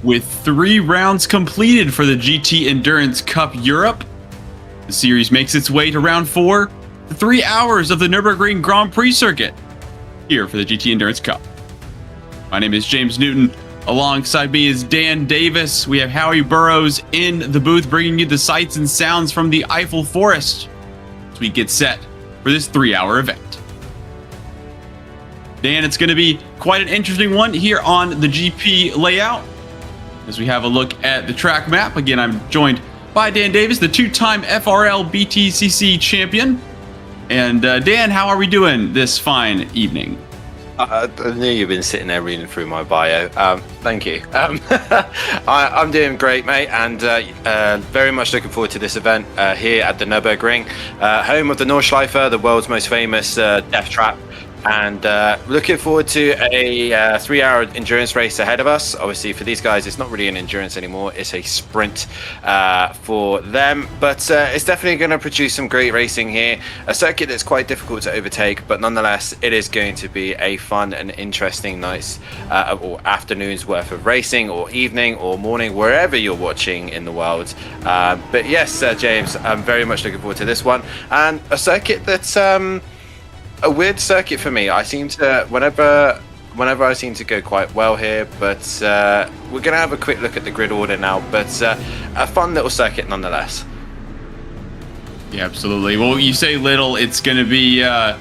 With 3 rounds completed for the GT Endurance Cup Europe, the series makes its way to round 4, the 3 hours of the Nürburgring Grand Prix circuit, here for the GT Endurance Cup. My name is James Newton. Alongside me is Dan Davis. We have Howie Burrows in the booth bringing you the sights and sounds from the Eiffel Forest as we get set for this 3-hour event. Dan, it's going to be quite an interesting one here on the GP layout as we have a look at the track map. Again, I'm joined by Dan Davis, the 2-time FRL BTCC champion. And Dan, how are we doing this fine evening? I knew you've been sitting there reading through my bio. Thank you. I'm doing great, mate, and very much looking forward to this event here at the Nürburgring, home of the Nordschleife, the world's most famous death trap. And looking forward to a 3-hour endurance race ahead of us. Obviously, for these guys, it's not really an endurance anymore. It's a sprint for them. But it's definitely going to produce some great racing here. A circuit that's quite difficult to overtake. But nonetheless, it is going to be a fun and interesting night's or afternoon's worth of racing, or evening or morning, wherever you're watching in the world. But yes, James, I'm very much looking forward to this one. And a circuit that's... a weird circuit for me. I seem to whenever I seem to go quite well here, but we're gonna have a quick look at the grid order now. But a fun little circuit nonetheless. Yeah, absolutely. Well, you say little, it's going to be a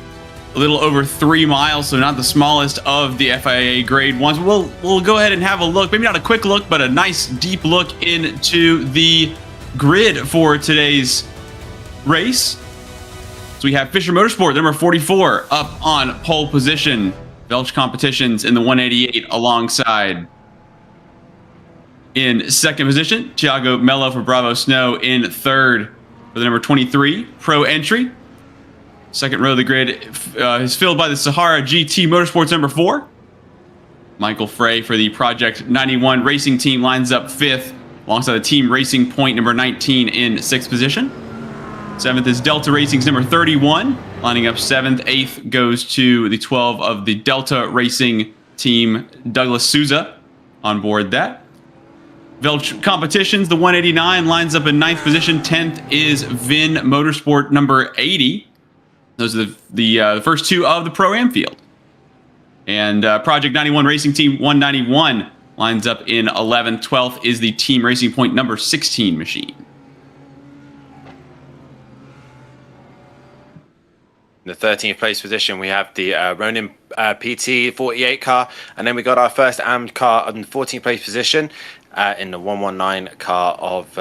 little over 3 miles, so not the smallest of the FIA grade ones. We'll go ahead and have a look, maybe not a quick look, but a nice deep look into the grid for today's race. So we have Fischer Motorsport, number 44, up on pole position. Belch Competitions in the 188 alongside. In second position, Thiago Mello for Bravo Snow in third for the number 23 Pro Entry. Second row of the grid is filled by the Sahara GT Motorsports number 4. Michael Frey for the Project 91 Racing Team lines up 5th alongside the Team Racing Point number 19 in 6th position. 7th is Delta Racing's number 31, lining up 7th. 8th goes to the 12 of the Delta Racing team, Douglas Souza, on board that. Velch Competitions, the 189, lines up in 9th position. 10th is Vin Motorsport, number 80. Those are the first 2 of the Pro-Am field. And Project 91 Racing Team 191 lines up in 11th. 12th is the Team Racing Point, number 16 machine. In the 13th place position, we have the Ronin PT 48 car, and then we got our first AM car in the 14th place position in the 119 car of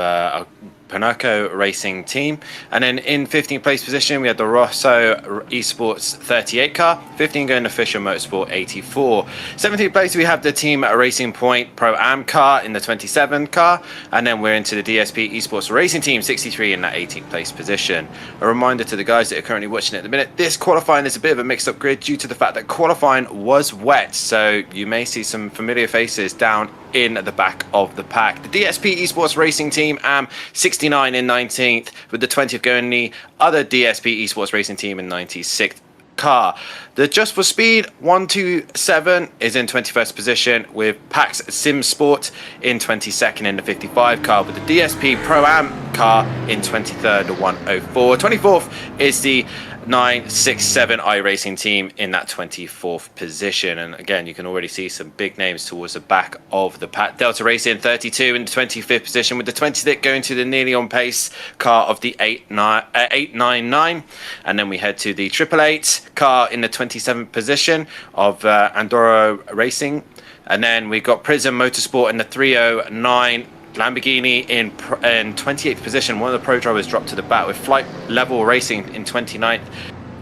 Panaco Racing Team. And then in 15th place position, we had the Rosso Esports 38 car, 15 going to Fischer Motorsport 84. 17th place, we have the Team Racing Point Pro Am car in the 27 car, and then we're into the DSP Esports Racing Team 63 in that 18th place position. A reminder to the guys that are currently watching at the minute, this qualifying is a bit of a mixed up grid due to the fact that qualifying was wet, so you may see some familiar faces down in the back of the pack. The DSP Esports Racing Team AM 69 in 19th, with the 20th going the other DSP Esports Racing Team in 96th car. The Just for Speed 127 is in 21st position, with Pax Sim Sport in 22nd in the 55 car, with the DSP Pro Am car in 23rd, the 104. 24th is the 967 iRacing team in that 24th position. And again, you can already see some big names towards the back of the pack. Delta Racing 32 in the 25th position, with the 26th going to the nearly on pace car of the 899. And then we head to the 888 car in the 27th position of Andorra Racing. And then we got Prism Motorsport in the 309. Lamborghini in 28th position. One of the pro drivers dropped to the back, with Flight Level Racing in 29th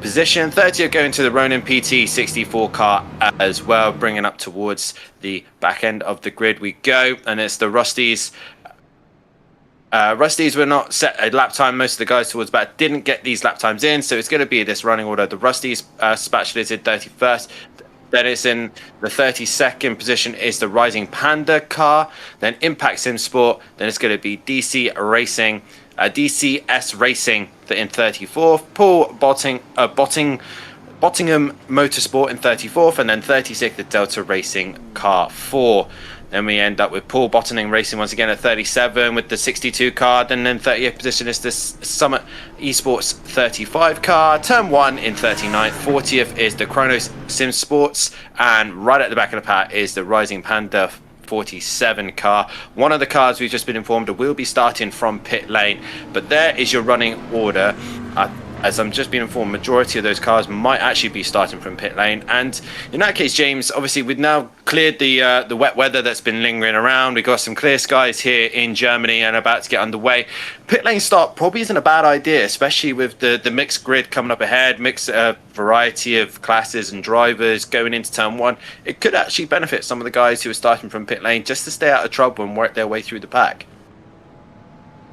position. 30th going to the Ronin PT 64 car as well, bringing up towards the back end of the grid we go. And it's the Rusties. Rusties were not set a lap time. Most of the guys towards the back didn't get these lap times in, so it's going to be this running order. The Rusties Spatulas in 31st. Then it's in the 32nd position is the Rising Panda car. Then Impact Sim Sport. Then it's going to be DC Racing, DCS Racing in 34th. Paul Botting Bottingham Motorsport in 34th, and then 36th the Delta Racing Car 4. Then we end up with Paul Bottingham Racing once again at 37 with the 62 car. And then 30th position is this Summit Esports 35 car. Turn 1 in 39th. 40th is the Chronos Sim Sports. And right at the back of the pack is the Rising Panda 47 car. One of the cars we've just been informed of will be starting from pit lane. But there is your running order. As I'm just being informed, majority of those cars might actually be starting from pit lane. And in that case, James, obviously we've now cleared the wet weather that's been lingering around. We've got some clear skies here in Germany and about to get underway. Pit lane start probably isn't a bad idea, especially with the mixed grid coming up ahead, mixed variety of classes and drivers going into turn 1. It could actually benefit some of the guys who are starting from pit lane just to stay out of trouble and work their way through the pack.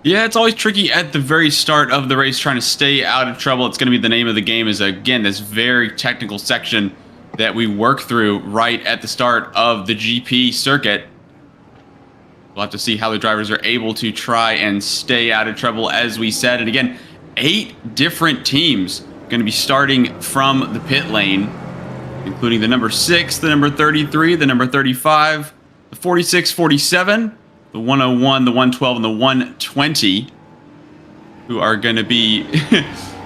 Yeah, it's always tricky at the very start of the race trying to stay out of trouble. It's going to be the name of the game is, again, this very technical section that we work through right at the start of the GP circuit. We'll have to see how the drivers are able to try and stay out of trouble, as we said. And again, 8 different teams going to be starting from the pit lane, including the number 6, the number 33, the number 35, the 46, 47, the 101, the 112, and the 120, who are going to be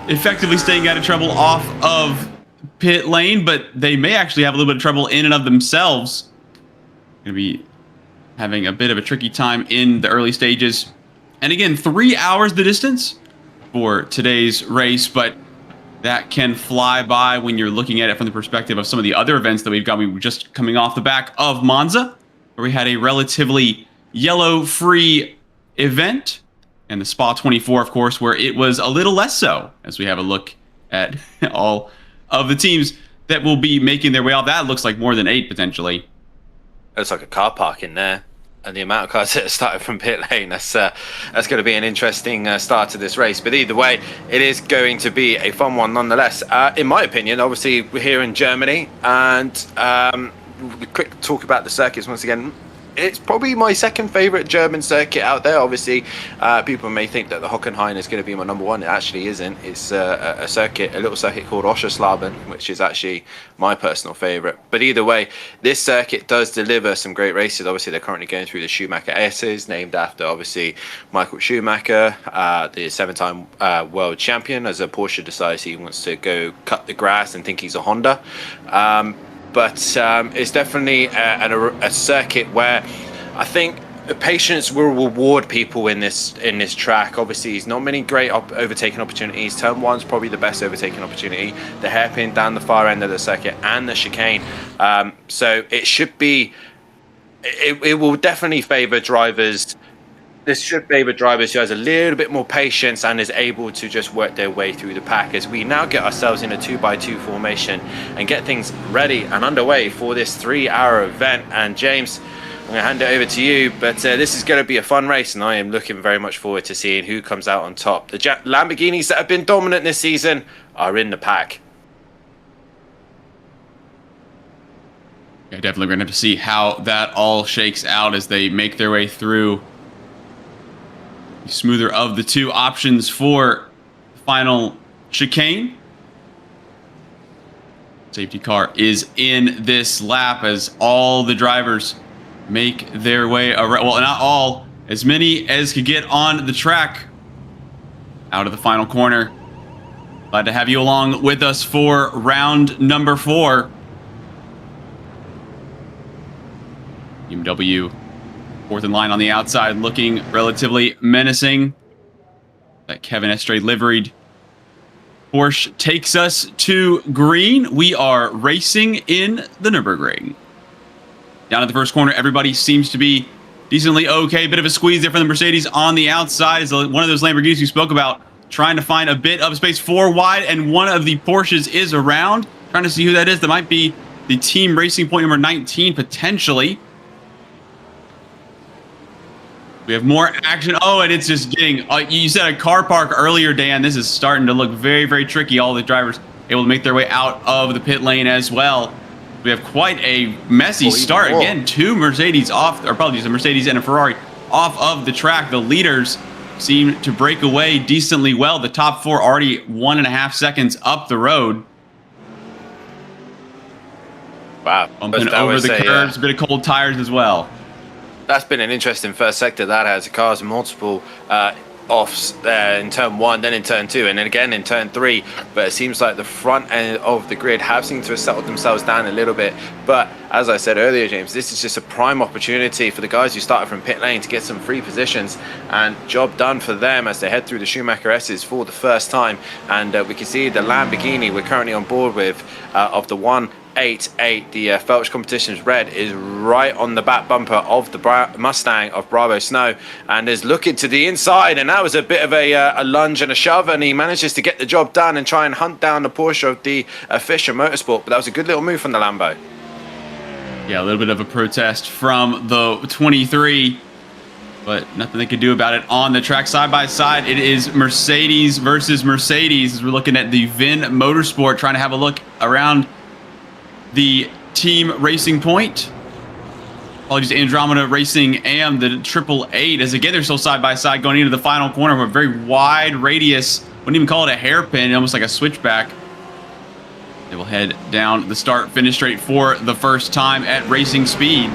effectively staying out of trouble off of pit lane, but they may actually have a little bit of trouble in and of themselves. Going to be having a bit of a tricky time in the early stages. And again, 3 hours the distance for today's race, but that can fly by when you're looking at it from the perspective of some of the other events that we've got. We were just coming off the back of Monza, where we had a relatively yellow-free event, and the Spa 24, of course, where it was a little less so, as we have a look at all of the teams that will be making their way off. That looks like more than 8, potentially. It's like a car park in there, and the amount of cars that are starting from pit lane, that's going to be an interesting start to this race. But either way, it is going to be a fun one nonetheless. In my opinion, obviously, we're here in Germany, and quick talk about the circuits once again. It's probably my second favorite German circuit out there. Obviously, people may think that the Hockenheim is going to be my number 1. It actually isn't. It's a little circuit called Oschersleben, which is actually my personal favorite. But either way, this circuit does deliver some great races. Obviously, they're currently going through the Schumacher S's, named after, obviously, Michael Schumacher, the 7-time world champion, as a Porsche decides he wants to go cut the grass and think he's a Honda. But it's definitely a circuit where I think patience will reward people in this track. Obviously, there's not many great overtaking opportunities. Turn 1's probably the best overtaking opportunity. The hairpin down the far end of the circuit and the chicane. So it should be. It will definitely favour drivers. This should favour drivers who has a little bit more patience and is able to just work their way through the pack, as we now get ourselves in a 2x2 formation and get things ready and underway for this 3-hour event. And James, I'm going to hand it over to you, but this is going to be a fun race, and I am looking very much forward to seeing who comes out on top. The Lamborghinis that have been dominant this season are in the pack. Yeah, definitely going to have to see how that all shakes out as they make their way through the smoother of the 2 options for the final chicane. Safety car is in this lap as all the drivers make their way around. Well, not all, as many as could get on the track out of the final corner. Glad to have you along with us for round number 4. BMW 4th in line on the outside, looking relatively menacing. That Kevin Estre liveried Porsche takes us to green. We are racing in the Nürburgring. Down at the first corner, everybody seems to be decently okay. Bit of a squeeze there from the Mercedes on the outside. Is one of those Lamborghinis you spoke about, trying to find a bit of space 4 wide, and one of the Porsches is around. Trying to see who that is. That might be the Team Racing Point number 19, potentially. We have more action. Oh, and it's just getting... you said a car park earlier, Dan. This is starting to look very, very tricky. All the drivers able to make their way out of the pit lane as well. We have quite a messy start. Again, 2 Mercedes off... Or apologies, a Mercedes and a Ferrari off of the track. The leaders seem to break away decently well. The top 4 already 1.5 seconds up the road. Wow. Bumping That over was the curbs, a bit of cold tires as well. That's been an interesting first sector. That has cars multiple offs there in turn 1, then in turn 2, and then again in turn 3. But it seems like the front end of the grid have seemed to have settled themselves down a little bit. But as I said earlier, James, this is just a prime opportunity for the guys who started from pit lane to get some free positions, and job done for them as they head through the Schumacher S's for the first time. And we can see the Lamborghini we're currently on board with of the 188, the Felch Competitions Red, is right on the back bumper of the Mustang of Bravo Snow, and is looking to the inside, and that was a bit of a lunge and a shove, and he manages to get the job done and try and hunt down the Porsche of the Fischer Motorsport. But that was a good little move from the Lambo. Yeah, a little bit of a protest from the 23, but nothing they could do about it on the track. Side by side, it is Mercedes versus Mercedes, as we're looking at the VIN Motorsport, trying to have a look around the team racing point. Apologies, Andromeda Racing and the 888, as again they're still side by side going into the final corner with a very wide radius. Wouldn't even call it a hairpin, almost like a switchback. They will head down the start finish straight for the first time at racing speed.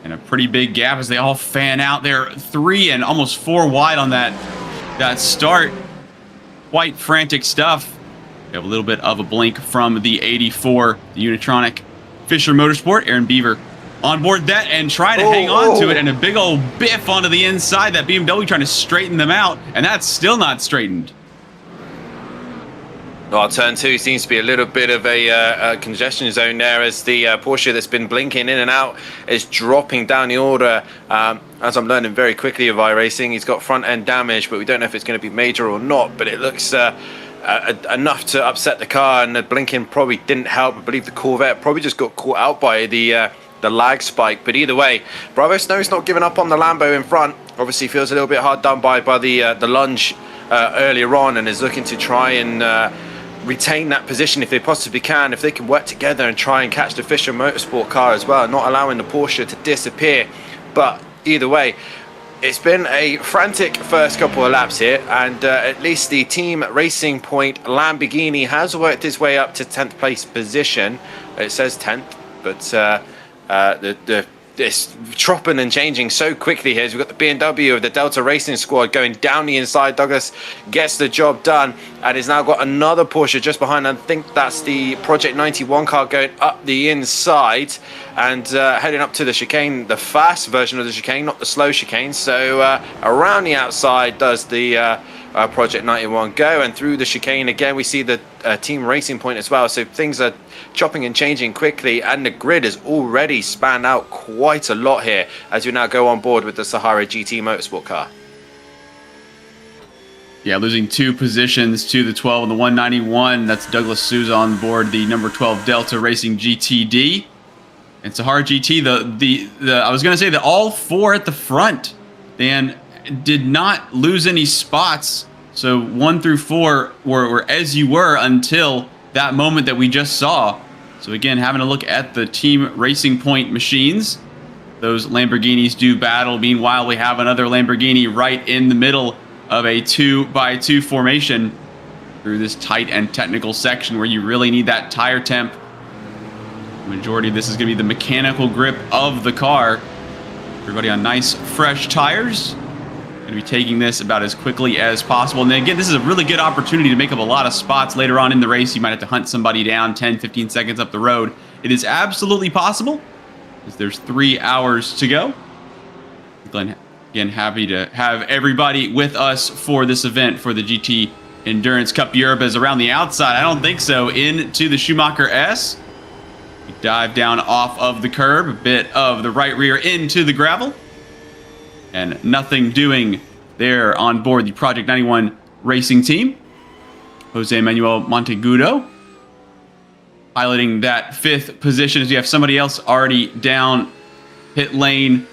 And a pretty big gap as they all fan out. They're 3 and almost 4 wide on that start. Quite frantic stuff. We have a little bit of a blink from the 84, the Unitronic Fischer Motorsport. Aaron Beaver on board that and trying to hang on to it, and a big old biff onto the inside. That BMW trying to straighten them out, and that's still not straightened. Well, turn 2 seems to be a little bit of a congestion zone there, as the Porsche that's been blinking in and out is dropping down the order. As I'm learning very quickly of iRacing, he's got front end damage, but we don't know if it's going to be major or not. But it looks enough to upset the car, and the blinking probably didn't help. I believe the Corvette probably just got caught out by the lag spike. But either way, Bravo Snow's not giving up on the Lambo in front. Obviously feels a little bit hard done by the lunge earlier on, and is looking to try and retain that position if they possibly can, if they can work together and try and catch the Fischer Motorsport car as well, not allowing the Porsche to disappear. But either way, it's been a frantic first couple of laps here, and at least the Team Racing Point Lamborghini has worked its way up to 10th place position. It says 10th, but it's chopping and changing so quickly here. We've got the BMW of the Delta Racing Squad going down the inside. Douglas gets the job done, and he's now got another Porsche just behind. I think that's the Project 91 car going up the inside and heading up to the chicane, the fast version of the chicane, not the slow chicane. So around the outside does the Project 91 go, and through the chicane again we see the Team Racing Point as well. So things are chopping and changing quickly, and the grid has already spanned out quite a lot here as we now go on board with the Sahara GT Motorsport car. Yeah, losing 2 positions to the 12 and the 191. That's Douglas Souza on board the number 12 Delta Racing GTD. And Sahara GT, I was going to say that all 4 at the front, Dan, did not lose any spots. So 1 through 4 were as you were until that moment that we just saw. So again, having a look at the Team Racing Point machines. Those Lamborghinis do battle. Meanwhile, we have another Lamborghini right in the middle of a 2x2 formation through this tight and technical section where you really need that tire temp. The majority of this is going to be the mechanical grip of the car. Everybody on nice, fresh tires. Going to be taking this about as quickly as possible. And then again, this is a really good opportunity to make up a lot of spots later on in the race. You might have to hunt somebody down 10, 15 seconds up the road. It is absolutely possible, because there's 3 hours to go. Glenn, again, happy to have everybody with us for this event for the GT Endurance Cup Europe. As around the outside, I don't think so, into the Schumacher S. We dive down off of the curb, a bit of the right rear into the gravel. And nothing doing there on board the Project 91 racing team. Jose Manuel Monteagudo piloting that 5th position as you have somebody else already down pit lane,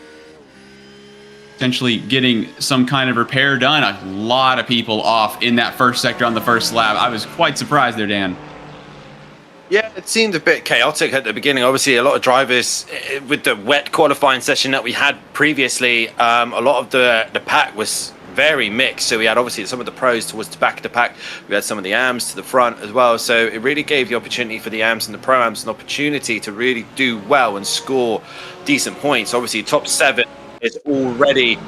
potentially getting some kind of repair done. A lot of people off in that first sector on the first lap. I was quite surprised there, Dan. Yeah, it seemed a bit chaotic at the beginning. Obviously, a lot of drivers, with the wet qualifying session that we had previously, a lot of the pack was very mixed. So we had obviously some of the pros towards the back of the pack. We had some of the AMs to the front as well. So it really gave the opportunity for the AMs and the pro AMs an opportunity to really do well and score decent points. Obviously, top 7 is already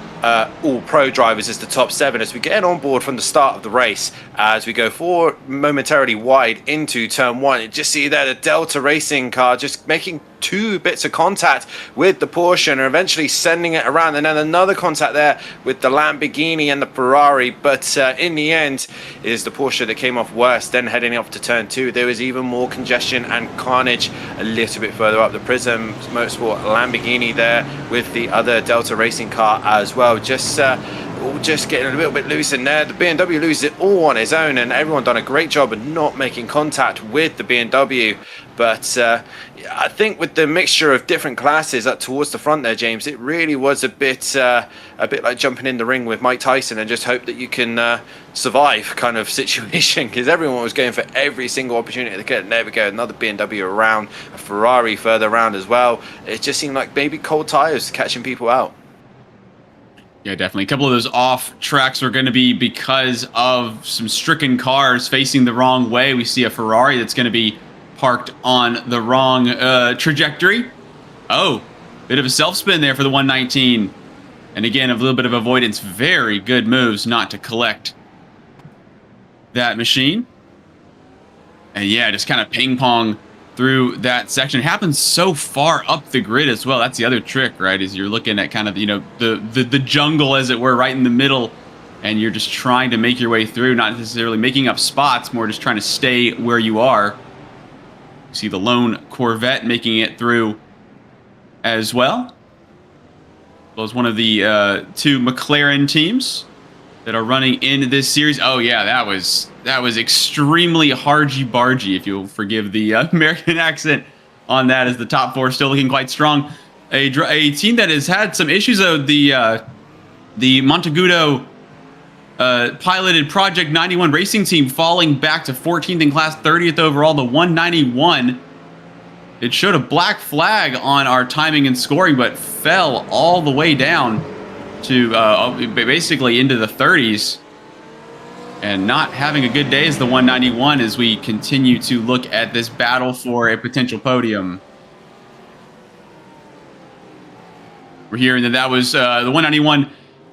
all pro drivers as the top 7 as we get on board from the start of the race. As we go forward momentarily wide into turn 1, you just see there the Delta Racing car just making 2 bits of contact with the Porsche and eventually sending it around, and then another contact there with the Lamborghini and the Ferrari. But in the end, it is the Porsche that came off worse. Then heading up to turn 2, there was even more congestion and carnage a little bit further up. The Prism Motorsport Lamborghini there with the other Delta Racing car as well, just getting a little bit loose in there. The BMW loses it all on his own, and everyone done a great job of not making contact with the BMW. But I think with the mixture of different classes up towards the front there, James, it really was a bit like jumping in the ring with Mike Tyson and just hope that you can survive kind of situation, because everyone was going for every single opportunity to get. There we go, another BMW around, a Ferrari further around as well. It just seemed like maybe cold tires catching people out. Yeah, definitely. A couple of those off tracks are going to be because of some stricken cars facing the wrong way. We see a Ferrari that's going to be parked on the wrong trajectory. Oh, bit of a self-spin there for the 119. And again, a little bit of avoidance. Very good moves not to collect that machine. And yeah, just kind of ping-pong through that section. It happens so far up the grid as well. That's the other trick, right? Is you're looking at kind of, you know, the jungle, as it were, right in the middle, and you're just trying to make your way through, not necessarily making up spots, more just trying to stay where you are. You see the lone Corvette making it through as well. Well, as one of the 2 McLaren teams that are running in this series. Oh yeah, that was extremely hargy-bargy, if you'll forgive the American accent on that, as the top 4 still looking quite strong. A team that has had some issues, though, the Montegudo piloted Project 91 racing team falling back to 14th in class, 30th overall. The 191, it showed a black flag on our timing and scoring, but fell all the way down to basically into the 30s, and not having a good day is the 191 as we continue to look at this battle for a potential podium. We're hearing that was the 191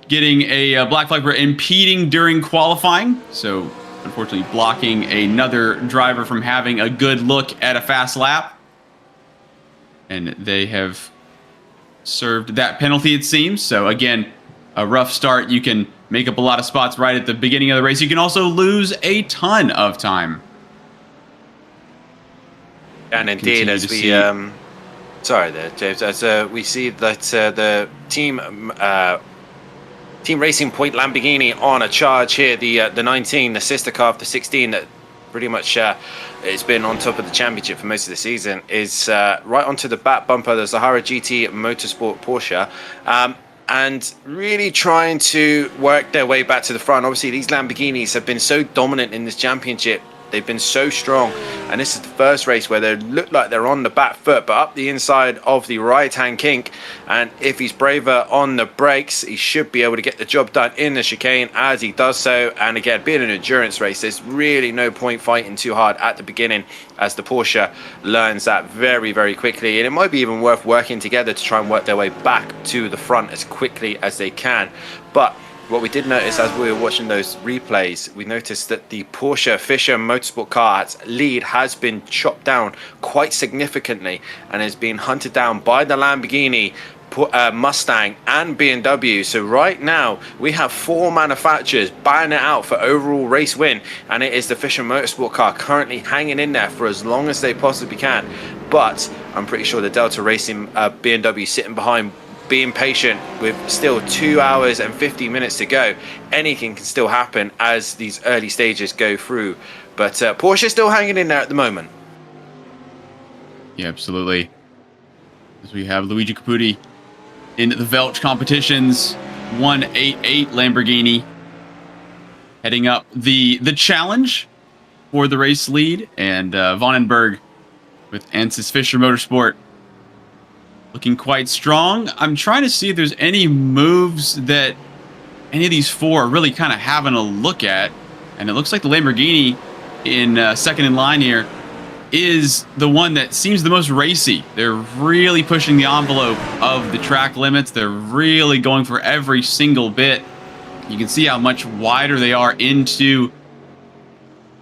getting a black flag for impeding during qualifying, so unfortunately blocking another driver from having a good look at a fast lap, and they have served that penalty, it seems. So again, a rough start. You can make up a lot of spots right at the beginning of the race. You can also lose a ton of time. And indeed, as we sorry there, James, as we see that the team Racing Point Lamborghini on a charge here, the 19, the sister car of the 16 that pretty much it's been on top of the championship for most of the season, is right onto the back bumper, the Sahara GT Motorsport Porsche, and really trying to work their way back to the front. Obviously, these Lamborghinis have been so dominant in this championship. They've been so strong, and this is the first race where they look like they're on the back foot, but up the inside of the right-hand kink. And if he's braver on the brakes, he should be able to get the job done in the chicane as he does so. And again, being an endurance race, there's really no point fighting too hard at the beginning, as the Porsche learns that very, very quickly. And it might be even worth working together to try and work their way back to the front as quickly as they can. But what we did notice as we were watching those replays, we noticed that the Porsche Fischer Motorsport car's lead has been chopped down quite significantly and is being hunted down by the Lamborghini, Mustang and BMW. So right now we have 4 manufacturers battling it out for overall race win, and it is the Fischer Motorsport car currently hanging in there for as long as they possibly can. But I'm pretty sure the Delta Racing BMW sitting behind, being patient with still 2 hours and 50 minutes to go. Anything can still happen as these early stages go through, but Porsche is still hanging in there at the moment. Yeah, absolutely. As we have Luigi Caputi in the Velch competitions, 188 Lamborghini heading up the challenge for the race lead, and Vandenberg with Ansys Fischer Motorsport looking quite strong. I'm trying to see if there's any moves that any of these four are really kind of having a look at. And it looks like the Lamborghini in second in line here is the one that seems the most racy. They're really pushing the envelope of the track limits. They're really going for every single bit. You can see how much wider they are into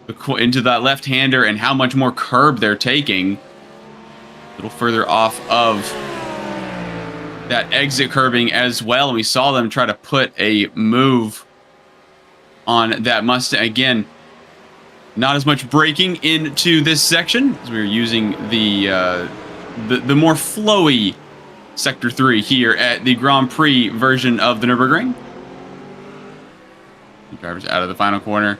that left-hander and how much more curb they're taking. A little further off of that exit curbing as well. And we saw them try to put a move on that Mustang. Again, not as much braking into this section as we were using the more flowy Sector 3 here at the Grand Prix version of the Nürburgring. The drivers out of the final corner.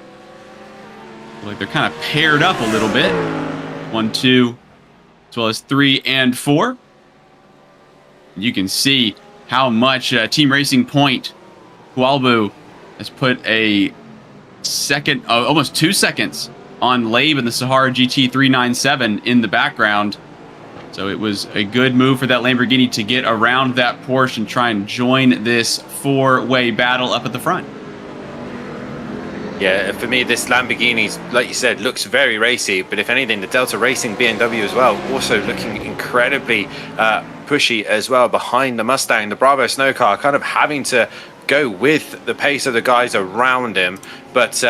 Feel like they're kind of paired up a little bit. 1, 2, as well as 3 and 4. You can see how much Team Racing Point Hualbu has put a second, almost 2 seconds on Labe in the Sahara GT 397 in the background. So it was a good move for that Lamborghini to get around that Porsche and try and join this four-way battle up at the front. Yeah, for me, this Lamborghini, like you said, looks very racy. But if anything, the Delta Racing BMW as well, also looking incredibly pushy as well behind the Mustang. The Bravo Snow car kind of having to go with the pace of the guys around him. But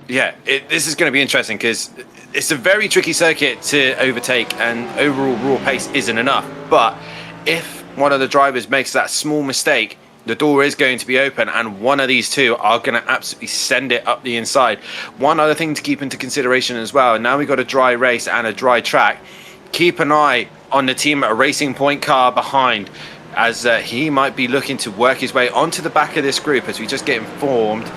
yeah, this is going to be interesting because it's a very tricky circuit to overtake, and overall raw pace isn't enough. But if one of the drivers makes that small mistake, the door is going to be open, and one of these two are going to absolutely send it up the inside. One other thing to keep into consideration as well, now we've got a dry race and a dry track. Keep an eye on the team at a Racing Point car behind, as he might be looking to work his way onto the back of this group, as we just get informed.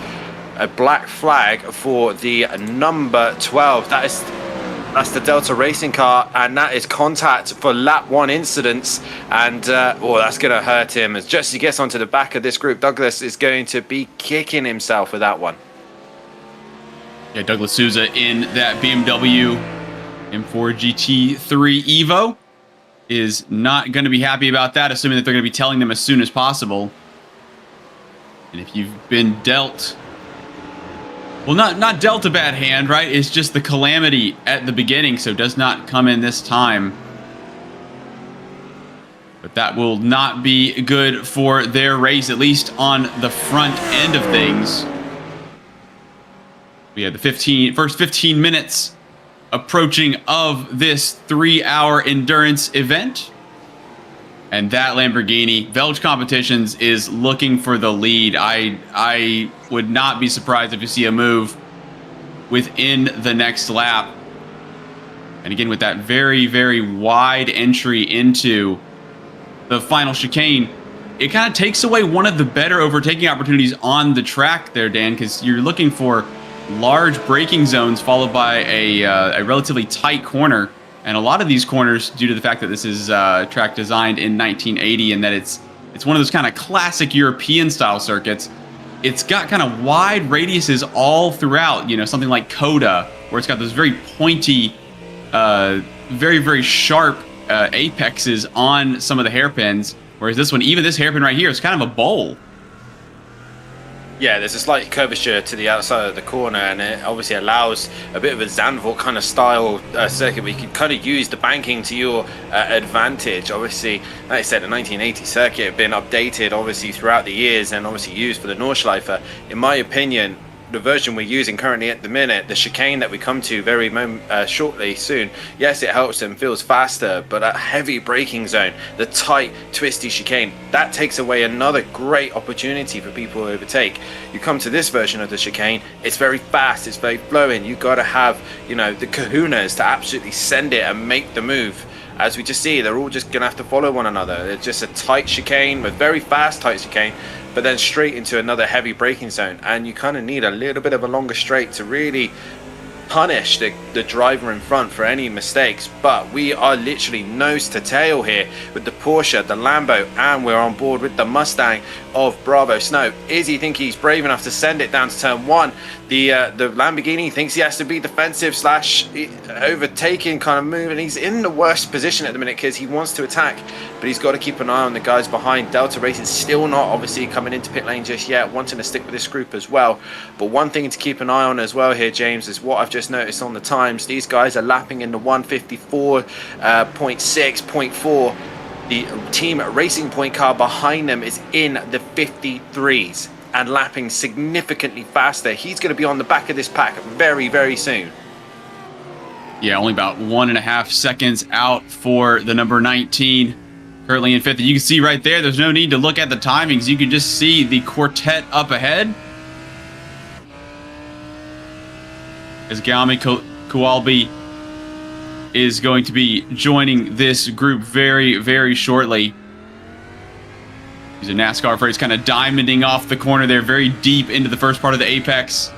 A black flag for the number 12. That's the Delta Racing car, and that is contact for lap 1 incidents. And that's going to hurt him. As just as he gets onto the back of this group, Douglas is going to be kicking himself with that one. Yeah, Douglas Souza in that BMW M4 GT3 Evo is not going to be happy about that, assuming that they're going to be telling them as soon as possible. And if you've been dealt... Well, not dealt a bad hand, right? It's just the calamity at the beginning, so does not come in this time. But that will not be good for their race, at least on the front end of things. We had the first 15 minutes approaching of this 3-hour endurance event. And that Lamborghini, Velge Competitions, is looking for the lead. I would not be surprised if you see a move within the next lap. And again, with that very, very wide entry into the final chicane, it kind of takes away one of the better overtaking opportunities on the track there, Dan, because you're looking for large braking zones followed by a relatively tight corner. And a lot of these corners, due to the fact that this is track designed in 1980 and that it's one of those kind of classic European style circuits, it's got kind of wide radiuses all throughout, you know, something like Coda, where it's got those very pointy, very, very sharp apexes on some of the hairpins, whereas this one, even this hairpin right here, is kind of a bowl. Yeah, there's a slight curvature to the outside of the corner, and it obviously allows a bit of a Zandvoort kind of style circuit where you can kind of use the banking to your advantage. Obviously, like I said, the 1980 circuit been updated obviously throughout the years and obviously used for the Nordschleife. In my opinion, the version we're using currently at the minute, the chicane that we come to very shortly soon, yes, it helps and feels faster, but that heavy braking zone, the tight twisty chicane, that takes away another great opportunity for people to overtake. You come to this version of the chicane, it's very fast, it's very flowing. You got to have, you know, the kahunas to absolutely send it and make the move. As we just see, they're all just gonna have to follow one another. It's just a tight chicane, a very fast tight chicane, but then straight into another heavy braking zone, and you kind of need a little bit of a longer straight to really punish the driver in front for any mistakes, but we are literally nose to tail here with the Porsche, the Lambo, and we're on board with the Mustang of Bravo Snow. Is he think he's brave enough to send it down to turn one? The Lamborghini thinks he has to be defensive slash overtaking kind of move, and he's in the worst position at the minute because he wants to attack, but he's got to keep an eye on the guys behind. Delta Racing still not obviously coming into pit lane just yet, wanting to stick with this group as well. But one thing to keep an eye on as well here, James, is what I've just noticed on the times. These guys are lapping in the 154.6, 0.4. The team Racing Point car behind them is in the 53s and lapping significantly faster. He's going to be on the back of this pack very, very soon. Yeah, only about 1.5 seconds out for the number 19, currently in 5th. You can see right there, there's no need to look at the timings. You can just see the quartet up ahead. As Galmi Kowalby is going to be joining this group very, very shortly. He's a NASCAR phrase, kind of diamonding off the corner there, very deep into the first part of the apex.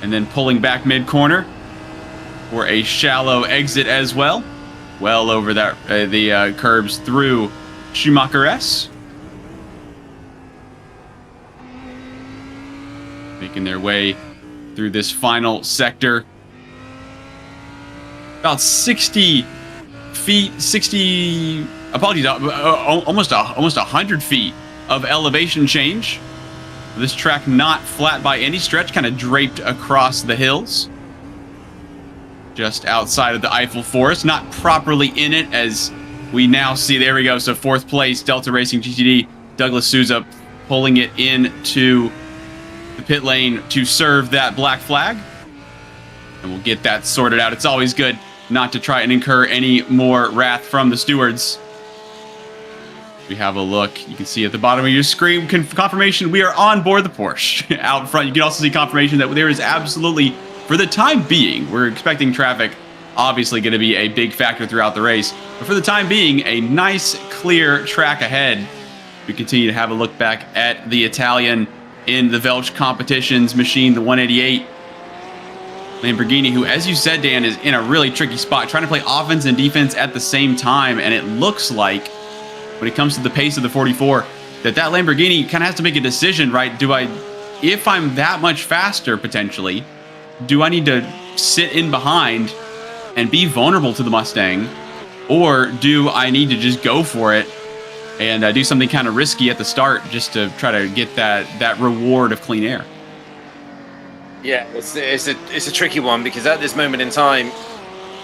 And then pulling back mid-corner for a shallow exit as well. Well over that the curbs through Schumacher S. Making their way through this final sector. About 60 feet, almost 100 feet of elevation change. This track not flat by any stretch, kind of draped across the hills. Just outside of the Eiffel Forest, not properly in it as we now see. There we go. So 4th place, Delta Racing GTD, Douglas Souza pulling it into the pit lane to serve that black flag. And we'll get that sorted out. It's always good not to try and incur any more wrath from the stewards. We have a look. You can see at the bottom of your screen confirmation we are on board the Porsche. Out front, you can also see confirmation that there is absolutely, for the time being, we're expecting traffic obviously going to be a big factor throughout the race, but for the time being, a nice clear track ahead. We continue to have a look back at the Italian in the Welch competitions machine, the 188 Lamborghini, who, as you said, Dan, is in a really tricky spot, trying to play offense and defense at the same time. And it looks like, when it comes to the pace of the 44, that Lamborghini kind of has to make a decision, right? If I'm that much faster, potentially, do I need to sit in behind and be vulnerable to the Mustang? Or do I need to just go for it and do something kind of risky at the start just to try to get that reward of clean air? Yeah, it's a tricky one because at this moment in time,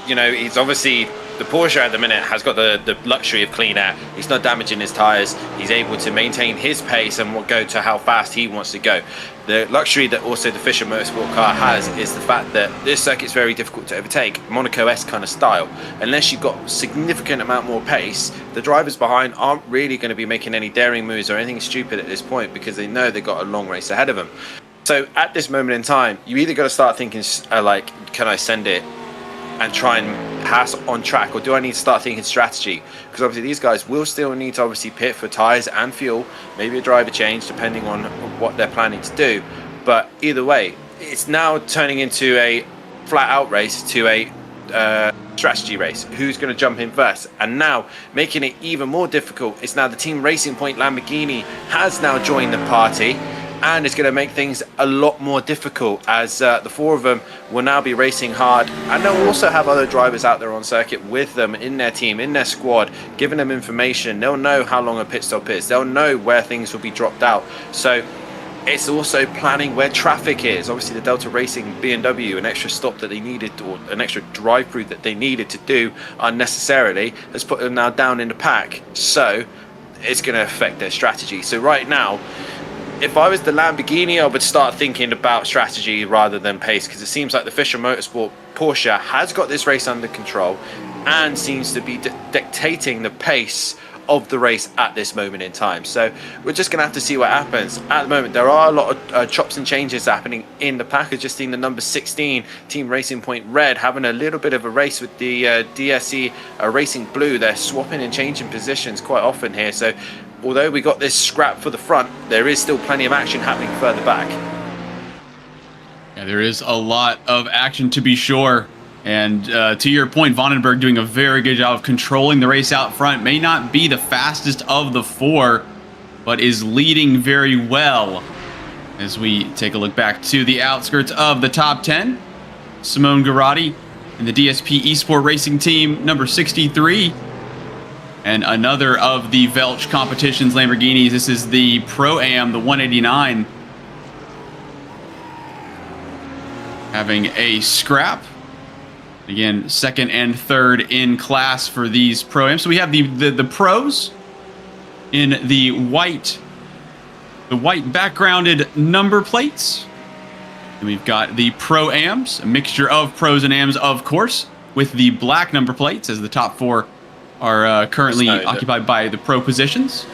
you know, he's obviously, the Porsche at the minute has got the luxury of clean air. He's not damaging his tires. He's able to maintain his pace and will go to how fast he wants to go. The luxury that also the Fisher Motorsport car has is the fact that this circuit's very difficult to overtake, Monaco-esque kind of style. Unless you've got significant amount more pace, the drivers behind aren't really going to be making any daring moves or anything stupid at this point because they know they've got a long race ahead of them. So at this moment in time, you either got to start thinking like, can I send it and try and pass on track, or do I need to start thinking strategy? Because obviously these guys will still need to obviously pit for tires and fuel, maybe a driver change depending on what they're planning to do. But either way, it's now turning into a flat out race to a strategy race. Who's going to jump in first? And now making it even more difficult, it's now the Team Racing Point Lamborghini has now joined the party, and it's going to make things a lot more difficult as the 4 of them will now be racing hard, and they'll also have other drivers out there on circuit with them in their team, in their squad, giving them information. They'll know how long a pit stop is. They'll know where things will be dropped out. So it's also planning where traffic is. Obviously the Delta Racing BMW, an extra stop that they needed, or an extra drive-through that they needed to do unnecessarily, has put them now down in the pack. So it's going to affect their strategy. So right now, if I was the Lamborghini, I would start thinking about strategy rather than pace, because it seems like the Fisher Motorsport Porsche has got this race under control and seems to be dictating the pace of the race at this moment in time. So we're just going to have to see what happens. At the moment, there are a lot of chops and changes happening in the pack. I've just seen the number 16 Team Racing Point Red having a little bit of a race with the DSE Racing Blue. They're swapping and changing positions quite often here. So although we got this scrap for the front, there is still plenty of action happening further back. Yeah, there is a lot of action to be sure. And to your point, Vandenberg doing a very good job of controlling the race out front. May not be the fastest of the four, but is leading very well. As we take a look back to the outskirts of the top 10, Simone Garotti in the DSP Esport Racing Team, number 63. And another of the Velch Competitions Lamborghinis. This is the Pro-Am, the 189. Having a scrap. Again, second and third in class for these Pro-Ams. So we have the pros in the white backgrounded number plates. And we've got the Pro-Ams, a mixture of pros and ams, of course, with the black number plates, as the top four are currently occupied by the pro positions.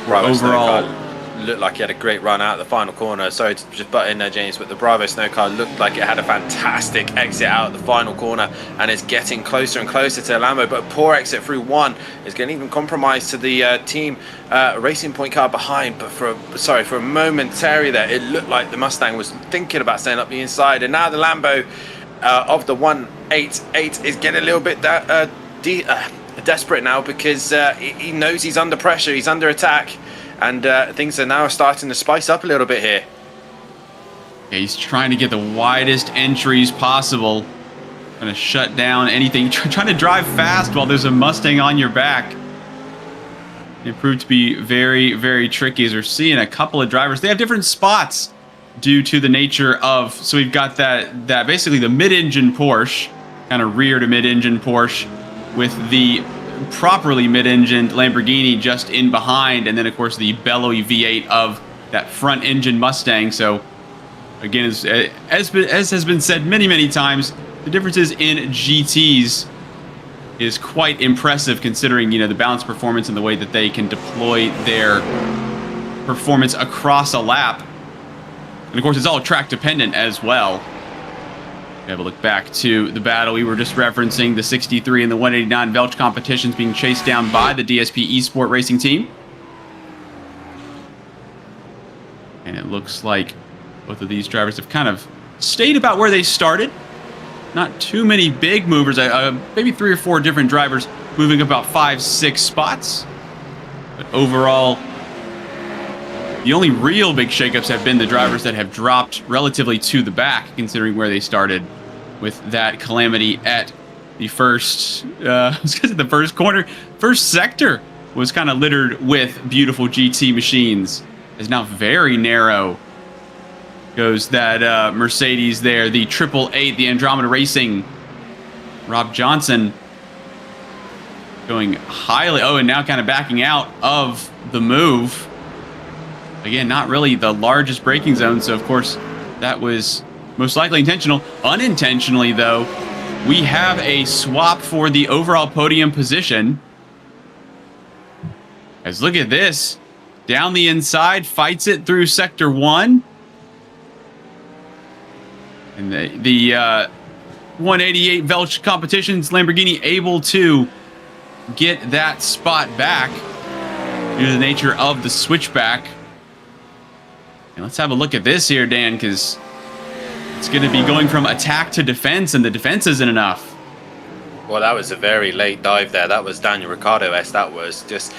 Bravo overall, Snow car looked like he had a great run out of the final corner. Sorry to just butt in there, James, but the Bravo Snow car looked like it had a fantastic exit out of the final corner and is getting closer and closer to Lambo, but a poor exit through one is going to even compromise to the team Racing Point car behind. But for a momentary there, it looked like the Mustang was thinking about staying up the inside, and now the Lambo of the 188 is getting a little bit desperate now, because he knows he's under pressure, he's under attack, and things are now starting to spice up a little bit here. Yeah, he's trying to get the widest entries possible, going to shut down anything, trying to drive fast while there's a Mustang on your back. It proved to be very, very tricky, as we're seeing a couple of drivers. They have different spots due to the nature of, so we've got that basically the mid-engine Porsche, kind of rear to mid-engine Porsche, with the properly mid-engined Lamborghini just in behind, and then of course the bellowy V8 of that front engine Mustang. So again, as has been said many times, the differences in GTs is quite impressive, considering, you know, the balanced performance and the way that they can deploy their performance across a lap. And of course it's all track dependent as well. We have a look back to the battle we were just referencing, the 63 and the 189 Velch competitions being chased down by the DSP Esport Racing Team. And it looks like both of these drivers have kind of stayed about where they started. Not too many big movers, maybe 3 or 4 different drivers moving about 5-6 spots. But overall, the only real big shakeups have been the drivers that have dropped relatively to the back, considering where they started, with that calamity at the first, the first corner. First sector was kind of littered with beautiful GT machines. It's now very narrow. Goes that Mercedes there, the 888, the Andromeda Racing. Rob Johnson going highly, and now kind of backing out of the move. Again, not really the largest braking zone, so of course that was most likely intentional. Unintentionally, though, we have a swap for the overall podium position. As look at this. Down the inside, fights it through Sector 1. And the 188 Velch Competitions Lamborghini able to get that spot back due to the nature of the switchback. And let's have a look at this here, Dan, because it's going to be going from attack to defense, and the defense isn't enough. Well, that was a very late dive there. That was Daniel Ricciardo-esque. That was just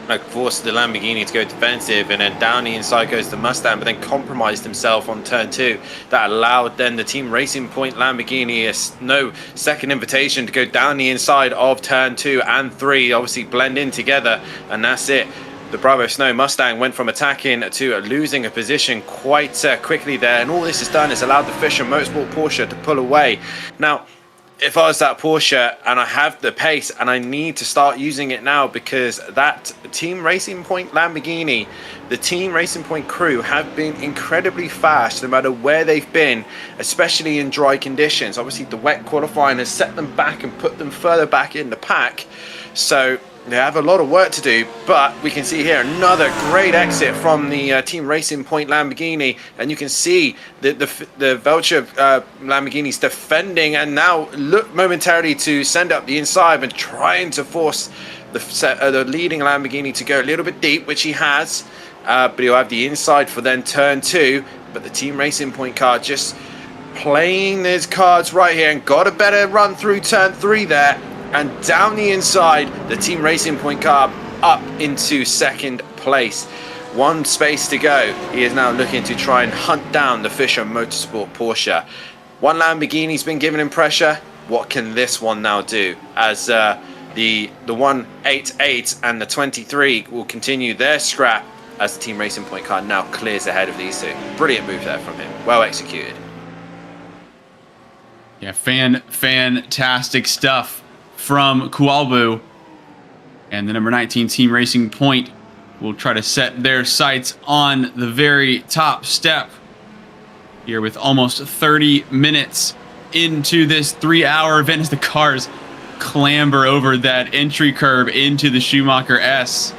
like forced the Lamborghini to go defensive, and then down the inside goes the Mustang, but then compromised himself on turn 2. That allowed then the Team Racing Point Lamborghini no second invitation to go down the inside of turn 2 and 3, obviously blend in together, and that's it. The Bravo Snow Mustang went from attacking to losing a position quite quickly there, and all this has done is allowed the Fischer Motorsport Porsche to pull away. Now, if I was that Porsche and I have the pace and I need to start using it now, because that Team Racing Point Lamborghini, the Team Racing Point crew have been incredibly fast no matter where they've been, especially in dry conditions. Obviously the wet qualifying has set them back and put them further back in the pack, so they have a lot of work to do. But we can see here another great exit from the Team Racing Point Lamborghini, and you can see the Velcher Lamborghini's defending, and now look momentarily to send up the inside and trying to force the leading Lamborghini to go a little bit deep, which he has, but he'll have the inside for then turn 2. But the Team Racing Point car just playing his cards right here and got a better run through turn 3 there. And down the inside, the Team Racing Point car up into second place. One space to go. He is now looking to try and hunt down the Fischer Motorsport Porsche. One Lamborghini's been giving him pressure. What can this one now do? As the 188 and the 23 will continue their scrap as the Team Racing Point car now clears ahead of these two. Brilliant move there from him. Well executed. Yeah, fantastic stuff from Kualbu. And the number 19 Team Racing Point will try to set their sights on the very top step here with almost 30 minutes into this 3-hour event as the cars clamber over that entry curve into the Schumacher S.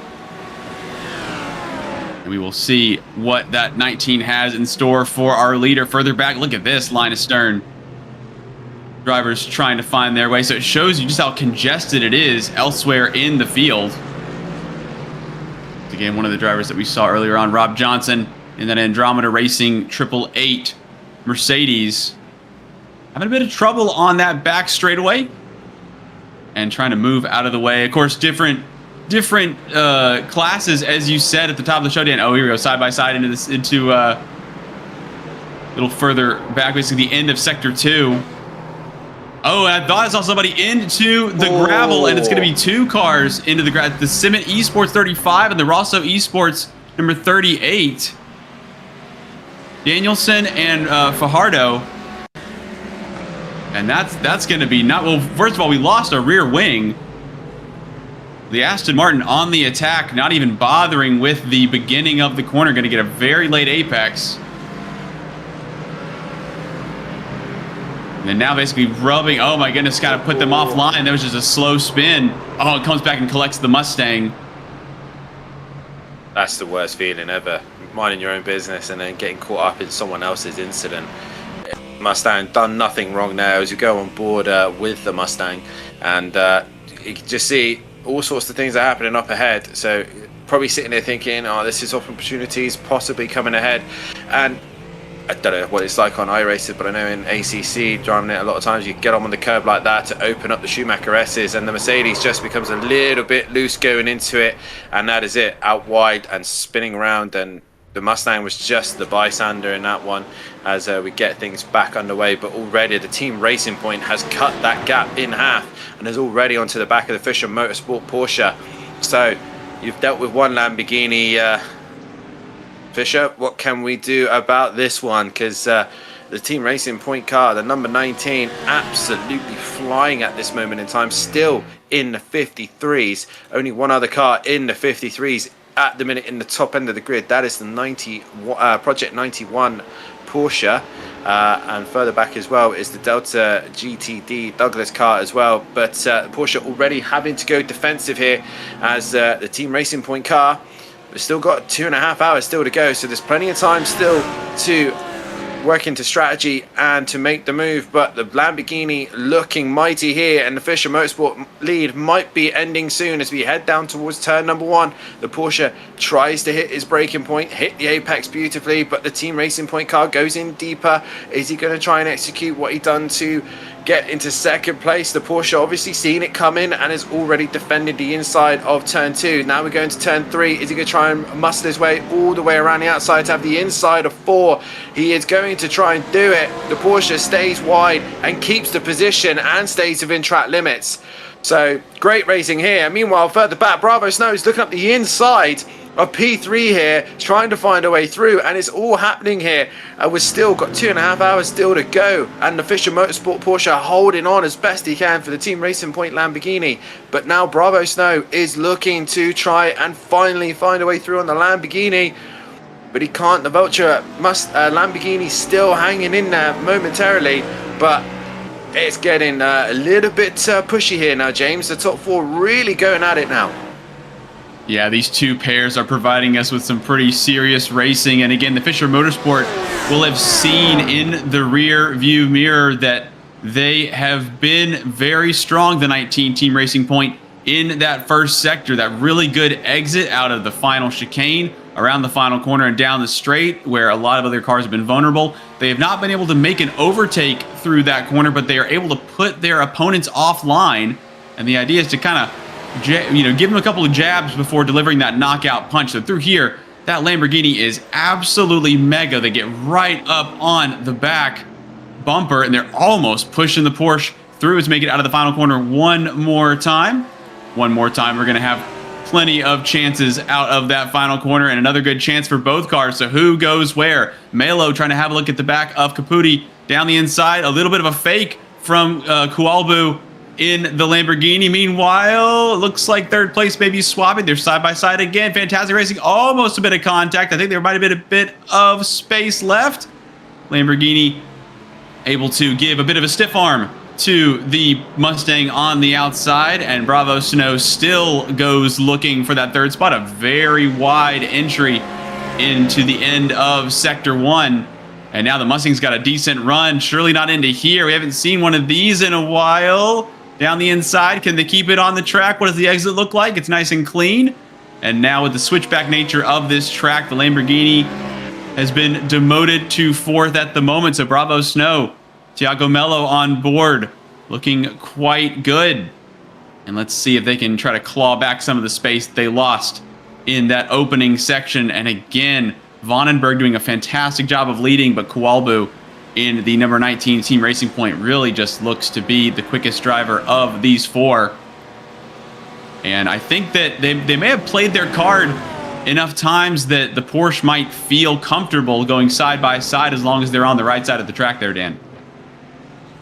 And we will see what that 19 has in store for our leader further back. Look at this line astern. Drivers trying to find their way. So it shows you just how congested it is elsewhere in the field. Again, one of the drivers that we saw earlier on, Rob Johnson, in that Andromeda Racing 888 Mercedes, having a bit of trouble on that back straightaway and trying to move out of the way. Of course, different classes, as you said at the top of the show, Dan. Oh, here we go, side by side into a little further back, basically the end of Sector 2. Oh, and I thought I saw somebody into the gravel, and it's going to be 2 cars into the gravel. The Simmet Esports 35 and the Rosso Esports number 38. Danielson and Fajardo. And that's going to be not... Well, first of all, we lost our rear wing. The Aston Martin on the attack, not even bothering with the beginning of the corner. Going to get a very late apex. And then now basically rubbing, oh my goodness, got to put them offline. That was just a slow spin. Oh, it comes back and collects the Mustang. That's the worst feeling ever. Minding your own business and then getting caught up in someone else's incident. Mustang done nothing wrong there as you go on board with the Mustang. And you can just see all sorts of things are happening up ahead. So probably sitting there thinking, oh, this is opportunities possibly coming ahead. And I don't know what it's like on iRacer, but I know in ACC, driving it a lot of times, you get on the curb like that to open up the Schumacher S's, and the Mercedes just becomes a little bit loose going into it, and that is it, out wide and spinning around, and the Mustang was just the bystander in that one as we get things back underway. But already the Team Racing Point has cut that gap in half and is already onto the back of the Fischer Motorsport Porsche. So you've dealt with one Lamborghini, Fischer, what can we do about this one? Because the Team Racing Point car, the number 19, absolutely flying at this moment in time, still in the 53s. Only one other car in the 53s at the minute in the top end of the grid. That is the Project 91 Porsche. And further back as well is the Delta GTD Douglas car as well. But Porsche already having to go defensive here as the Team Racing Point car. We've still got 2.5 hours still to go, so there's plenty of time still to work into strategy and to make the move. But the Lamborghini looking mighty here, and the Fischer Motorsport lead might be ending soon as we head down towards turn number 1. The Porsche tries to hit his braking point, hit the apex beautifully, but the Team Racing Point car goes in deeper. Is he going to try and execute what he done to get into second place? The Porsche obviously seen it coming and has already defended the inside of turn 2. Now we're going to turn 3. Is he going to try and muscle his way all the way around the outside to have the inside of 4? He is going to try and do it. The Porsche stays wide and keeps the position and stays within track limits. So great racing here. Meanwhile, further back, Bravo Snow is looking up the inside of P3 here, trying to find a way through, and it's all happening here. We've still got 2.5 hours still to go, and the Fischer Motorsport Porsche holding on as best he can for the Team Racing Point Lamborghini. But now Bravo Snow is looking to try and finally find a way through on the Lamborghini, but he can't. The Vulture Lamborghini still hanging in there momentarily, but it's getting a little bit pushy here now, James. The top 4 really going at it now. Yeah, these two pairs are providing us with some pretty serious racing. And again, the Fischer Motorsport will have seen in the rear view mirror that they have been very strong, the 19 Team Racing Point, in that first sector. That really good exit out of the final chicane around the final corner and down the straight where a lot of other cars have been vulnerable. They have not been able to make an overtake through that corner, but they are able to put their opponents offline. And the idea is to kind of, give them a couple of jabs before delivering that knockout punch. So through here, that Lamborghini is absolutely mega. They get right up on the back bumper, and they're almost pushing the Porsche through to make it out of the final corner one more time. One more time, we're going to have plenty of chances out of that final corner, and another good chance for both cars. So who goes where? Melo trying to have a look at the back of Caputi down the inside. A little bit of a fake from Kualbu in the Lamborghini. Meanwhile, it looks like third place may be swapping. They're side by side again. Fantastic racing, almost a bit of contact. I think there might have been a bit of space left. Lamborghini able to give a bit of a stiff arm to the Mustang on the outside, and Bravo Snow still goes looking for that third spot. A very wide entry into the end of Sector 1. And now the Mustang's got a decent run. Surely not into here. We haven't seen one of these in a while. Down the inside, can they keep it on the track? What does the exit look like? It's nice and clean. And now with the switchback nature of this track, the Lamborghini has been demoted to 4th at the moment. So Bravo Snow, Thiago Melo on board, looking quite good. And let's see if they can try to claw back some of the space they lost in that opening section. And again, Vandenberg doing a fantastic job of leading, but Kualbu in the number 19 Team Racing Point really just looks to be the quickest driver of these four. And I think that they may have played their card enough times that the Porsche might feel comfortable going side by side as long as they're on the right side of the track there, Dan.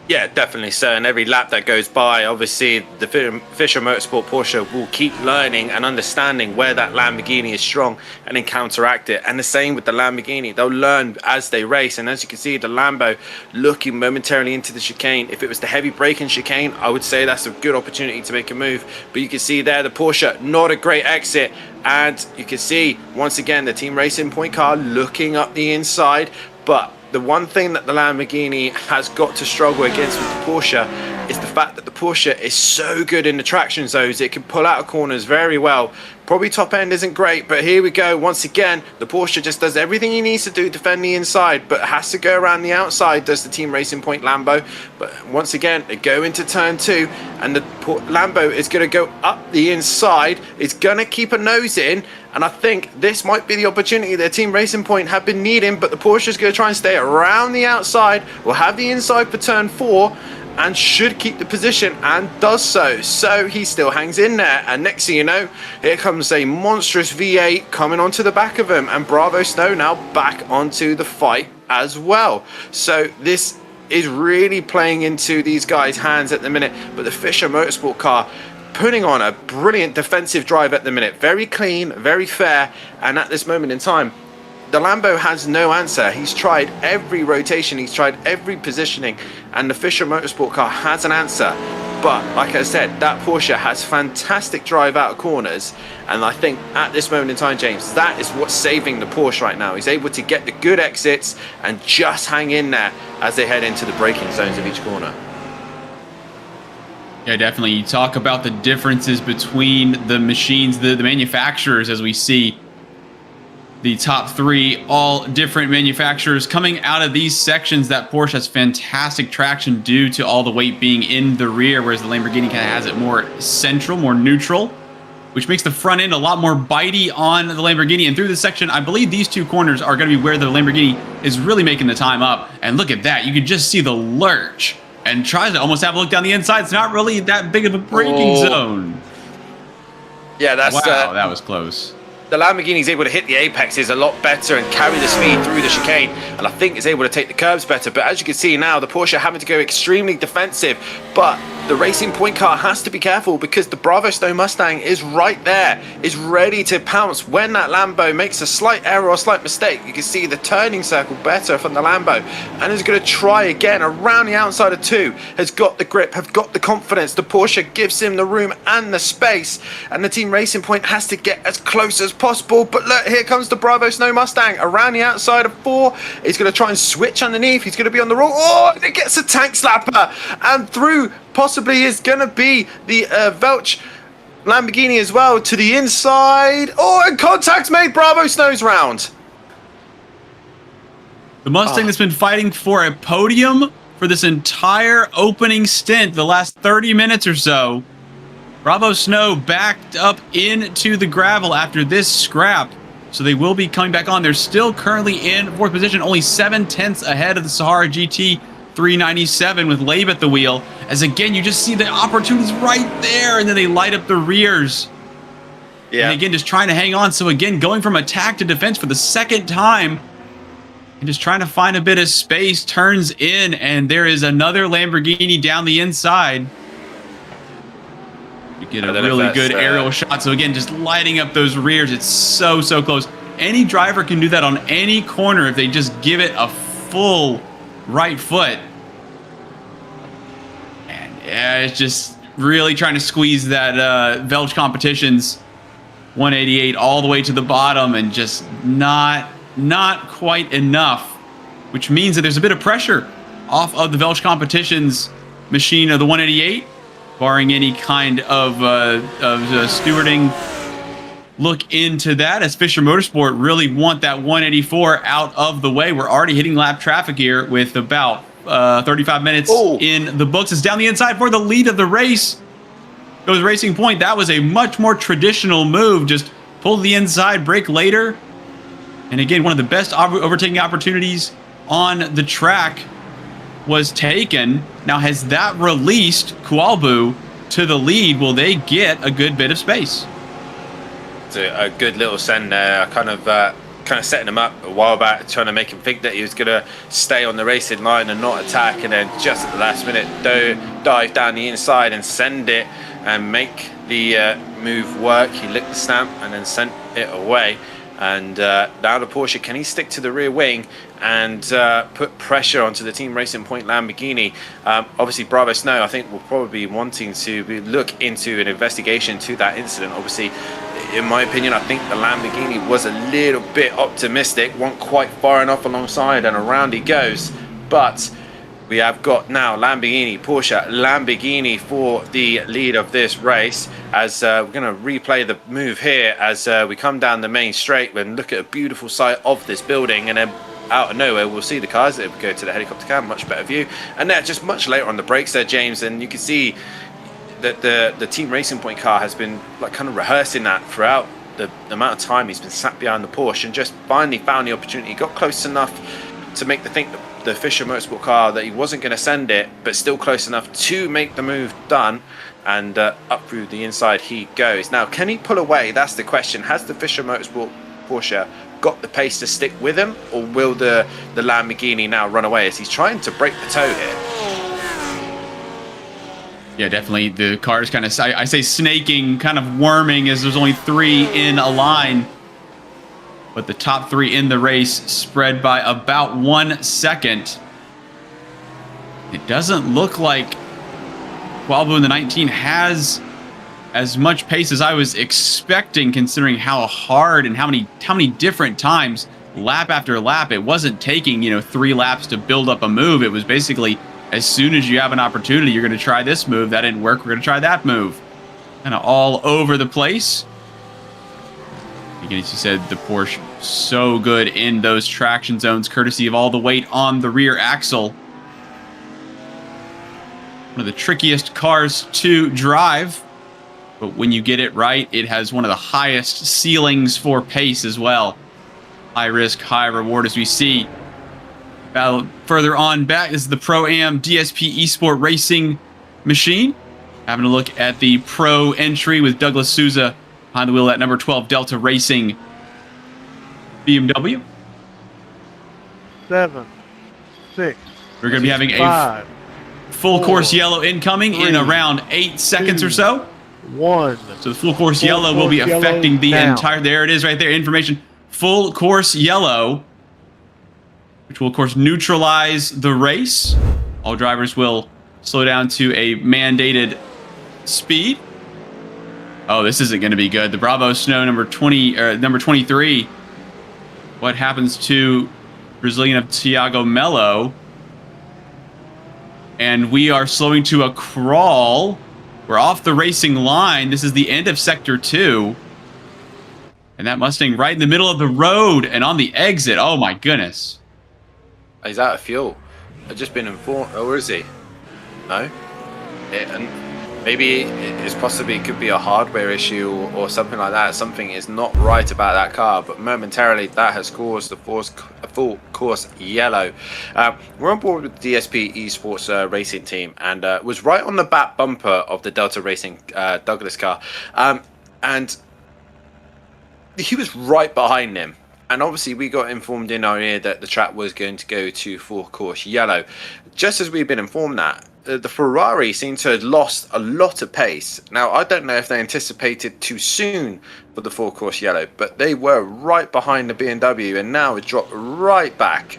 Yeah, definitely so. And every lap that goes by, obviously, the Fischer Motorsport Porsche will keep learning and understanding where that Lamborghini is strong and then counteract it. And the same with the Lamborghini. They'll learn as they race. And as you can see, the Lambo looking momentarily into the chicane. If it was the heavy braking chicane, I would say that's a good opportunity to make a move. But you can see there, the Porsche, not a great exit. And you can see, once again, the Team Racing Point car looking up the inside. But the one thing that the Lamborghini has got to struggle against with the Porsche is the fact that the Porsche is so good in the traction zones. It can pull out of corners very well. Probably top end isn't great, but here we go. Once again, the Porsche just does everything he needs to do to defend the inside, but has to go around the outside, does the Team Racing Point Lambo. But once again, they go into turn 2, and the Lambo is going to go up the inside. It's going to keep a nose in, and I think this might be the opportunity that Team Racing Point have been needing, but the Porsche is going to try and stay around the outside. We'll have the inside for turn 4, and should keep the position, and does so. So he still hangs in there, and next thing you know, here comes a monstrous V8 coming onto the back of him, and Bravo Snow now back onto the fight as well. So this is really playing into these guys' hands at the minute, but the Fischer Motorsport car putting on a brilliant defensive drive at the minute. Very clean, very fair, and at this moment in time, the Lambo has no answer. He's tried every rotation, he's tried every positioning, and the Fischer Motorsport car has an answer. But like I said, that Porsche has fantastic drive out of corners, and I think at this moment in time, James, that is what's saving the Porsche right now. He's able to get the good exits and just hang in there as they head into the braking zones of each corner. Yeah, definitely. You talk about the differences between the machines, the manufacturers, as we see the top 3, all different manufacturers coming out of these sections. That Porsche has fantastic traction due to all the weight being in the rear, whereas the Lamborghini kind of has it more central, more neutral, which makes the front end a lot more bitey on the Lamborghini. And through this section, I believe these 2 corners are going to be where the Lamborghini is really making the time up. And look at that. You can just see the lurch and tries to almost have a look down the inside. It's not really that big of a braking zone. Yeah, that's... Wow, that was close. The Lamborghini is able to hit the apexes a lot better and carry the speed through the chicane, and I think is able to take the curbs better. But as you can see now, the Porsche having to go extremely defensive, but the Racing Point car has to be careful because the Bravo Snow Mustang is right there, is ready to pounce when that Lambo makes a slight error or slight mistake. You can see the turning circle better from the Lambo, and is going to try again around the outside of 2, has got the grip, have got the confidence. The Porsche gives him the room and the space, and the Team Racing Point has to get as close as possible. But look, here comes the Bravo Snow Mustang around the outside of 4. He's going to try and switch underneath. He's going to be on the roll. Oh, it gets a tank slapper, and through possibly is going to be the Welch Lamborghini as well to the inside. Oh, and contact's made. Bravo Snow's round. The Mustang that's been fighting for a podium for this entire opening stint, the last 30 minutes or so. Bravo Snow backed up into the gravel after this scrap. So they will be coming back on. They're still currently in fourth position, only 7/10 ahead of the Sahara GT 397 with Labe at the wheel. As again, you just see the opportunities right there, and then they light up the rears. Yeah. And again, just trying to hang on. So again, going from attack to defense for the second time, and just trying to find a bit of space, turns in, and there is another Lamborghini down the inside. You get a really good aerial shot. So again, just lighting up those rears. It's so, so close. Any driver can do that on any corner if they just give it a full right foot. And yeah, it's just really trying to squeeze that Velge Competitions 188 all the way to the bottom, and just not quite enough, which means that there's a bit of pressure off of the Velge Competitions machine of the 188. Barring any kind of stewarding look into that, as Fisher Motorsport really want that 184 out of the way. We're already hitting lap traffic here with about 35 minutes in the books. It's down the inside for the lead of the race. Goes Racing Point. That was a much more traditional move. Just pull the inside, brake later. And again, one of the best overtaking opportunities on the track was taken. Now, has that released Kualbu to the lead? Will they get a good bit of space? It's a good little send there. Kind of setting him up a while back, trying to make him think that he was going to stay on the racing line and not attack, and then just at the last minute dive down the inside and send it and make the move work. He licked the stamp and then sent it away. And now the Porsche, can he stick to the rear wing and put pressure onto the Team Racing Point Lamborghini? Obviously, Bravo Snow, I think, will probably be wanting to look into an investigation to that incident. Obviously, in my opinion, I think the Lamborghini was a little bit optimistic, wasn't quite far enough alongside, and around he goes. But we have got now Lamborghini, Porsche, Lamborghini for the lead of this race. As we're going to replay the move here as we come down the main straight and look at a beautiful sight of this building, and then out of nowhere we'll see the cars. It will go to the helicopter cam, much better view, and they're just much later on the brakes there, James, and you can see that the Team Racing Point car has been like kind of rehearsing that throughout the amount of time he's been sat behind the Porsche, and just finally found the opportunity, got close enough to make the Fisher Motorsport car that he wasn't going to send it, but still close enough to make the move done, and up through the inside he goes. Now, can he pull away? That's the question. Has the Fisher Motorsport Porsche got the pace to stick with him, or will the Lamborghini now run away as he's trying to break the toe here? Yeah, definitely. The car is kind of, I say snaking, kind of worming, as there's only 3 in a line. But the top 3 in the race spread by about 1 second. It doesn't look like Kualbu in the 19 has as much pace as I was expecting, considering how hard and how many different times, lap after lap, it wasn't taking 3 laps to build up a move. It was basically, as soon as you have an opportunity, you're going to try this move. That didn't work. We're going to try that move. Kind of all over the place. Again, as you said, the Porsche so good in those traction zones, courtesy of all the weight on the rear axle. One of the trickiest cars to drive, but when you get it right, it has one of the highest ceilings for pace as well. High risk, high reward, as we see. Further on back, this is the Pro-Am DSP Esport Racing machine. Having a look at the Pro entry with Douglas Souza behind the wheel at number 12 Delta Racing BMW. 7, 6. We're going to be having 5, a full 4, course yellow incoming 3, in around 8 seconds 2, or so. 1. So the full course yellow will be affecting the entire, there it is right there, information. Full course yellow, which will of course neutralize the race. All drivers will slow down to a mandated speed. Oh, this isn't going to be good. The Bravo Snow number 23. What happens to Brazilian of Thiago Melo? And we are slowing to a crawl. We're off the racing line. This is the end of Sector 2. And that Mustang right in the middle of the road and on the exit. Oh, my goodness. He's out of fuel. I've just been informed. Oh, where is he? No? And maybe it's possibly it could be a hardware issue or something like that. Something is not right about that car, but momentarily that has caused the full course yellow. We're on board with the DSP Esports racing team, and was right on the back bumper of the Delta Racing Douglas car, and he was right behind him. And obviously we got informed in our ear that the track was going to go to full course yellow. Just as we've been informed that, the Ferrari seemed to have lost a lot of pace. Now, I don't know if they anticipated too soon for the full course yellow, but they were right behind the BMW, and now it dropped right back.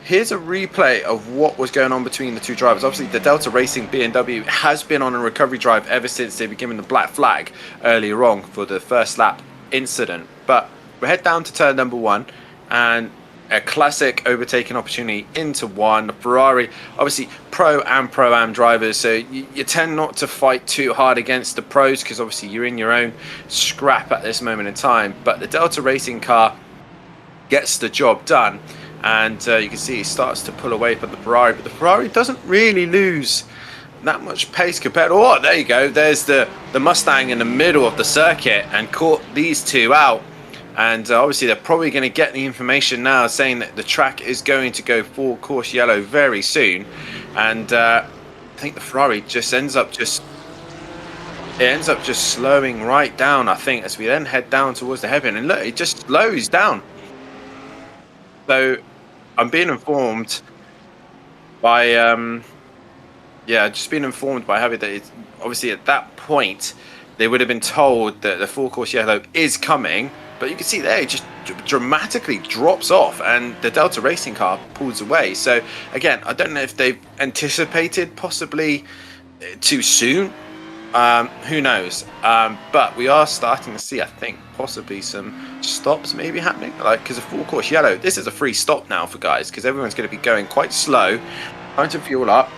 Here's a replay of what was going on between the two drivers. Obviously, the Delta Racing BMW has been on a recovery drive ever since they were given the black flag earlier on for the first lap incident. But we head down to turn number 1, and a classic overtaking opportunity into one. The Ferrari, obviously pro and pro-am drivers, so you tend not to fight too hard against the pros because obviously you're in your own scrap at this moment in time. But the Delta Racing car gets the job done, and you can see it starts to pull away from the Ferrari, but the Ferrari doesn't really lose that much pace compared to, oh, there you go, there's the Mustang in the middle of the circuit and caught these two out. And obviously they're probably going to get the information now saying that the track is going to go full course yellow very soon. And I think the Ferrari just ends up just slowing right down, I think, as we then head down towards the hairpin. And look, it just slows down. So I'm being informed by just being informed by Javi that it's obviously at that point they would have been told that the full course yellow is coming. But you can see there, it just dramatically drops off and the Delta Racing car pulls away. So, again, I don't know if they've anticipated possibly too soon. Who knows? But we are starting to see, I think, possibly some stops maybe happening. Like, because of full course yellow, this is a free stop now for guys because everyone's going to be going quite slow, trying to fuel up.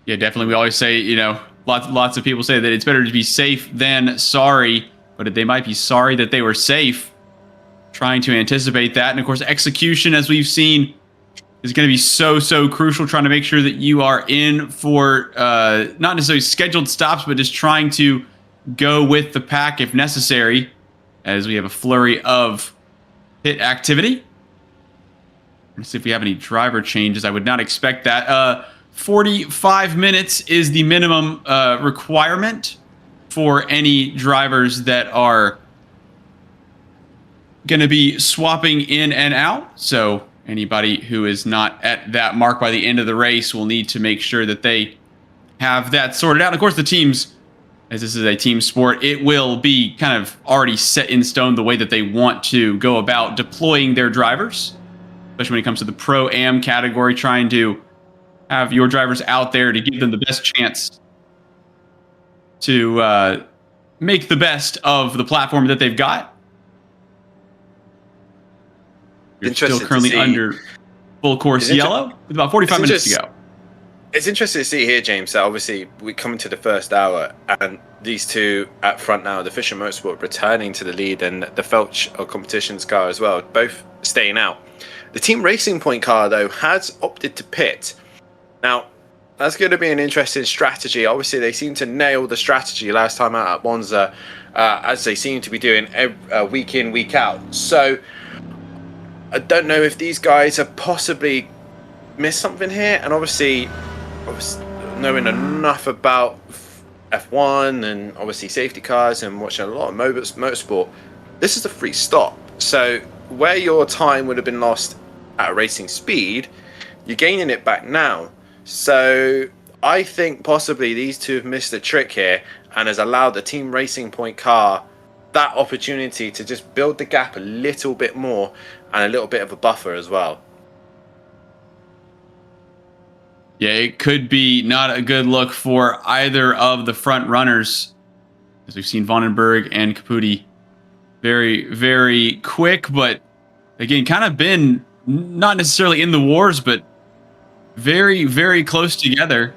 Yeah, definitely. We always say, lots of people say that it's better to be safe than sorry, but they might be sorry that they were safe, trying to anticipate that. And of course, execution, as we've seen, is going to be so crucial, trying to make sure that you are in for not necessarily scheduled stops, but just trying to go with the pack if necessary, as we have a flurry of pit activity. Let's see if we have any driver changes. I would not expect that. 45 minutes is the minimum requirement for any drivers that are going to be swapping in and out. So anybody who is not at that mark by the end of the race will need to make sure that they have that sorted out. And of course, the teams, as this is a team sport, it will be kind of already set in stone the way that they want to go about deploying their drivers, especially when it comes to the Pro-Am category, trying to have your drivers out there to give them the best chance to make the best of the platform that they've got. You're still currently under full course yellow with about 45 minutes to go. It's interesting to see here, James, that obviously we come into the first hour and these two at front now, the Fisher Motorsport returning to the lead and the Felch Competitions car as well, both staying out. The Team Racing Point car, though, has opted to pit. Now, that's going to be an interesting strategy. Obviously, they seem to nail the strategy last time out at Monza, as they seem to be doing week in, week out. So, I don't know if these guys have possibly missed something here. And obviously knowing enough about F1 and obviously safety cars and watching a lot of motorsport, this is a free stop. So, where your time would have been lost at racing speed, you're gaining it back now. So I think possibly these two have missed a trick here and has allowed the Team Racing Point car that opportunity to just build the gap a little bit more and a little bit of a buffer as well. Yeah, it could be not a good look for either of the front runners, as we've seen Vandenberg and Caputi very, very quick, but again, kind of been not necessarily in the wars, but very, very close together.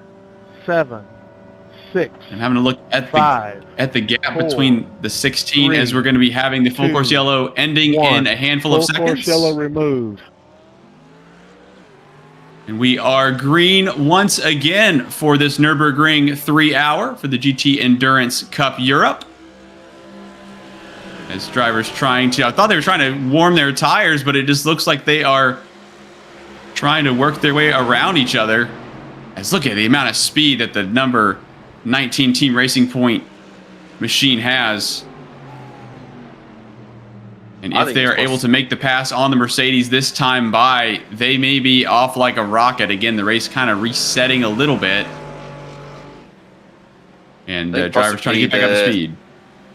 7, 6. I'm having a look at 5, the gap 4, between the 16 3, as we're going to be having the full course 2, yellow ending 1. in a handful of Full seconds. course yellow removed. And we are green once again for this Nürburgring 3-hour for the GT Endurance Cup Europe. As drivers trying to, I thought they were trying to warm their tires, but it just looks like they are trying to work their way around each other. As look at the amount of speed that the number 19 Team Racing Point machine has. And if they are able to make the pass on the Mercedes this time by, they may be off like a rocket. Again, the race kind of resetting a little bit. And drivers trying to get back up to speed.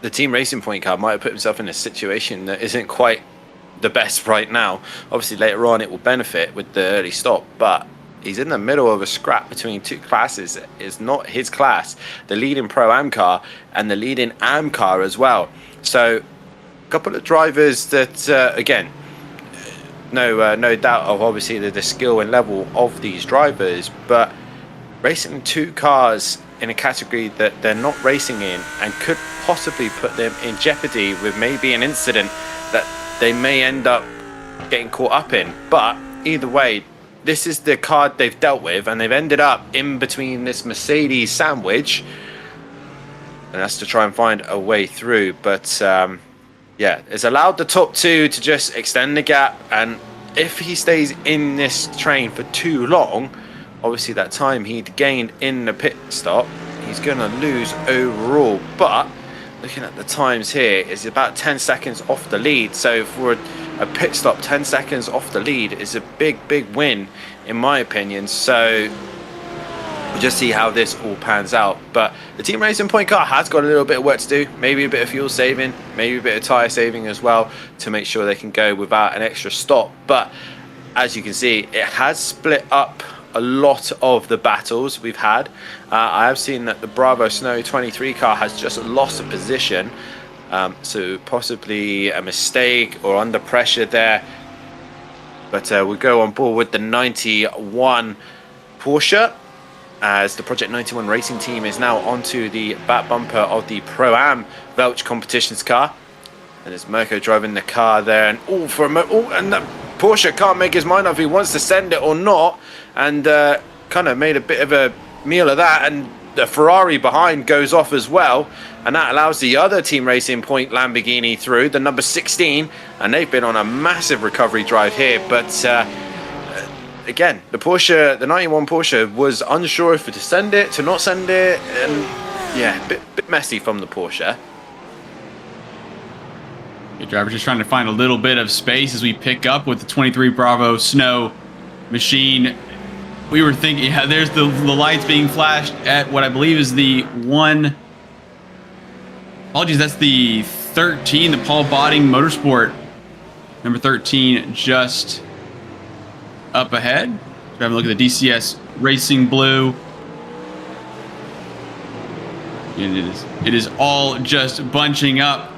The Team Racing Point car might have put himself in a situation that isn't quite the best right now. Obviously, later on, it will benefit with the early stop, but he's in the middle of a scrap between two classes. It's not his class, the leading Pro-Am car and the leading Am car as well. So a couple of drivers that, again, no doubt of obviously the skill and level of these drivers, but racing two cars in a category that they're not racing in and could possibly put them in jeopardy with maybe an incident that they may end up getting caught up in. But either way, this is the card they've dealt with, and they've ended up in between this Mercedes sandwich, and that's to try and find a way through. But yeah, it's allowed the top two to just extend the gap, and if he stays in this train for too long, obviously that time he'd gained in the pit stop, he's going to lose overall. But looking at the times here, it's about 10 seconds off the lead. So for a pit stop, 10 seconds off the lead is a big win in my opinion. So we'll just see how this all pans out. But the Team Racing Point car has got a little bit of work to do, maybe a bit of fuel saving, maybe a bit of tyre saving as well, to make sure they can go without an extra stop. But as you can see, it has split up a lot of the battles we've had. I have seen that the Bravo Snow 23 car has just lost a position, so possibly a mistake or under pressure there. But we'll go on board with the 91 Porsche, as the Project 91 racing team is now onto the back bumper of the Pro-Am Welch competitions car. And there's Mirko driving the car there, and and the Porsche can't make his mind up if he wants to send it or not, and kind of made a bit of a meal of that, and the Ferrari behind goes off as well, and that allows the other Team Racing Point Lamborghini through, the number 16, and they've been on a massive recovery drive here. But again, the Porsche, the 91 Porsche, was unsure if to send it, to not send it, and yeah, bit messy from the Porsche. The driver's just trying to find a little bit of space as we pick up with the 23 Bravo Snow machine. We were thinking, yeah, there's the lights being flashed at what I believe is the one. Apologies, that's the 13, the Paul Botting Motorsport. Number 13 just up ahead. We're having a look at the DCS Racing Blue. And it is all just bunching up.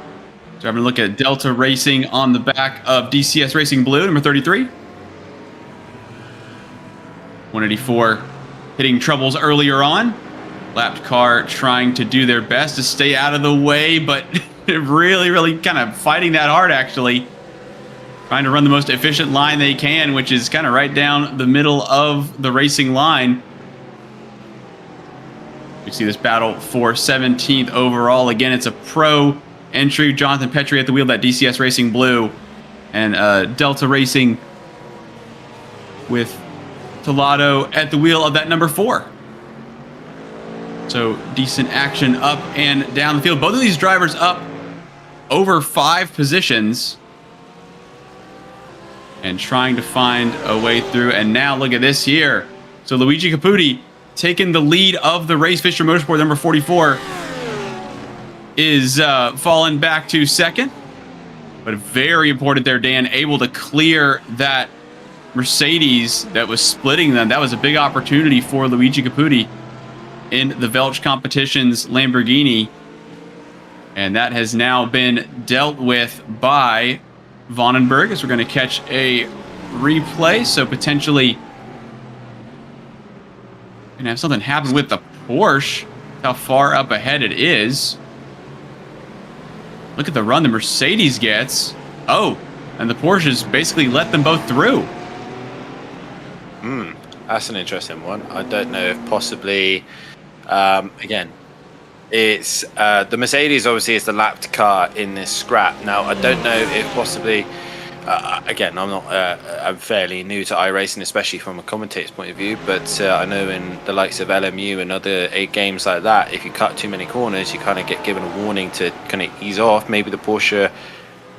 So having a look at Delta Racing on the back of DCS Racing Blue, number 33. 184 hitting troubles earlier on. Lapped car trying to do their best to stay out of the way, but really kind of fighting that hard, actually. Trying to run the most efficient line they can, which is kind of right down the middle of the racing line. You see this battle for 17th overall. Again, it's a pro entry. Jonathan Petrie at the wheel, that DCS Racing Blue, and Delta Racing with Tolado at the wheel of that number 4. So decent action up and down the field. Both of these drivers up over 5 positions and trying to find a way through. And now look at this here. So Luigi Caputi taking the lead of the race. Fisher Motorsport, number 44, is falling back to second. But very important there, Dan, able to clear that Mercedes that was splitting them. That was a big opportunity for Luigi Caputi in the Welch Competitions Lamborghini. And that has now been dealt with by Vonenberg, as we're going to catch a replay. So potentially Gonna have something happen with the Porsche. How far up ahead it is. Look at the run the Mercedes gets. Oh, and the Porsches basically let them both through. That's an interesting one. I don't know if possibly, again, it's the Mercedes obviously is the lapped car in this scrap. Now, I don't know if possibly, again, I'm fairly new to iRacing, especially from a commentator's point of view, but I know in the likes of LMU and other 8 games like that, if you cut too many corners, you kind of get given a warning to kind of ease off. Maybe the Porsche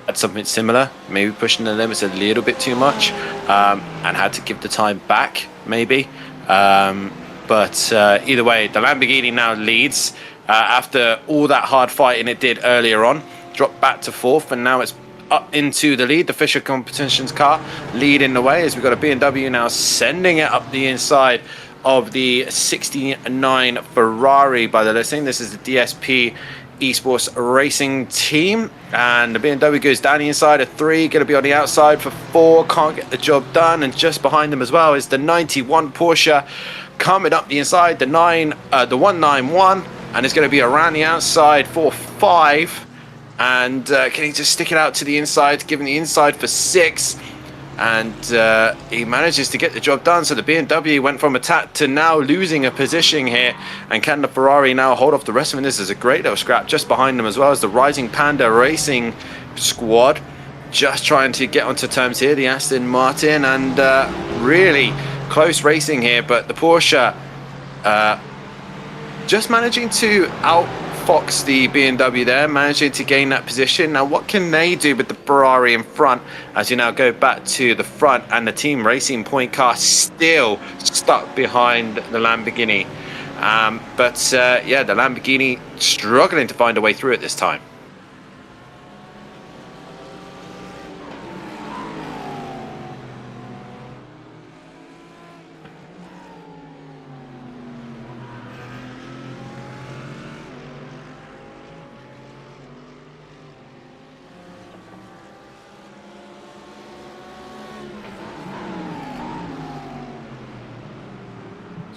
had something similar, maybe pushing the limits a little bit too much, and had to give the time back, maybe. But either way, the Lamborghini now leads after all that hard fighting it did earlier on. Dropped back to 4th, and now it's up into the lead. The Fisher Competitions car leading the way as we've got a BMW now sending it up the inside of the 69 Ferrari by the listing. This is the DSP Esports Racing team, and the BMW goes down the inside of 3, going to be on the outside for 4, can't get the job done, and just behind them as well is the 91 Porsche coming up the inside, the 191, and it's going to be around the outside for 5, and can he just stick it out to the inside, giving the inside for 6, and he manages to get the job done. So the BMW went from attack to now losing a position here, and can the Ferrari now hold off the rest of them? This is a great little scrap just behind them, as well as the Rising Panda Racing squad just trying to get onto terms here, the Aston Martin, and really close racing here, but the Porsche just managing to outfox the BMW there, managing to gain that position. Now what can they do with the Ferrari in front as you now go back to the front, and the Team Racing Point car still stuck behind the Lamborghini. But yeah, the Lamborghini struggling to find a way through at this time.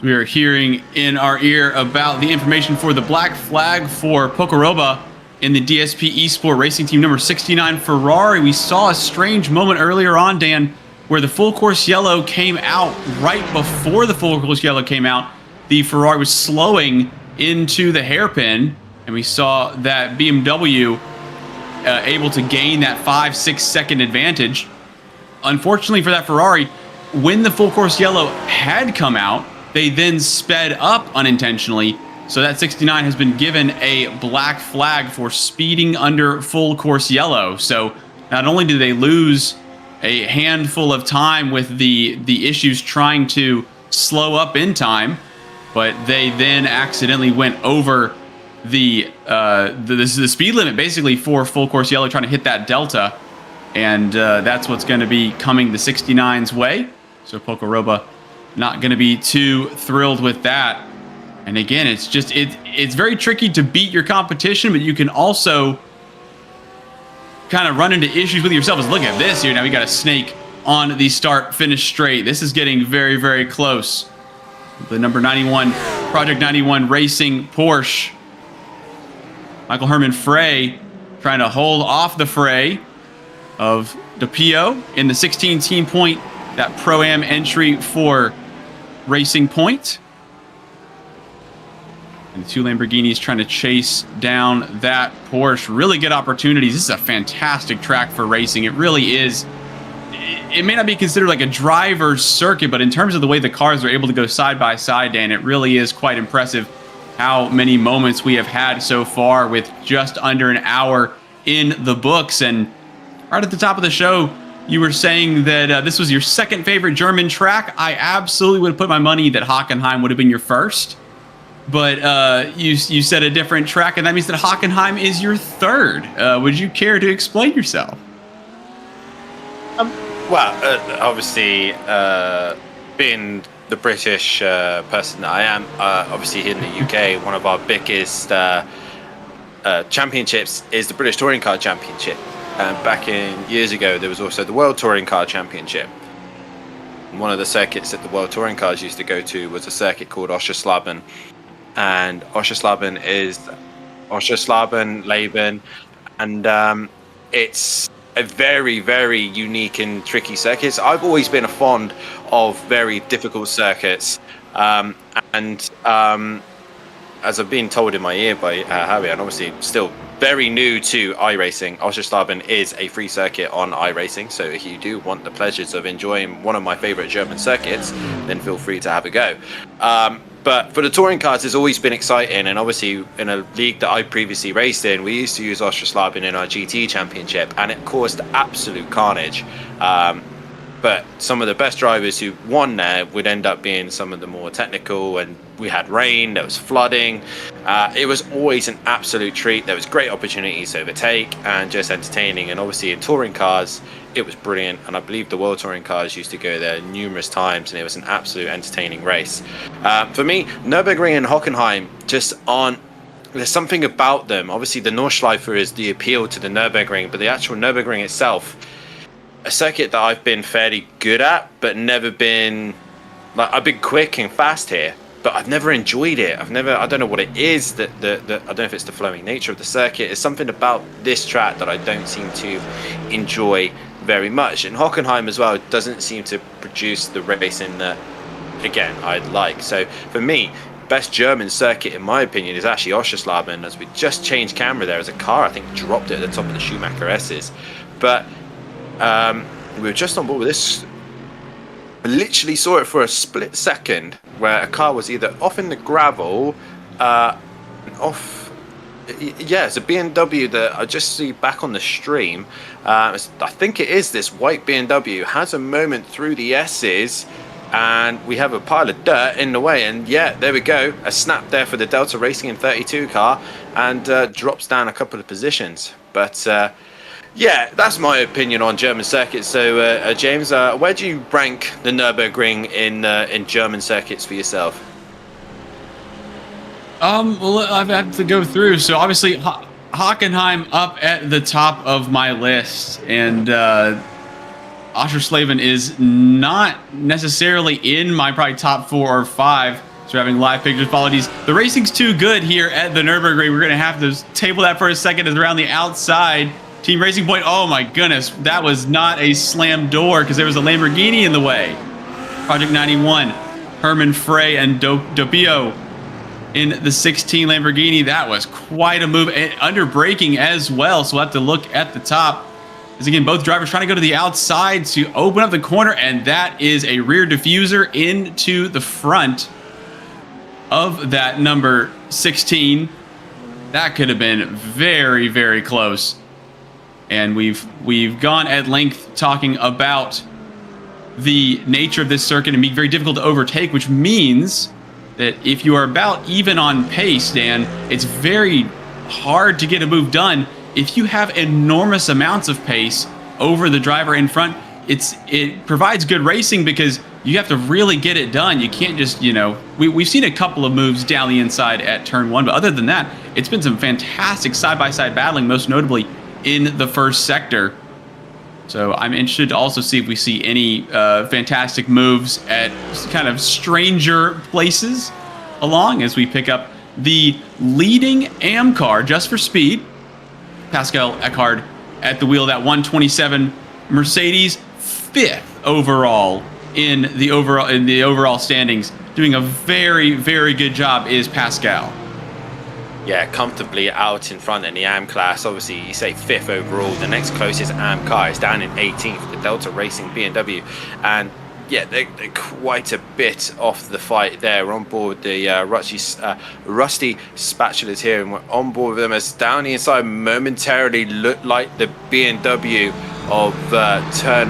We are hearing in our ear about the information for the black flag for Pocoroba in the DSP Esport Racing Team number 69 Ferrari. We saw a strange moment earlier on, Dan, where the full course yellow came out. Right before the full course yellow came out, the Ferrari was slowing into the hairpin, and we saw that BMW able to gain that 5-6 second advantage. Unfortunately for that Ferrari, when the full course yellow had come out, they then sped up unintentionally. So that 69 has been given a black flag for speeding under full course yellow. So not only do they lose a handful of time with the issues trying to slow up in time, but they then accidentally went over the speed limit basically for full course yellow, trying to hit that delta. And that's what's going to be coming the 69's way. So Pocoroba not going to be too thrilled with that. And again, it's very tricky to beat your competition, but you can also kind of run into issues with yourself. Look at this here. Now we got a snake on the start finish straight. This is getting very, very close. The number 91 Project 91 Racing Porsche. Michael Herman Frey trying to hold off the fray of DePio in the 16 team point, that Pro-Am entry for Racing Point. And the 2 Lamborghinis trying to chase down that Porsche. Really good opportunities. This is a fantastic track for racing. It really is. It may not be considered like a driver's circuit, but in terms of the way the cars are able to go side by side, Dan, it really is quite impressive how many moments we have had so far with just under an hour in the books. And right at the top of the show, you were saying that this was your second favorite German track. I absolutely would have put my money that Hockenheim would have been your first. But you said a different track, and that means that Hockenheim is your third. Would you care to explain yourself? Well, obviously, being the British person that I am, obviously here in the UK, one of our biggest championships is the British Touring Car Championship. And back in years ago, there was also the World Touring Car Championship. one of the circuits that the World Touring Cars used to go to was a circuit called Oschersleben, and Oschersleben is Oschersleben, Laban, and it's a very, very unique and tricky circuit. I've always been a fond of very difficult circuits, and as I've been told in my ear by Harry, and obviously still very new to iRacing, Oschersleben is a free circuit on iRacing, so if you do want the pleasures of enjoying one of my favorite German circuits, then feel free to have a go. But for the touring cars, it's always been exciting, and obviously in a league that I previously raced in, we used to use Oschersleben in our GT championship, and it caused absolute carnage. But some of the best drivers who won there would end up being some of the more technical, and we had rain, there was flooding. It was always an absolute treat. There was great opportunities to overtake and just entertaining. And obviously in touring cars, it was brilliant. And I believe the World Touring Cars used to go there numerous times, and it was an absolute entertaining race. For me, Nürburgring and Hockenheim just aren't, there's something about them. Obviously the Nordschleife is the appeal to the Nürburgring, but the actual Nürburgring itself, a circuit that I've been fairly good at, but never been, like, I've been quick and fast here, but I've never enjoyed it. I don't know what it is, that I don't know if it's the flowing nature of the circuit. It's something about this track that I don't seem to enjoy very much. And Hockenheim as well doesn't seem to produce the racing that, again, I'd like. So for me, best German circuit in my opinion is actually Oschersleben, as we just changed camera there as a car, I think, dropped it at the top of the Schumacher S's. But we were just on board with this. I literally saw it for a split second where a car was either off in the gravel, off. Yeah, it's a BMW that I just see back on the stream. I think it is this white BMW, has a moment through the S's, and we have a pile of dirt in the way. And yeah, there we go. A snap there for the Delta Racing in 32 car, and drops down a couple of positions. But yeah, that's my opinion on German circuits. So, James, where do you rank the Nürburgring in German circuits for yourself? Well, I've had to go through. So obviously, Hockenheim up at the top of my list, and Oschersleben is not necessarily in my probably top 4 or 5. So having live pictures, apologies. The racing's too good here at the Nürburgring. We're gonna have to table that for a second. As around the outside. Team Racing Point, oh my goodness, that was not a slam door because there was a Lamborghini in the way. Project 91, Herman Frey and Doppio in the 16 Lamborghini. That was quite a move, and under braking as well, so we'll have to look at the top. As again, both drivers trying to go to the outside to open up the corner, and that is a rear diffuser into the front of that number 16. That could have been very, very close. And we've gone at length talking about the nature of this circuit and being very difficult to overtake, which means that if you are about even on pace, Dan, it's very hard to get a move done. If you have enormous amounts of pace over the driver in front, it provides good racing because you have to really get it done. You can't just, we've seen a couple of moves down the inside at turn 1, but other than that, it's been some fantastic side-by-side battling, most notably in the first sector. So I'm interested to also see if we see any fantastic moves at kind of stranger places along as we pick up the leading AM car just for speed. Pascal Eckhard at the wheel of that 127 Mercedes, 5th overall in the overall standings. Doing a very, very good job is Pascal. Yeah, comfortably out in front in the AM class. Obviously, you say 5th overall. The next closest AM car is down in 18th, the Delta Racing BMW. And yeah, they're quite a bit off the fight there. We're on board the Rusty Spatulas here, and we're on board with them as down the inside momentarily looked like the BMW of turn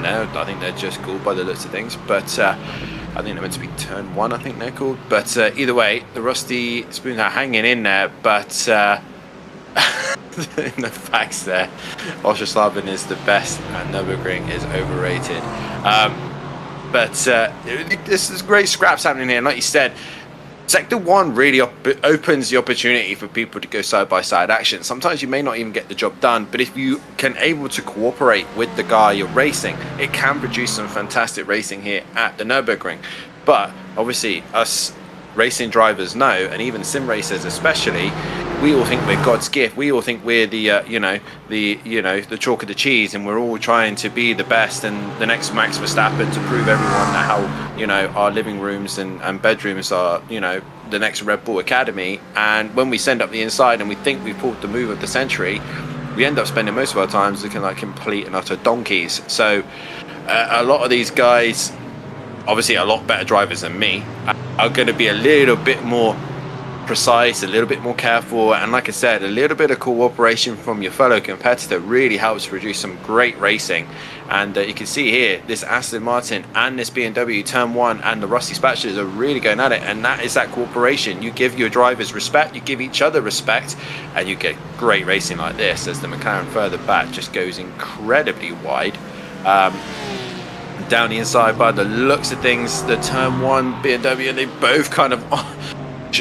there. I think they're just called by the looks of things, but I think they're meant to be turn 1, I think they're called. But either way, the Rusty Spoons are hanging in there. But in the facts there, Oschersleben is the best and Nürburgring is overrated. But this is great scraps happening here. And like you said, Sector 1 really opens the opportunity for people to go side-by-side action. Sometimes you may not even get the job done, but if you can able to cooperate with the guy you're racing, it can produce some fantastic racing here at the Nürburgring. But obviously, us racing drivers know, and even sim racers especially, we all think we're God's gift. We all think we're the the chalk of the cheese, and we're all trying to be the best and the next Max Verstappen to prove everyone that how our living rooms and bedrooms are the next Red Bull Academy. And when we send up the inside and we think we've pulled the move of the century, we end up spending most of our times looking like complete and utter donkeys. So a lot of these guys, obviously a lot better drivers than me, are going to be a little bit more precise, a little bit more careful, and like I said, a little bit of cooperation from your fellow competitor really helps produce some great racing. And you can see here, this Aston Martin and this BMW Turn 1 and the Rusty Spatulas are really going at it, and that is that cooperation. You give your drivers respect, you give each other respect, and you get great racing like this as the McLaren further back just goes incredibly wide. Down the inside, by the looks of things, the Turn 1 BMW, they both kind of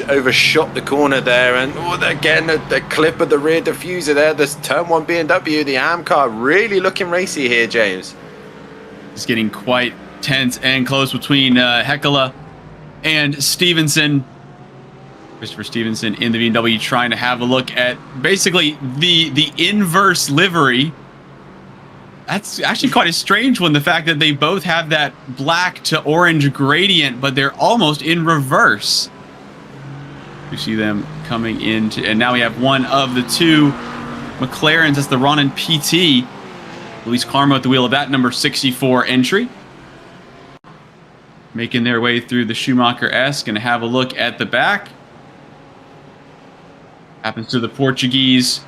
overshot the corner there, and again the clip of the rear diffuser there. This Turn 1 BMW, the AM car, really looking racy here, James. It's getting quite tense and close between Heckela and Stevenson. Christopher Stevenson in the BMW trying to have a look at basically the inverse livery. That's actually quite a strange one, the fact that they both have that black to orange gradient, but they're almost in reverse. You see them coming into, and now we have one of the two McLarens. That's the Ronin PT. Luis Carmo at the wheel of that number 64 entry. Making their way through the Schumacher S. Going to have a look at the back. Happens to the Portuguese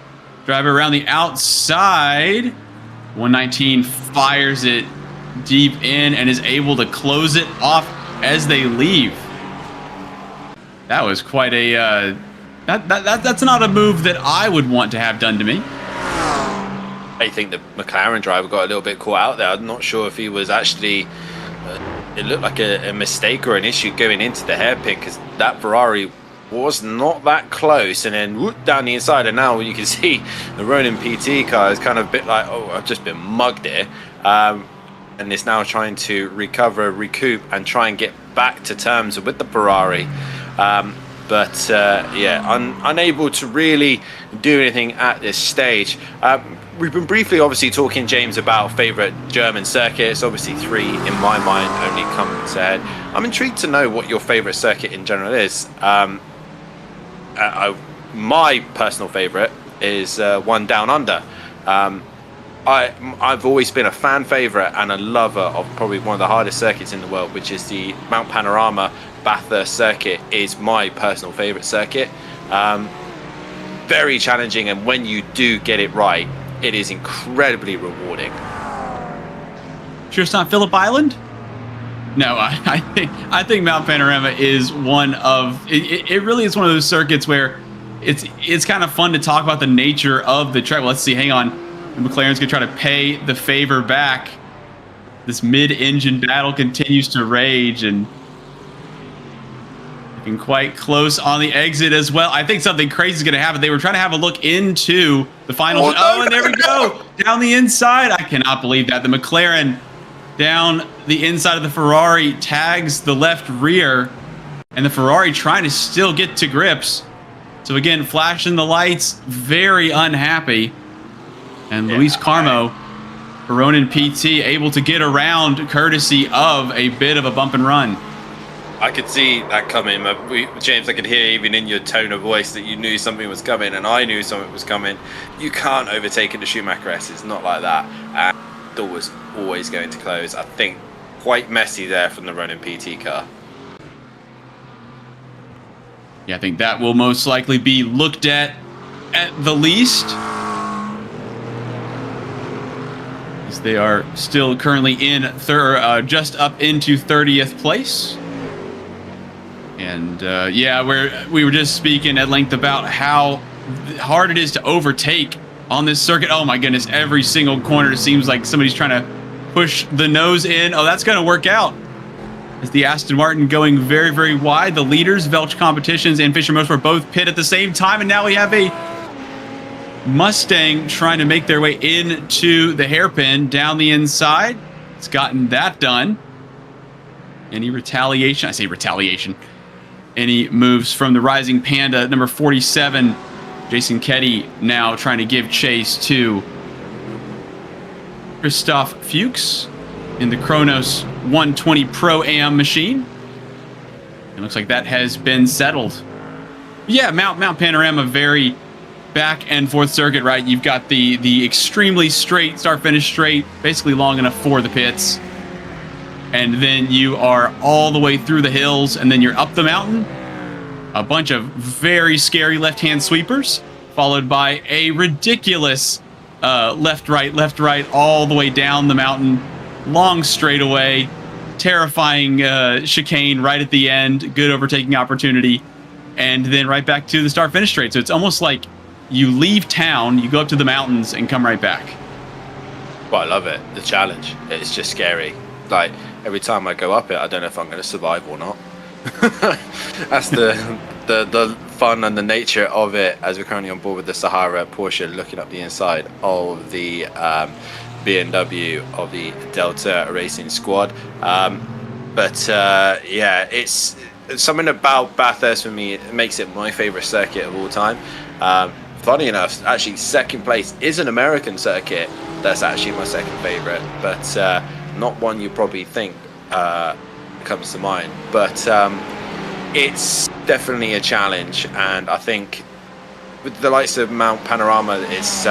driver around the outside. 119 fires it deep in and is able to close it off as they leave. That was quite a that's not a move that I would want to have done to me. I think the McLaren driver got a little bit caught out there. I'm not sure if he was actually it looked like a mistake or an issue going into the hairpin, because that Ferrari was not that close, and then whoop, down the inside, and now you can see the Ronin PT car is kind of a bit like, oh, I've just been mugged here, and it's now trying to recoup and try and get back to terms with the Ferrari, but unable to really do anything at this stage. We've been briefly obviously talking, James, about favourite German circuits. Obviously 3 in my mind only come to head. I'm intrigued to know what your favourite circuit in general is. My personal favourite is one down under. I've always been a fan favourite and a lover of probably one of the hardest circuits in the world, which is the Mount Panorama Bathurst circuit. Is my personal favourite circuit. Very challenging, and when you do get it right, it is incredibly rewarding. Sure it's not Phillip Island? No, I think Mount Panorama is one of it really is one of those circuits where it's kind of fun to talk about the nature of the track. Let's see, hang on. The McLaren's gonna try to pay the favor back. This mid-engine battle continues to rage, and looking quite close on the exit as well. I think something crazy is gonna happen. They were trying to have a look into the finals. And there we go. Down the inside. I cannot believe that. The McLaren down the inside of the Ferrari tags the left rear, and the Ferrari trying to still get to grips. So again, flashing the lights, very unhappy. And Luis Carmo, Ronin PT, able to get around courtesy of a bit of a bump and run. I could see that coming. James, I could hear even in your tone of voice that you knew something was coming, and I knew something was coming. You can't overtake in the Schumacher S. It's not like that. And the door was always going to close. I think quite messy there from the Ronin PT car. Yeah, I think that will most likely be looked at the least. As they are still currently in just up into 30th place. And we were just speaking at length about how hard it is to overtake on this circuit. Oh my goodness, every single corner it seems like somebody's trying to push the nose in. Oh, that's going to work out. As the Aston Martin going very, very wide. The leaders, Velch Competitions and Fisher Motorsport, both pit at the same time. And now we have a Mustang trying to make their way into the hairpin down the inside. It's gotten that done. Any retaliation? I say retaliation. Any moves from the Rising Panda, number 47, Jason Ketty, now trying to give chase to Christoph Fuchs in the Kronos 120 Pro-Am machine. It looks like that has been settled. Yeah, Mount Panorama, very back and forth circuit, right? You've got the extremely straight, start-finish straight, basically long enough for the pits. And then you are all the way through the hills, and then you're up the mountain. A bunch of very scary left-hand sweepers, followed by a ridiculous left, right, all the way down the mountain. Long straightaway, terrifying chicane right at the end, good overtaking opportunity, and then right back to the start-finish straight. So it's almost like you leave town, you go up to the mountains, and come right back. Well, I love it. The challenge. It's just scary. Like, every time I go up it, I don't know if I'm going to survive or not. That's the fun and the nature of it, as we're currently on board with the Sahara Porsche, looking up the inside of the BMW of the Delta Racing Squad. Yeah, it's something about Bathurst for me. It makes it my favorite circuit of all time. Funny enough, actually, second place is an American circuit. That's actually my second favorite, but not one you probably think comes to mind. But it's definitely a challenge, and I think with the likes of Mount Panorama, it's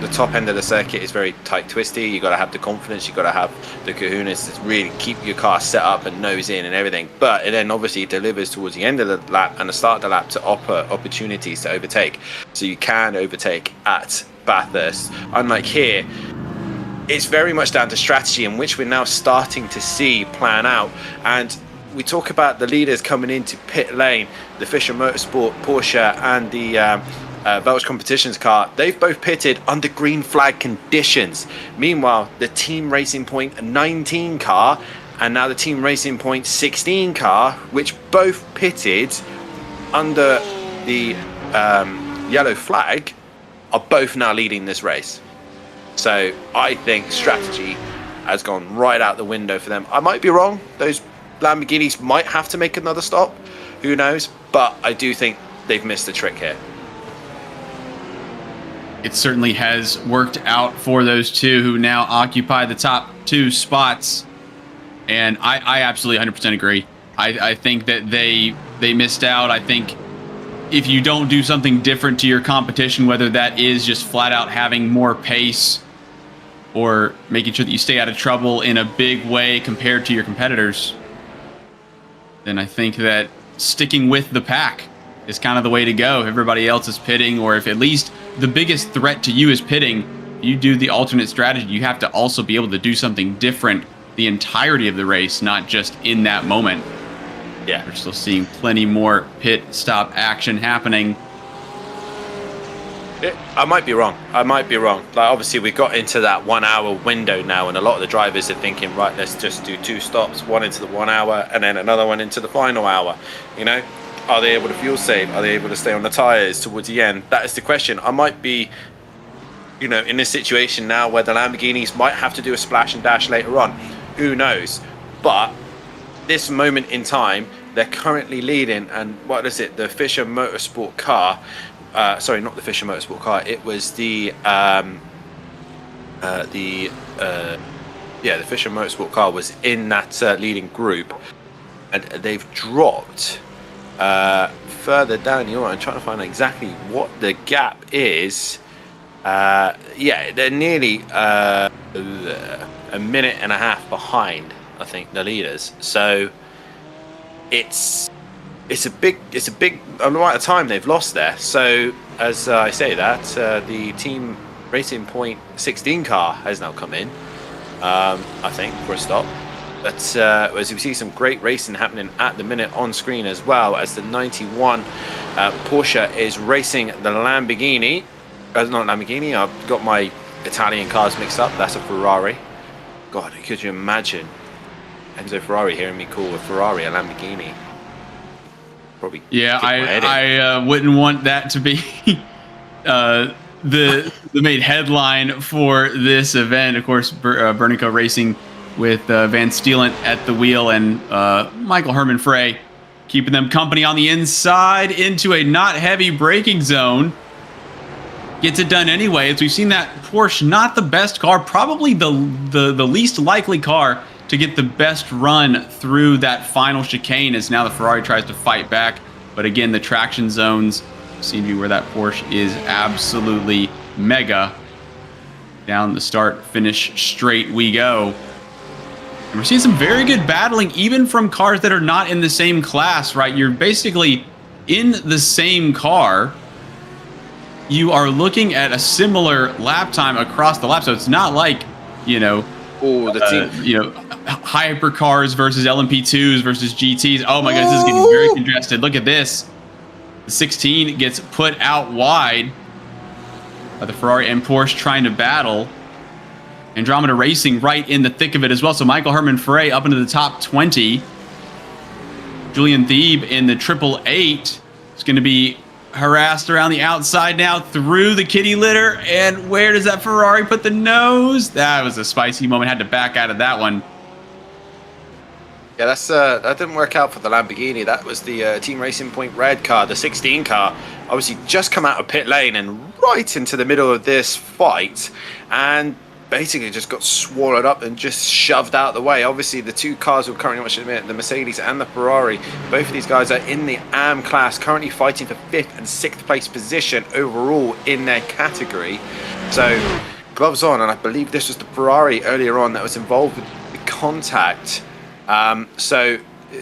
the top end of the circuit is very tight, twisty. You got to have the confidence, you got to have the kahunas to really keep your car set up and nose in and everything. But it then obviously delivers towards the end of the lap and the start of the lap to offer opportunities to overtake. So you can overtake at Bathurst. Unlike here, it's very much down to strategy, in which we're now starting to see plan out. And we talk about the leaders coming into pit lane, the Fisher Motorsport Porsche and the Welch Competitions car. They've both pitted under green flag conditions. Meanwhile, the Team Racing Point 19 car and now the Team Racing Point 16 car, which both pitted under the yellow flag, are both now leading this race. So I think strategy has gone right out the window for them. I might be wrong. Those Lamborghinis might have to make another stop. Who knows? But I do think they've missed the trick here. It certainly has worked out for those two who now occupy the top two spots. And I absolutely 100% agree. I think that they missed out. I think if you don't do something different to your competition, whether that is just flat out having more pace or making sure that you stay out of trouble in a big way compared to your competitors, then I think that sticking with the pack is kind of the way to go. If everybody else is pitting, or if at least the biggest threat to you is pitting, you do the alternate strategy. You have to also be able to do something different the entirety of the race, not just in that moment. Yeah, we're still seeing plenty more pit stop action happening. I might be wrong. Like, obviously, we got into that 1 hour window now, and a lot of the drivers are thinking, right, let's just do 2 stops, one into the 1 hour, and then another one into the final hour. You know, are they able to fuel save? Are they able to stay on the tires towards the end? That is the question. I might be, you know, in this situation now where the Lamborghinis might have to do a splash and dash later on. Who knows? But this moment in time, they're currently leading, and what is it? The Fisher Motorsport car. Sorry, not the Fisher Motorsport car. It was the Fisher Motorsport car was in that leading group, and they've dropped further down. You know, I'm trying to find exactly what the gap is. Yeah, they're nearly a minute and a half behind, I think, the leaders. So it's a big amount of time they've lost there. So as I say that, the Team Racing Point 16 car has now come in, I think, for a stop. But as we see some great racing happening at the minute on screen, as well as the 91 Porsche is racing the Lamborghini. Not Lamborghini, I've got my Italian cars mixed up. That's a Ferrari. God, could you imagine Enzo Ferrari hearing me call a Ferrari a Lamborghini. Probably. Yeah, kick my head in. I wouldn't want that to be the main headline for this event. Of course, Bernico Racing with Van Steelen at the wheel and Michael Herman Frey keeping them company on the inside into a not heavy braking zone. Gets it done anyway. As we've seen that Porsche, not the best car, probably the least likely car to get the best run through that final chicane, as now the Ferrari tries to fight back. But again, the traction zones seem to be where that Porsche is absolutely mega. Down the start finish straight we go. And we're seeing some very good battling, even from cars that are not in the same class, right? You're basically in the same car. You are looking at a similar lap time across the lap. So it's not like, hypercars versus LMP2s versus GTs. Oh my goodness, this is getting very congested. Look at this. The 16 gets put out wide by the Ferrari and Porsche trying to battle. Andromeda Racing right in the thick of it as well. So Michael Herman Frey up into the top 20. Julian Thebe in the 888 is going to be harassed around the outside now through the kitty litter. And where does that Ferrari put the nose? That was a spicy moment. Had to back out of that one. Yeah, that didn't work out for the Lamborghini. That was the Team Racing Point red car, the 16 car. Obviously just come out of pit lane and right into the middle of this fight. And basically just got swallowed up and just shoved out of the way. Obviously, the two cars we're currently watching, the Mercedes and the Ferrari, both of these guys are in the AM class, currently fighting for 5th and 6th place position overall in their category. So, gloves on, and I believe this was the Ferrari earlier on that was involved with the contact. So,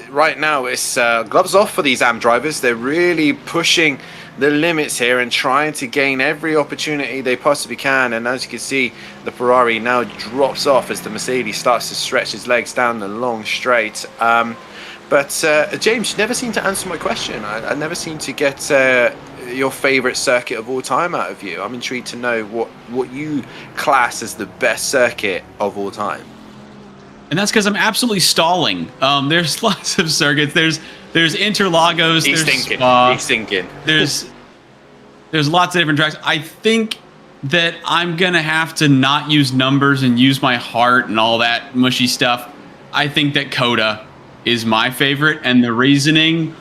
right now, it's gloves off for these AM drivers. They're really pushing the limits here and trying to gain every opportunity they possibly can. And as you can see, the Ferrari now drops off as the Mercedes starts to stretch his legs down the long straight. But James, you never seem to answer my question. I never seem to get your favorite circuit of all time out of you. I'm intrigued to know what you class as the best circuit of all time. And that's because I'm absolutely stalling. There's lots of circuits. There's Interlagos. He's there's thinking. Spa. He's thinking. There's lots of different tracks. I think that I'm gonna have to not use numbers and use my heart and all that mushy stuff. I think that Coda is my favorite, and the reasoning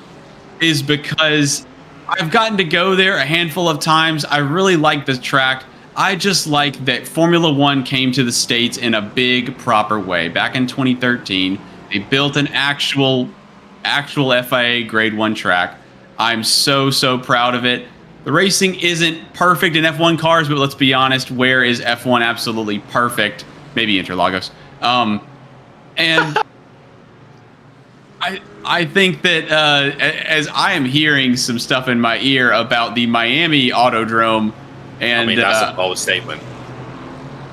is because I've gotten to go there a handful of times. I really like the track. I just like that Formula One came to the States in a big, proper way. Back in 2013, they built an actual FIA Grade 1 track. I'm so proud of it. The racing isn't perfect in F1 cars, but let's be honest, where is F1 absolutely perfect? Maybe Interlagos. And I think that as I am hearing some stuff in my ear about the Miami Autodrome, and I mean, that's a bold statement.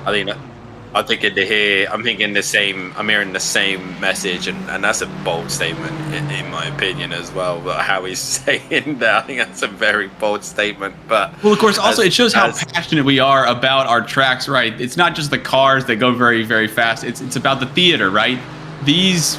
I'm thinking the same. I'm hearing the same message, and that's a bold statement in my opinion as well. But how he's saying that, I think that's a very bold statement. But well, of course, also it shows how passionate we are about our tracks, right? It's not just the cars that go very, very fast. It's about the theater, right? These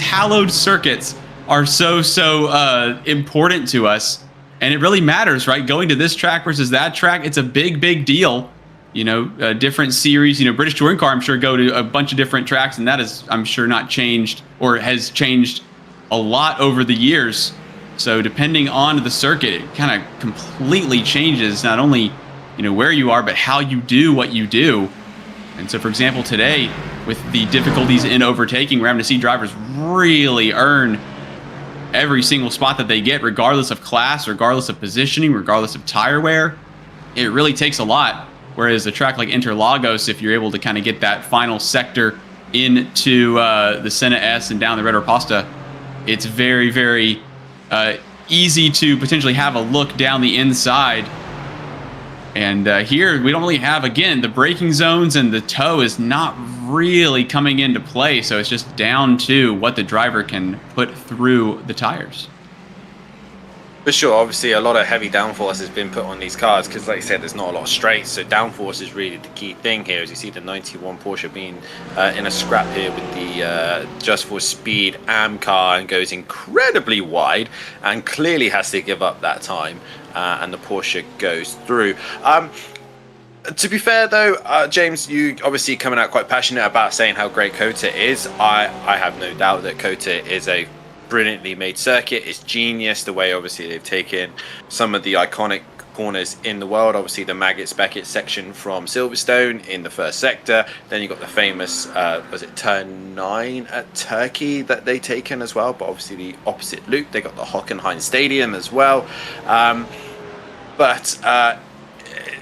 hallowed circuits are so important to us, and it really matters, right? Going to this track versus that track, it's a big deal. Different series, British Touring Car, I'm sure, go to a bunch of different tracks, and that is, I'm sure, not changed or has changed a lot over the years. So depending on the circuit, it kind of completely changes not only, where you are, but how you do what you do. And so, for example, today, with the difficulties in overtaking, we're having to see drivers really earn every single spot that they get, regardless of class, regardless of positioning, regardless of tire wear. It really takes a lot. Whereas a track like Interlagos, if you're able to kind of get that final sector into the Senna S and down the Red Raposta, it's very easy to potentially have a look down the inside. And here, we don't really have, again, the braking zones, and the toe is not really coming into play. So it's just down to what the driver can put through the tires. For sure, obviously a lot of heavy downforce has been put on these cars because, like I said, there's not a lot of straights. So downforce is really the key thing here. As you see, the 91 Porsche being in a scrap here with the Just for Speed AM car and goes incredibly wide and clearly has to give up that time. And the Porsche goes through. To be fair, though, James, you obviously coming out quite passionate about saying how great COTA is. I have no doubt that COTA is a brilliantly made circuit. It's genius the way obviously they've taken some of the iconic corners in the world. Obviously the Maggots Beckett section from Silverstone in the first sector. Then you got the famous was it turn 9 at Turkey that they taken as well, but obviously the opposite loop. They got the Hockenheim Stadium as well. But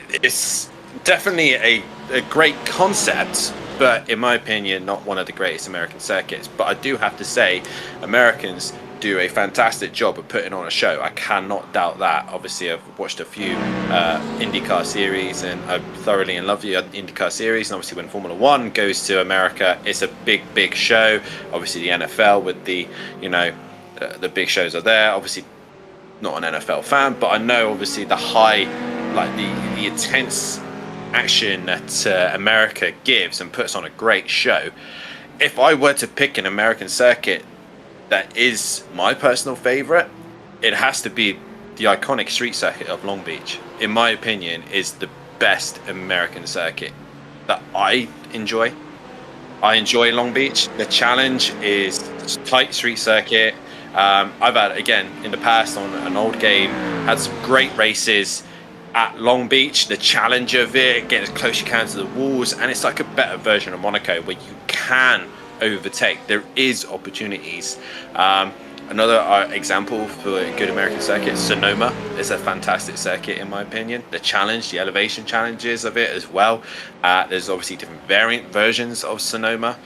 it's definitely a great concept, but in my opinion, not one of the greatest American circuits. But I do have to say, Americans do a fantastic job of putting on a show. I cannot doubt that. Obviously, I've watched a few IndyCar series, and I'm thoroughly in love with the IndyCar series. And obviously, when Formula One goes to America, it's a big show. Obviously, the NFL with the, the big shows are there. Obviously, not an NFL fan, but I know obviously the high, like the intense action that America gives and puts on a great show. If I were to pick an American circuit that is my personal favorite, it has to be the iconic street circuit of Long Beach. In my opinion, is the best American circuit that I enjoy. I enjoy Long Beach. The challenge is tight street circuit. I've had, again, in the past on an old game, had some great races at Long Beach. The challenge of it, getting as close as you can to the walls, and it's like a better version of Monaco where you can overtake. There is opportunities. Another example for a good American circuit, Sonoma is a fantastic circuit in my opinion. The challenge, the elevation challenges of it as well. There's obviously different variant versions of Sonoma.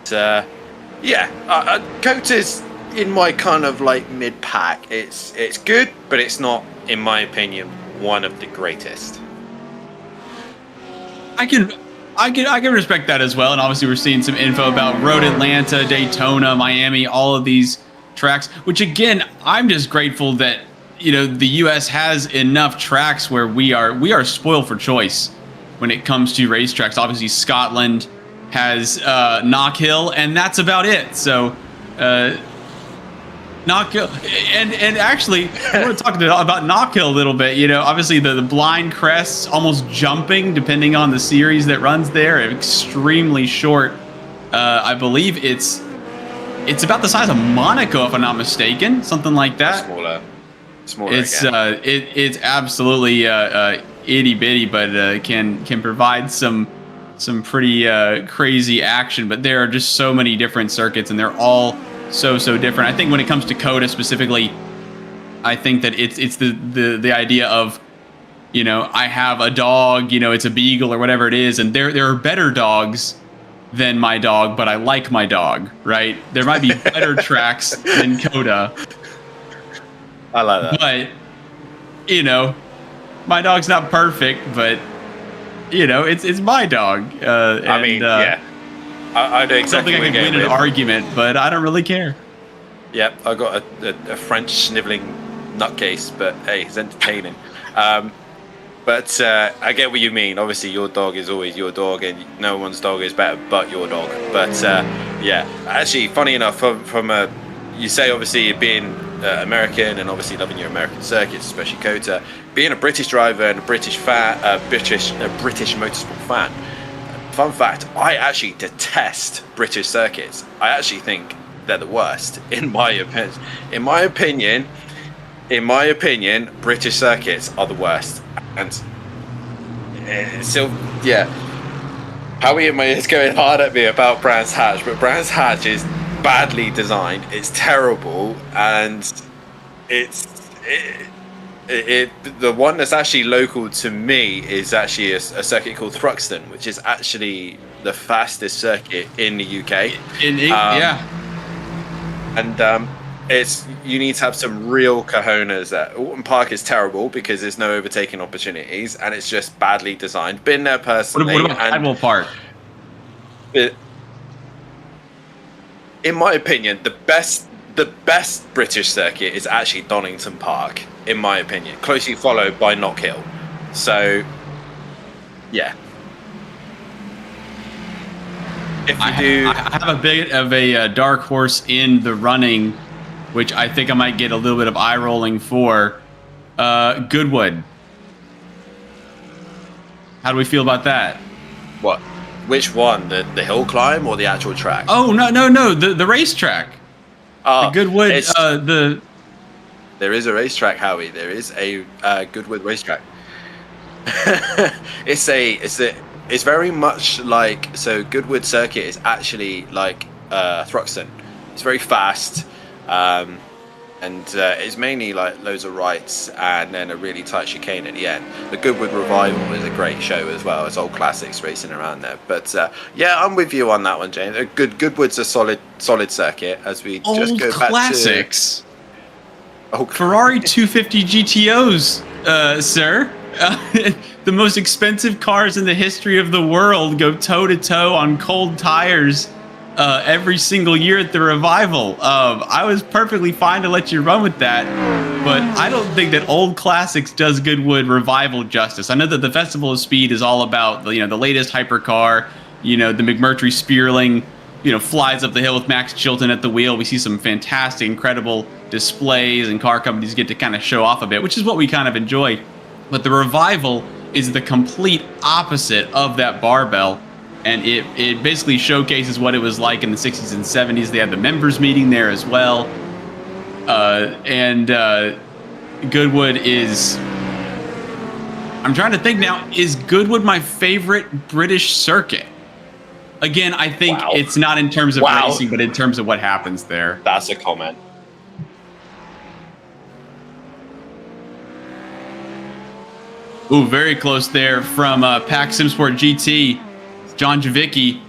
COTA's in my kind of like mid-pack. It's good, but it's not, in my opinion, one of the greatest. I can respect that as well. And obviously we're seeing some info about Road Atlanta, Daytona, Miami, all of these tracks, which again, I'm just grateful that, the US has enough tracks where we are spoiled for choice when it comes to racetracks. Obviously Scotland has Knockhill, and that's about it. So Knockhill, and actually, I want to talk about Knockhill a little bit. Obviously the blind crests, almost jumping, depending on the series that runs there, extremely short. I believe it's about the size of Monaco, if I'm not mistaken, something like that. Smaller. It's it's absolutely itty bitty, but can provide some pretty crazy action. But there are just so many different circuits, and they're all so different. I think when it comes to COTA specifically, I think that it's the idea of, I have a dog, it's a beagle or whatever it is, and there are better dogs than my dog, but I like my dog, right? There might be better tracks than COTA. I like that. But my dog's not perfect, but it's my dog. I mean, yeah. I know exactly something I can win an argument, but I don't really care. Yep, I got a French sniveling nutcase, but hey, it's entertaining. But I get what you mean. Obviously, your dog is always your dog, and no one's dog is better but your dog. But yeah, actually, funny enough, from you say obviously being American and obviously loving your American circuits, especially COTA, being a British driver and a British British motorsport fan. Fun fact, I actually detest British circuits. I actually think they're the worst, in my opinion. In my opinion, British circuits are the worst. And so, yeah. Howie is going hard at me about Brands Hatch, but Brands Hatch is badly designed. It's terrible, and the one that's actually local to me is actually a circuit called Thruxton, which is actually the fastest circuit in the UK. Yeah. And you need to have some real cojones. Alton Park is terrible because there's no overtaking opportunities, and it's just badly designed. Been there personally. What about Cadwell Park? In my opinion, the the best British circuit is actually Donington Park, in my opinion, closely followed by Knockhill. So, yeah. If you I have a bit of a dark horse in the running, which I think I might get a little bit of eye rolling for. Goodwood. How do we feel about that? What? Which one? The hill climb or the actual track? Oh, no. The racetrack. The Goodwood. There is a racetrack, Howie. There is a Goodwood racetrack. It's very much like, so Goodwood Circuit is actually like Thruxton. It's very fast, and it's mainly like loads of rights and then a really tight chicane at the end. The Goodwood Revival is a great show as well. It's old classics racing around there. But yeah, I'm with you on that one, James. Goodwood's a solid circuit as we just go classics. Back to Ferrari 250 GTOs, sir. The most expensive cars in the history of the world go toe-to-toe on cold tires every single year at the Revival. I was perfectly fine to let you run with that, but I don't think that Old Classics does Goodwood Revival justice. I know that the Festival of Speed is all about the latest hypercar, the McMurtry Spearling, flies up the hill with Max Chilton at the wheel. We see some fantastic, incredible displays, and car companies get to kind of show off a bit, which is what we kind of enjoy. But the Revival is the complete opposite of that barbell, and it basically showcases what it was like in the 60s and 70s. They had the members meeting there as well, and Goodwood is... I'm trying to think now, is Goodwood my favorite British circuit? Again, I think it's not in terms of racing, but in terms of what happens there. That's a comment. Ooh, very close there from Pack Simsport GT. John Javicki,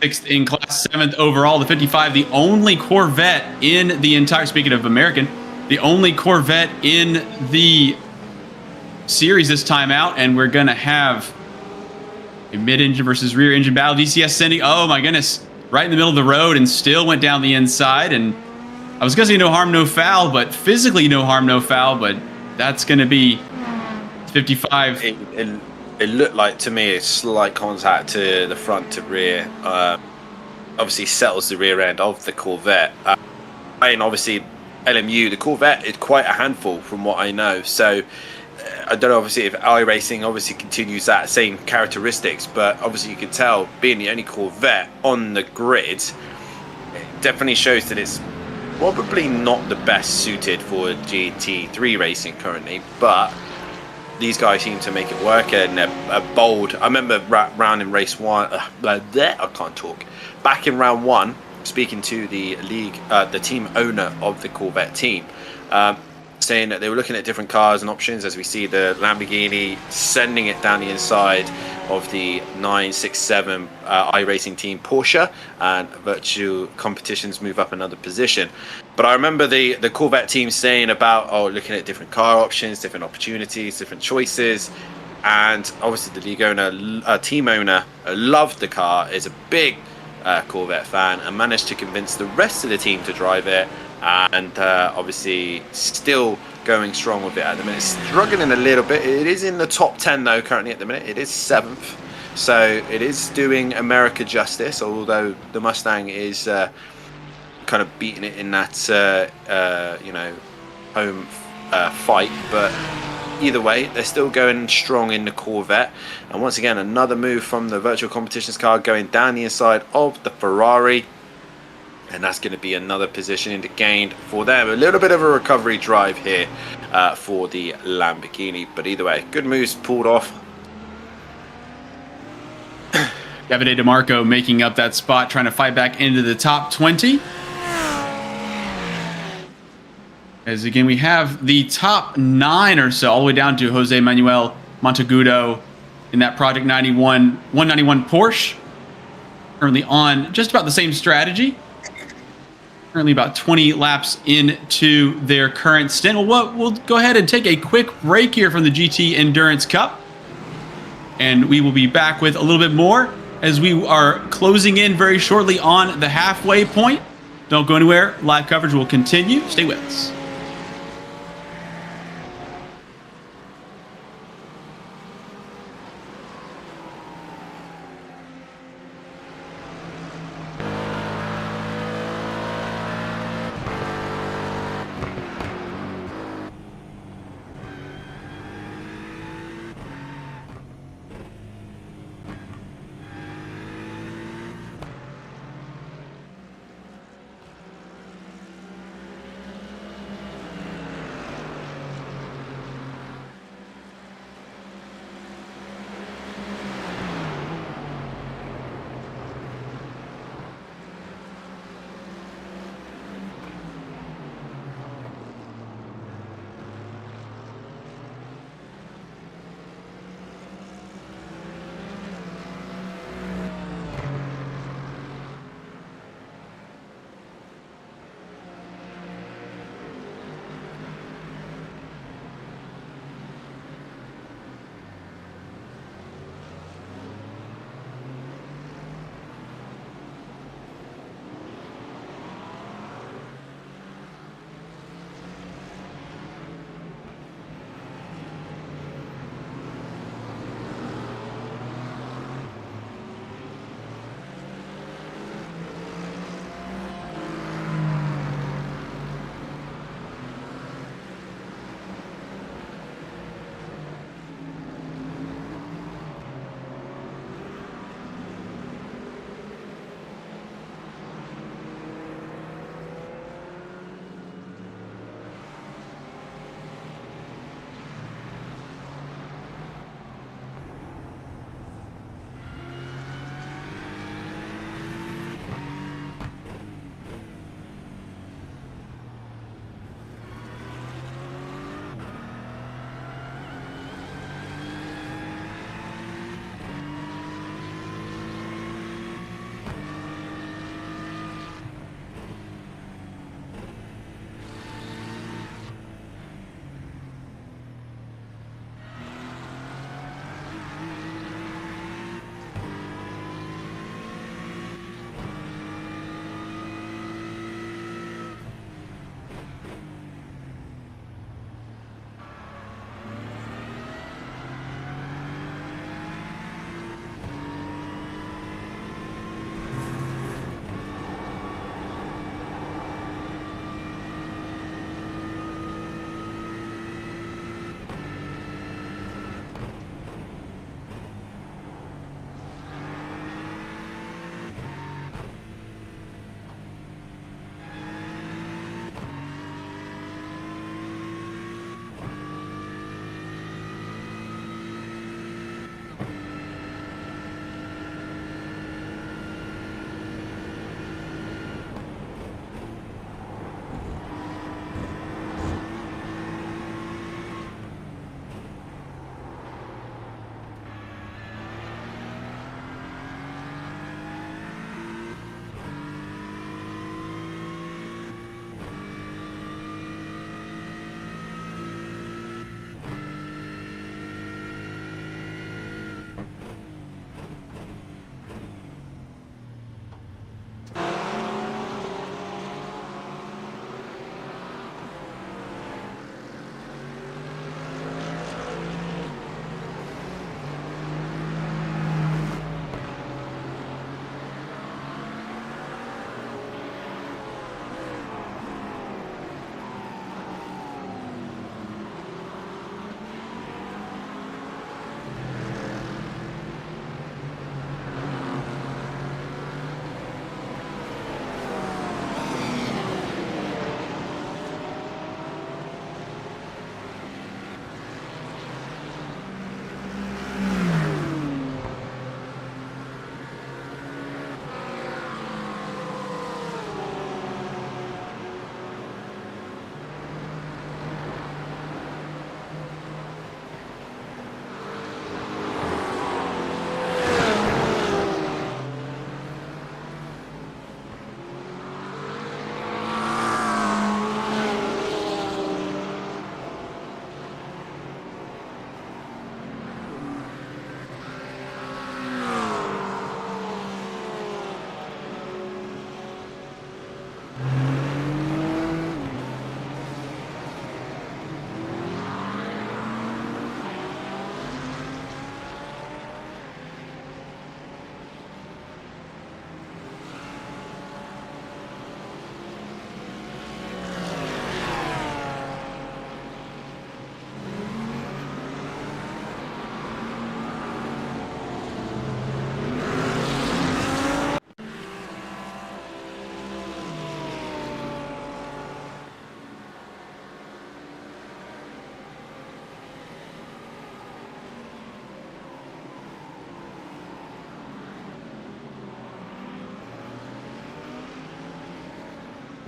6th in class, 7th overall. The 55, the only Corvette in the entire, speaking of American, the only Corvette in the series this time out. And we're going to have a mid-engine versus rear-engine battle. DCS sending, oh my goodness, right in the middle of the road and still went down the inside. And I was going to say no harm, no foul, but physically no harm, no foul. But that's going to be 55. It looked like to me a slight contact to the front to rear. Obviously settles the rear end of the Corvette. And obviously LMU, the Corvette is quite a handful from what I know. So I don't know obviously if iRacing obviously continues that same characteristics, but obviously you can tell being the only Corvette on the grid, it definitely shows that it's probably not the best suited for GT3 racing currently, but these guys seem to make it work, and they're bold. I remember round in race one, I can't talk. Back in round one, speaking to the league, the team owner of the Corvette team, saying that they were looking at different cars and options, as we see the Lamborghini sending it down the inside of the 967 iRacing team Porsche, and Virtual Competitions move up another position. But I remember the Corvette team saying about looking at different car options, different opportunities, different choices, and obviously the league owner, team owner, loved the car, is a big Corvette fan, and managed to convince the rest of the team to drive it, and obviously still going strong with it at the minute. Struggling a little bit. It is in the top 10 though currently at the minute. It is 7th, so it is doing America justice, although the Mustang is kind of beating it in that home fight. But either way, they're still going strong in the Corvette. And once again, another move from the Virtual Competitions car going down the inside of the Ferrari, and that's going to be another position to gain for them. A little bit of a recovery drive here for the Lamborghini, but either way, good moves pulled off. Davide DeMarco making up that spot, trying to fight back into the top 20. As again, we have the top 9 or so, all the way down to Jose Manuel Monteagudo in that Project 191 Porsche. Currently on just about the same strategy. Currently about 20 laps into their current stint. We'll go ahead and take a quick break here from the GT Endurance Cup. And we will be back with a little bit more as we are closing in very shortly on the halfway point. Don't go anywhere. Live coverage will continue. Stay with us.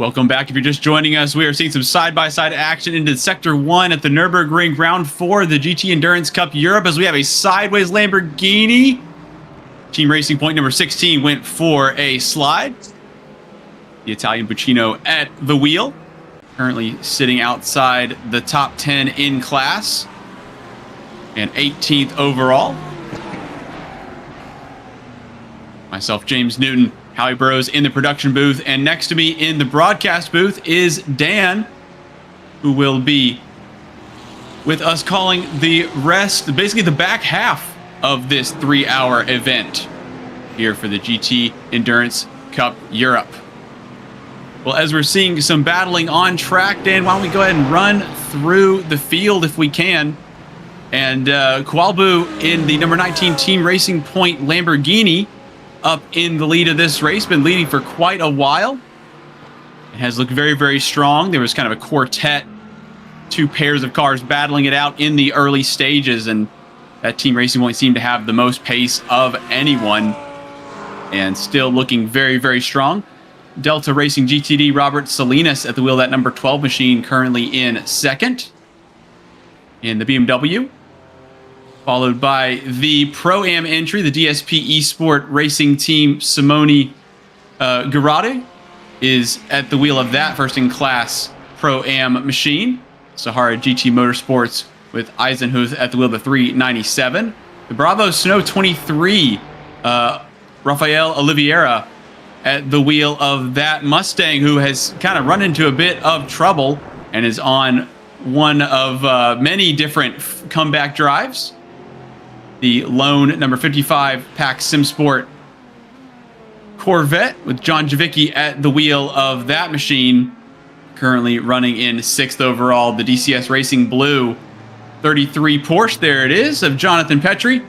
Welcome back. If you're just joining us, we are seeing some side-by-side action into Sector 1 at the Nürburgring Round 4 of the GT Endurance Cup Europe, as we have a sideways Lamborghini. Team Racing Point number 16 went for a slide. The Italian Buccino at the wheel, currently sitting outside the top 10 in class and 18th overall. Myself, James Newton, Howie Burrows in the production booth, and next to me in the broadcast booth is Dan, who will be with us calling the rest, basically the back half of this 3-hour event here for the GT Endurance Cup Europe. Well, as we're seeing some battling on track, Dan, why don't we go ahead and run through the field if we can. And Qualbu in the number 19 Team Racing Point Lamborghini up in the lead of this race, been leading for quite a while. It has looked very, very strong. There was kind of a quartet, 2 pairs of cars battling it out in the early stages, and that Team Racing Point seemed to have the most pace of anyone, and still looking very, very strong. Delta Racing GTD Robert Salinas at the wheel of that number 12 machine, currently in second in the BMW. Followed by the Pro-Am entry, the DSP Esport Racing Team. Simone Garate is at the wheel of that first-in-class Pro-Am machine. Sahara GT Motorsports with Eisenhuth at the wheel of the 397. The Bravo Snow 23, Rafael Oliveira at the wheel of that Mustang, who has kind of run into a bit of trouble and is on one of many different comeback drives. The lone number 55 Pack SimSport Corvette with John Javicki at the wheel of that machine, currently running in 6th overall. The DCS Racing Blue 33 Porsche, there it is, of Jonathan Petrie,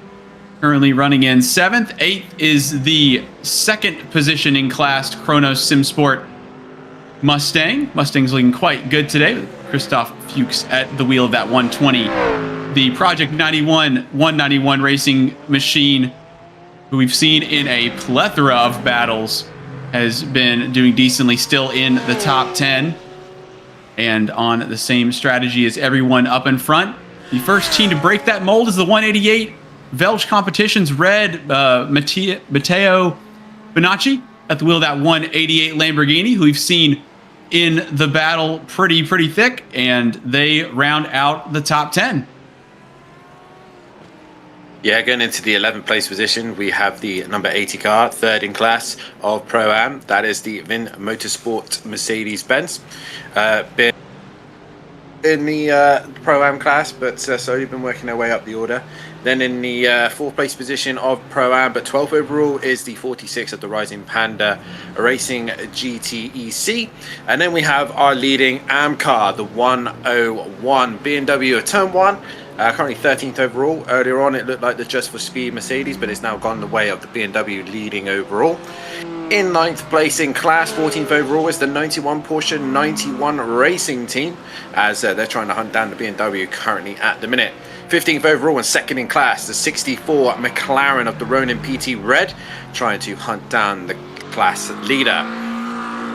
currently running in 7th. 8th is the second position in class Chronos SimSport Mustang. Mustang's looking quite good today with Christoph Fuchs at the wheel of that 120. The Project 91 191 racing machine, who we've seen in a plethora of battles, has been doing decently, still in the top 10 and on the same strategy as everyone up in front. The first team to break that mold is the 188 Velge Competitions Red Matteo Bonacci at the wheel of that 188 Lamborghini, who we've seen in the battle pretty thick, and they round out the top 10. Yeah, going into the 11th place position, we have the number 80 car, 3rd in class of Pro-Am. That is the Vin Motorsport Mercedes-Benz. Been in the Pro-Am class, but slowly been working their way up the order. Then in the 4th place position of Pro-Am, but 12th overall, is the 46 of the Rising Panda Racing GTEC. And then we have our leading AM car, the 101 BMW of Turn 1. Currently 13th overall. Earlier on, it looked like the Just for Speed Mercedes, but it's now gone the way of the BMW leading overall. In 9th place in class, 14th overall, is the 91 Porsche 91 Racing Team, as they're trying to hunt down the BMW currently at the minute. 15th overall and 2nd in class, the 64 McLaren of the Ronin PT Red, trying to hunt down the class leader.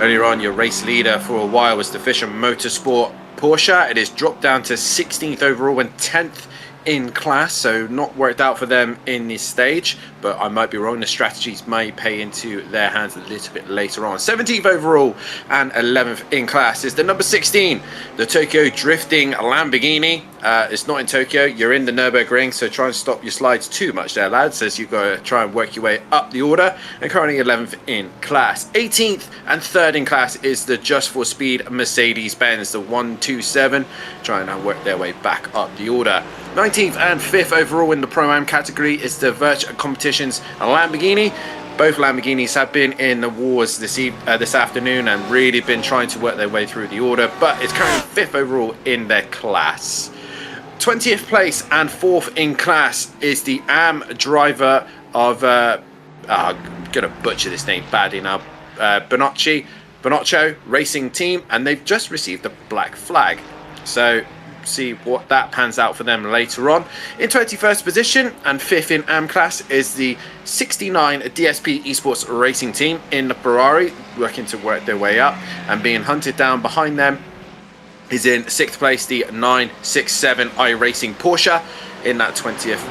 Earlier on, your race leader for a while was the Fisher Motorsport Porsche. It is dropped down to 16th overall and 10th in class, so not worked out for them in this stage, but I might be wrong. The strategies may pay into their hands a little bit later on. 17th overall and 11th in class is the number 16, the Tokyo Drifting Lamborghini. It's not in Tokyo, you're in the Nürburgring, so try and stop your slides too much there, lads, as you've got to try and work your way up the order. And currently 11th in class. 18th and 3rd in class is the Just for Speed Mercedes-Benz, the 127, trying to work their way back up the order. 19th and 5th overall in the Pro-Am category is the Virtual Competitions Lamborghini. Both Lamborghinis have been in the wars this afternoon and really been trying to work their way through the order, but it's currently 5th overall in their class. 20th place and 4th in class is the AM driver of, I'm going to butcher this name badly now, Bonaccio Racing Team, and they've just received the black flag. So see what that pans out for them later on. In 21st position and 5th in AM class is the 69 DSP Esports Racing Team in the Ferrari, working to work their way up, and being hunted down behind them is in 6th place the 967 iRacing Porsche in that 20th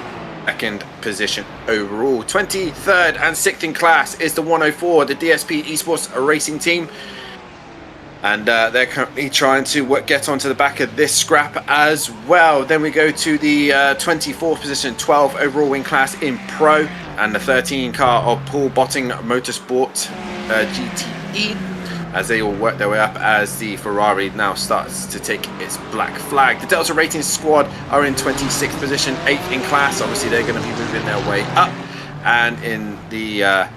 second position overall. 23rd and 6th in class is the 104, the DSP Esports Racing Team, and they're currently trying to get onto the back of this scrap as well. Then we go to the 24th position, 12 overall in class in Pro, and the 13 car of Paul Botting Motorsport GTE, as they all work their way up as the Ferrari now starts to take its black flag. The Delta Racing Squad are in 26th position, 8th in class. Obviously, they're going to be moving their way up. And in the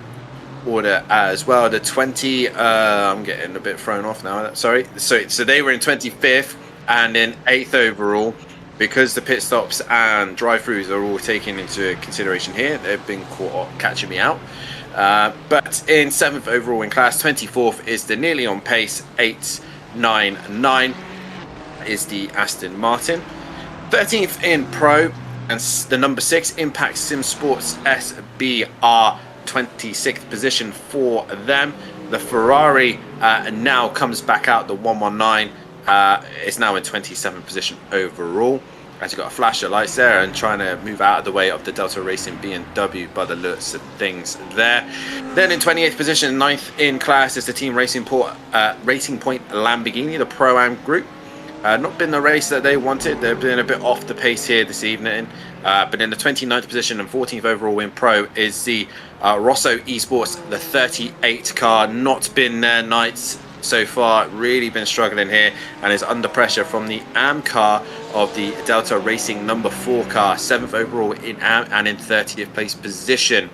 order as well, the 20, I'm getting a bit thrown off now, sorry. So they were in 25th and in 8th overall. Because the pit stops and drive-throughs are all taken into consideration here, they've been caught catching me out. But in 7th overall in class, 24th is the nearly on pace 899 is the Aston Martin. 13th in Pro and the number 6 Impact Sim Sports SBR, 26th position for them. The Ferrari now comes back out, the 119 is now in 27th position overall. Actually got a flash of lights there and trying to move out of the way of the Delta Racing BMW by the looks of things there. Then in 28th position, 9th in class is the Team Racing Point Lamborghini, the Pro-Am group. Not been the race that they wanted. They've been a bit off the pace here this evening. But in the 29th position and 14th overall in Pro is the Rosso Esports, the 38 car. Not been their nights so far, really been struggling here, and is under pressure from the AM car of the Delta Racing number 4 car, 7th overall in AM and in 30th place position.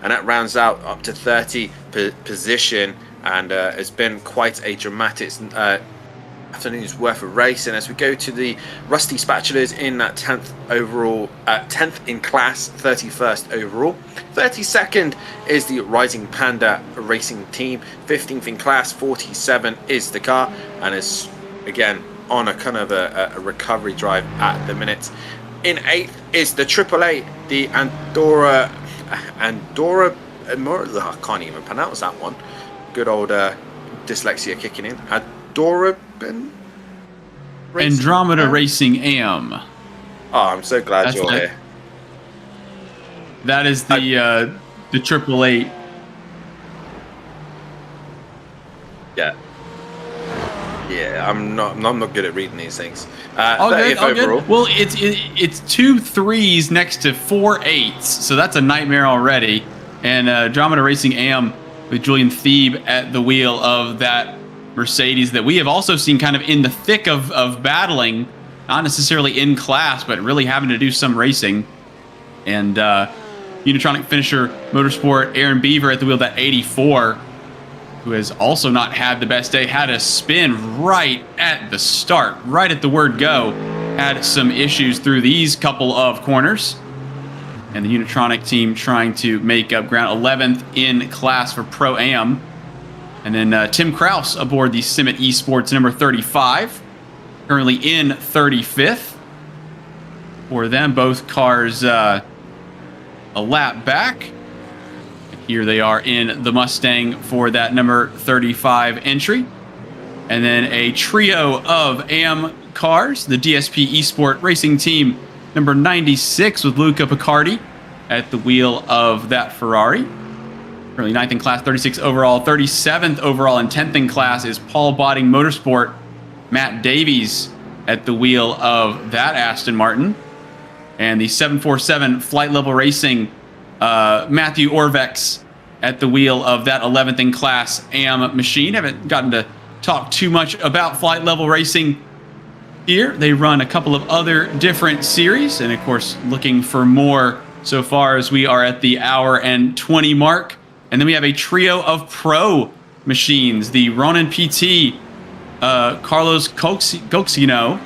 And that rounds out up to 30th position, and it's been quite a dramatic afternoon's worth of racing as we go to the Rusty Spatulas in that 10th overall, 10th in class, 31st overall. 32nd is the Rising Panda Racing Team, 15th in class, 47 is the car, and is again on a kind of a recovery drive at the minute. In 8th is the AAA, the Andorra, I can't even pronounce that one. Good old dyslexia kicking in. Andromeda Racing AM. Oh, I'm so glad That's you're it. here. That is the AAA. Yeah, I'm not good at reading these things. All good, 30th all overall. good. Well, it's 2 3s next to 4 8s, so that's a nightmare already. And Andromeda Racing AM with Julian Thebe at the wheel of that Mercedes that we have also seen kind of in the thick of battling, not necessarily in class, but really having to do some racing. And Unitronic finisher Motorsport Aaron Beaver at the wheel of that 84, who has also not had the best day, had a spin right at the start, right at the word go, had some issues through these couple of corners. And the Unitronic team trying to make up ground, 11th in class for Pro-Am. And then Tim Kraus aboard the Simmet Esports number 35, currently in 35th. For them, both cars a lap back. Here they are in the Mustang for that number 35 entry. And then a trio of AM cars, the DSP Esport Racing Team number 96 with Luca Picardi at the wheel of that Ferrari. Currently 9th in class, 36 overall, 37th overall, and 10th in class is Paul Botting Motorsport, Matt Davies at the wheel of that Aston Martin. And the 747 Flight Level Racing, Matthew Orvex at the wheel of that 11th in class AM machine. Haven't gotten to talk too much about Flight Level Racing here. They run a couple of other different series, and of course looking for more so far as we are at the hour and 20 mark. And then we have a trio of pro machines, the Ronin PT, Carlos Coxino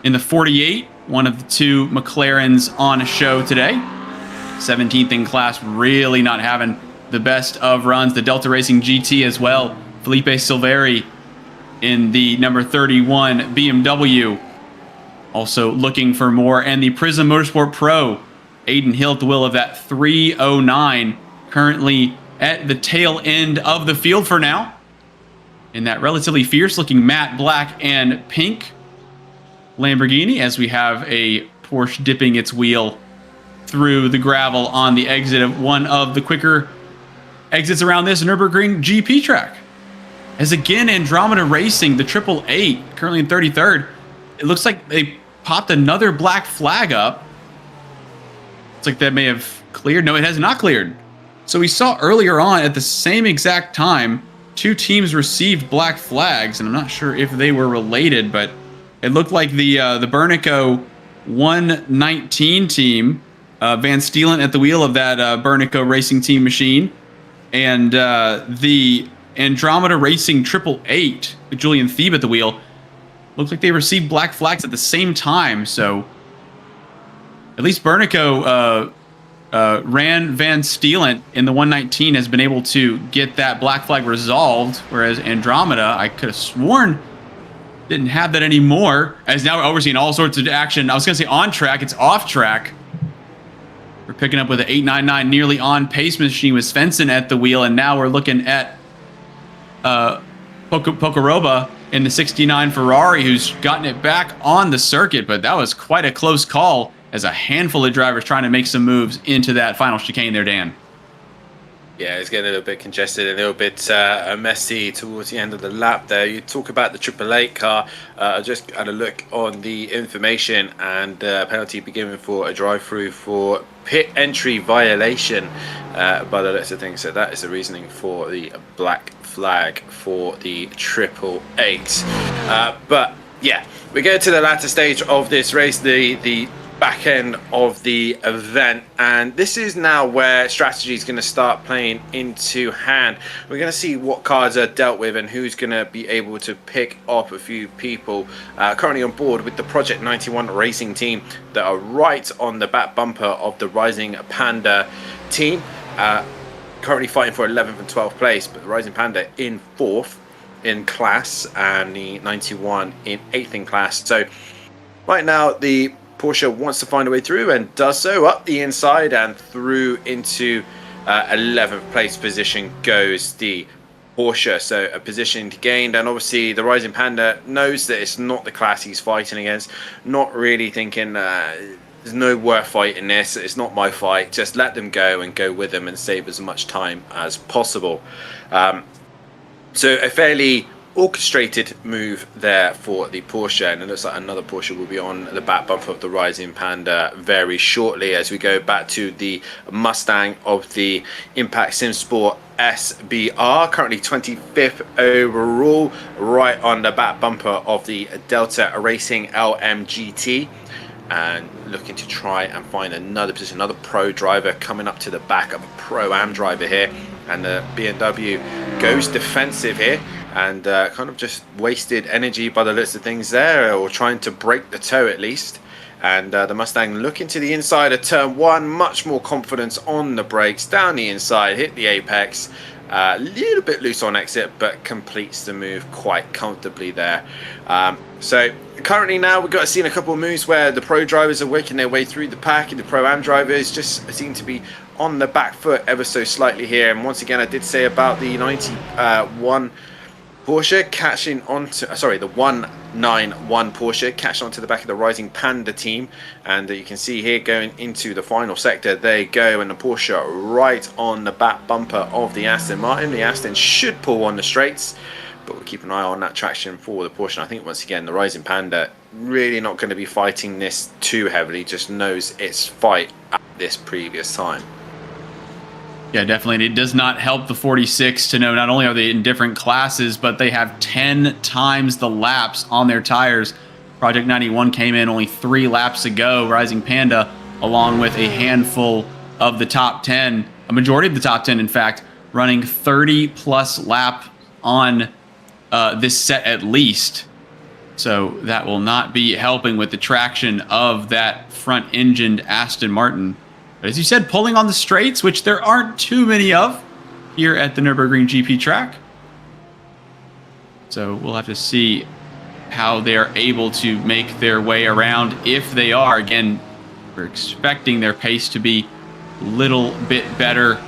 in the 48, one of the two McLarens on a show today. 17th in class, really not having the best of runs. The Delta Racing GT as well. Felipe Silveri in the number 31 BMW also looking for more. And the Prism Motorsport Pro, Aiden Hill at the wheel of that 309, currently at the tail end of the field for now. In that relatively fierce-looking matte black and pink Lamborghini, as we have a Porsche dipping its wheel through the gravel on the exit of one of the quicker exits around this Nürburgring GP track. As again, Andromeda Racing, the 888, currently in 33rd, it looks like they popped another black flag up. It's like that may have cleared. No, it has not cleared. So we saw earlier on at the same exact time, two teams received black flags, and I'm not sure if they were related, but it looked like the Bernico 119 team, Van Steelen at the wheel of that Bernico Racing Team machine, and the Andromeda Racing 888 with Julian Thiebe at the wheel, looks like they received black flags at the same time. So at least Bernico ran Van Steelen in the 119 has been able to get that black flag resolved, whereas Andromeda, I could have sworn, didn't have that anymore, as now we're overseeing all sorts of action. I was going to say on track, it's off track. We're picking up with an 899 nearly on pace machine with Svensson at the wheel, and now we're looking at Pocaroba in the 69 Ferrari, who's gotten it back on the circuit, but that was quite a close call as a handful of drivers trying to make some moves into that final chicane there, Dan. Yeah, it's getting a little bit congested, a little bit messy towards the end of the lap there. You talk about the 888 car. I just had a look on the information, and penalty be given for a drive-through for pit entry violation by the looks of things. So that is the reasoning for the black flag for the 888. But yeah, we go to the latter stage of this race, the back end of the event, and this is now where strategy is going to start playing into hand. We're going to see what cards are dealt with and who's going to be able to pick up a few people currently on board with the Project 91 racing team that are right on the back bumper of the Rising Panda team, currently fighting for 11th and 12th place, but the Rising Panda in 4th in class and the 91 in 8th in class. So right now the Porsche wants to find a way through and does so up the inside, and through into 11th place position goes the Porsche. So a position gained, and obviously the Rising Panda knows that it's not the class he's fighting against, not really thinking there's no worth fighting this, it's not my fight, just let them go and go with them and save as much time as possible. So a fairly orchestrated move there for the Porsche, and it looks like another Porsche will be on the back bumper of the Rising Panda very shortly as we go back to the Mustang of the Impact Sim Sport SBR, currently 25th overall, right on the back bumper of the Delta Racing LMGT, and looking to try and find another position, another pro driver coming up to the back of a Pro-Am driver here, and the BMW goes defensive here, and kind of just wasted energy by the looks of things there, or trying to break the toe at least. And the Mustang looking to the inside of turn 1, much more confidence on the brakes, down the inside, hit the apex, a little bit loose on exit, but completes the move quite comfortably there. So currently now we've got seen a couple of moves where the pro drivers are working their way through the pack, and the Pro-Am drivers just seem to be on the back foot ever so slightly here. And once again, I did say about the 91 Porsche catching onto, the 191 Porsche catching onto the back of the Rising Panda team, and you can see here going into the final sector, there you go, and the Porsche right on the back bumper of the Aston Martin. The Aston should pull on the straights, but we'll keep an eye on that traction for the Porsche. And I think once again the Rising Panda really not going to be fighting this too heavily, just knows its fight at this previous time. Yeah, definitely. And it does not help the 46 to know not only are they in different classes, but they have 10 times the laps on their tires. Project 91 came in only 3 laps ago. Rising Panda, along with a handful of the top 10, a majority of the top 10, in fact, running 30-plus lap on this set at least. So that will not be helping with the traction of that front-engined Aston Martin. But as you said, pulling on the straights, which there aren't too many of here at the Nürburgring GP track. So we'll have to see how they're able to make their way around. If they are, again, we're expecting their pace to be a little bit better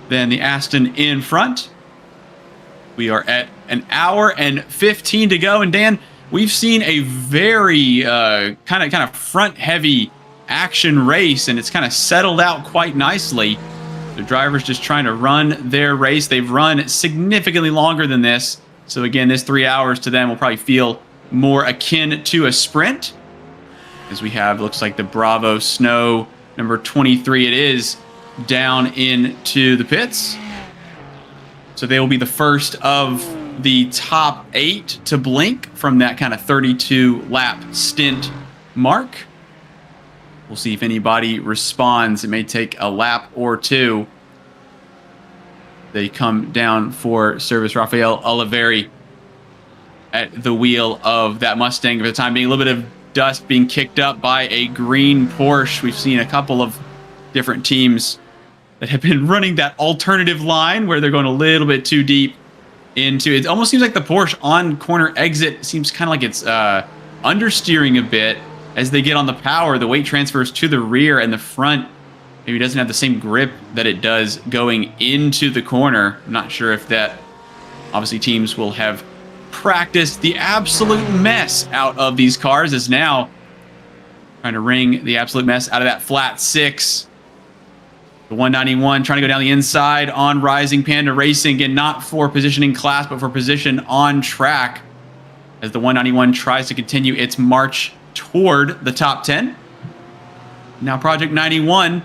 than the Aston in front. We are at an hour and 15 to go, and Dan, we've seen a very kind of front-heavy action race, and it's kind of settled out quite nicely. The drivers just trying to run their race. They've run significantly longer than this. So again, this 3 hours to them will probably feel more akin to a sprint. As we have, looks like the Bravo Snow number 23, it is down into the pits. So they will be the first of the top 8 to blink from that kind of 32 lap stint mark. We'll see if anybody responds. It may take a lap or two. They come down for service. Rafael Oliveri at the wheel of that Mustang for the time being. A little bit of dust being kicked up by a green Porsche. We've seen a couple of different teams that have been running that alternative line where they're going a little bit too deep into it. Almost seems like the Porsche on corner exit seems kind of like it's understeering a bit. As they get on the power, the weight transfers to the rear, and the front maybe doesn't have the same grip that it does going into the corner. I'm not sure if that, obviously teams will have practiced the absolute mess out of these cars, as now trying to wring the absolute mess out of that flat 6. The 191 trying to go down the inside on Rising Panda Racing, again, not for positioning class, but for position on track, as the 191 tries to continue its march toward the top 10. Now Project 91,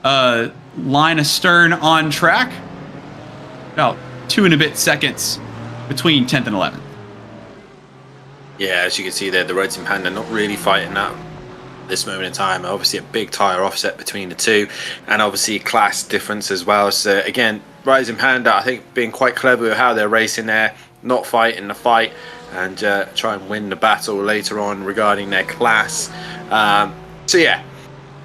line astern on track. About 2 and a bit seconds between 10th and 11th. Yeah, as you can see there, the Rising Panda not really fighting that this moment in time. Obviously a big tyre offset between the two, and obviously class difference as well. So again, Rising Panda, I think, being quite clever with how they're racing there, not fighting the fight, and try and win the battle later on regarding their class. So yeah,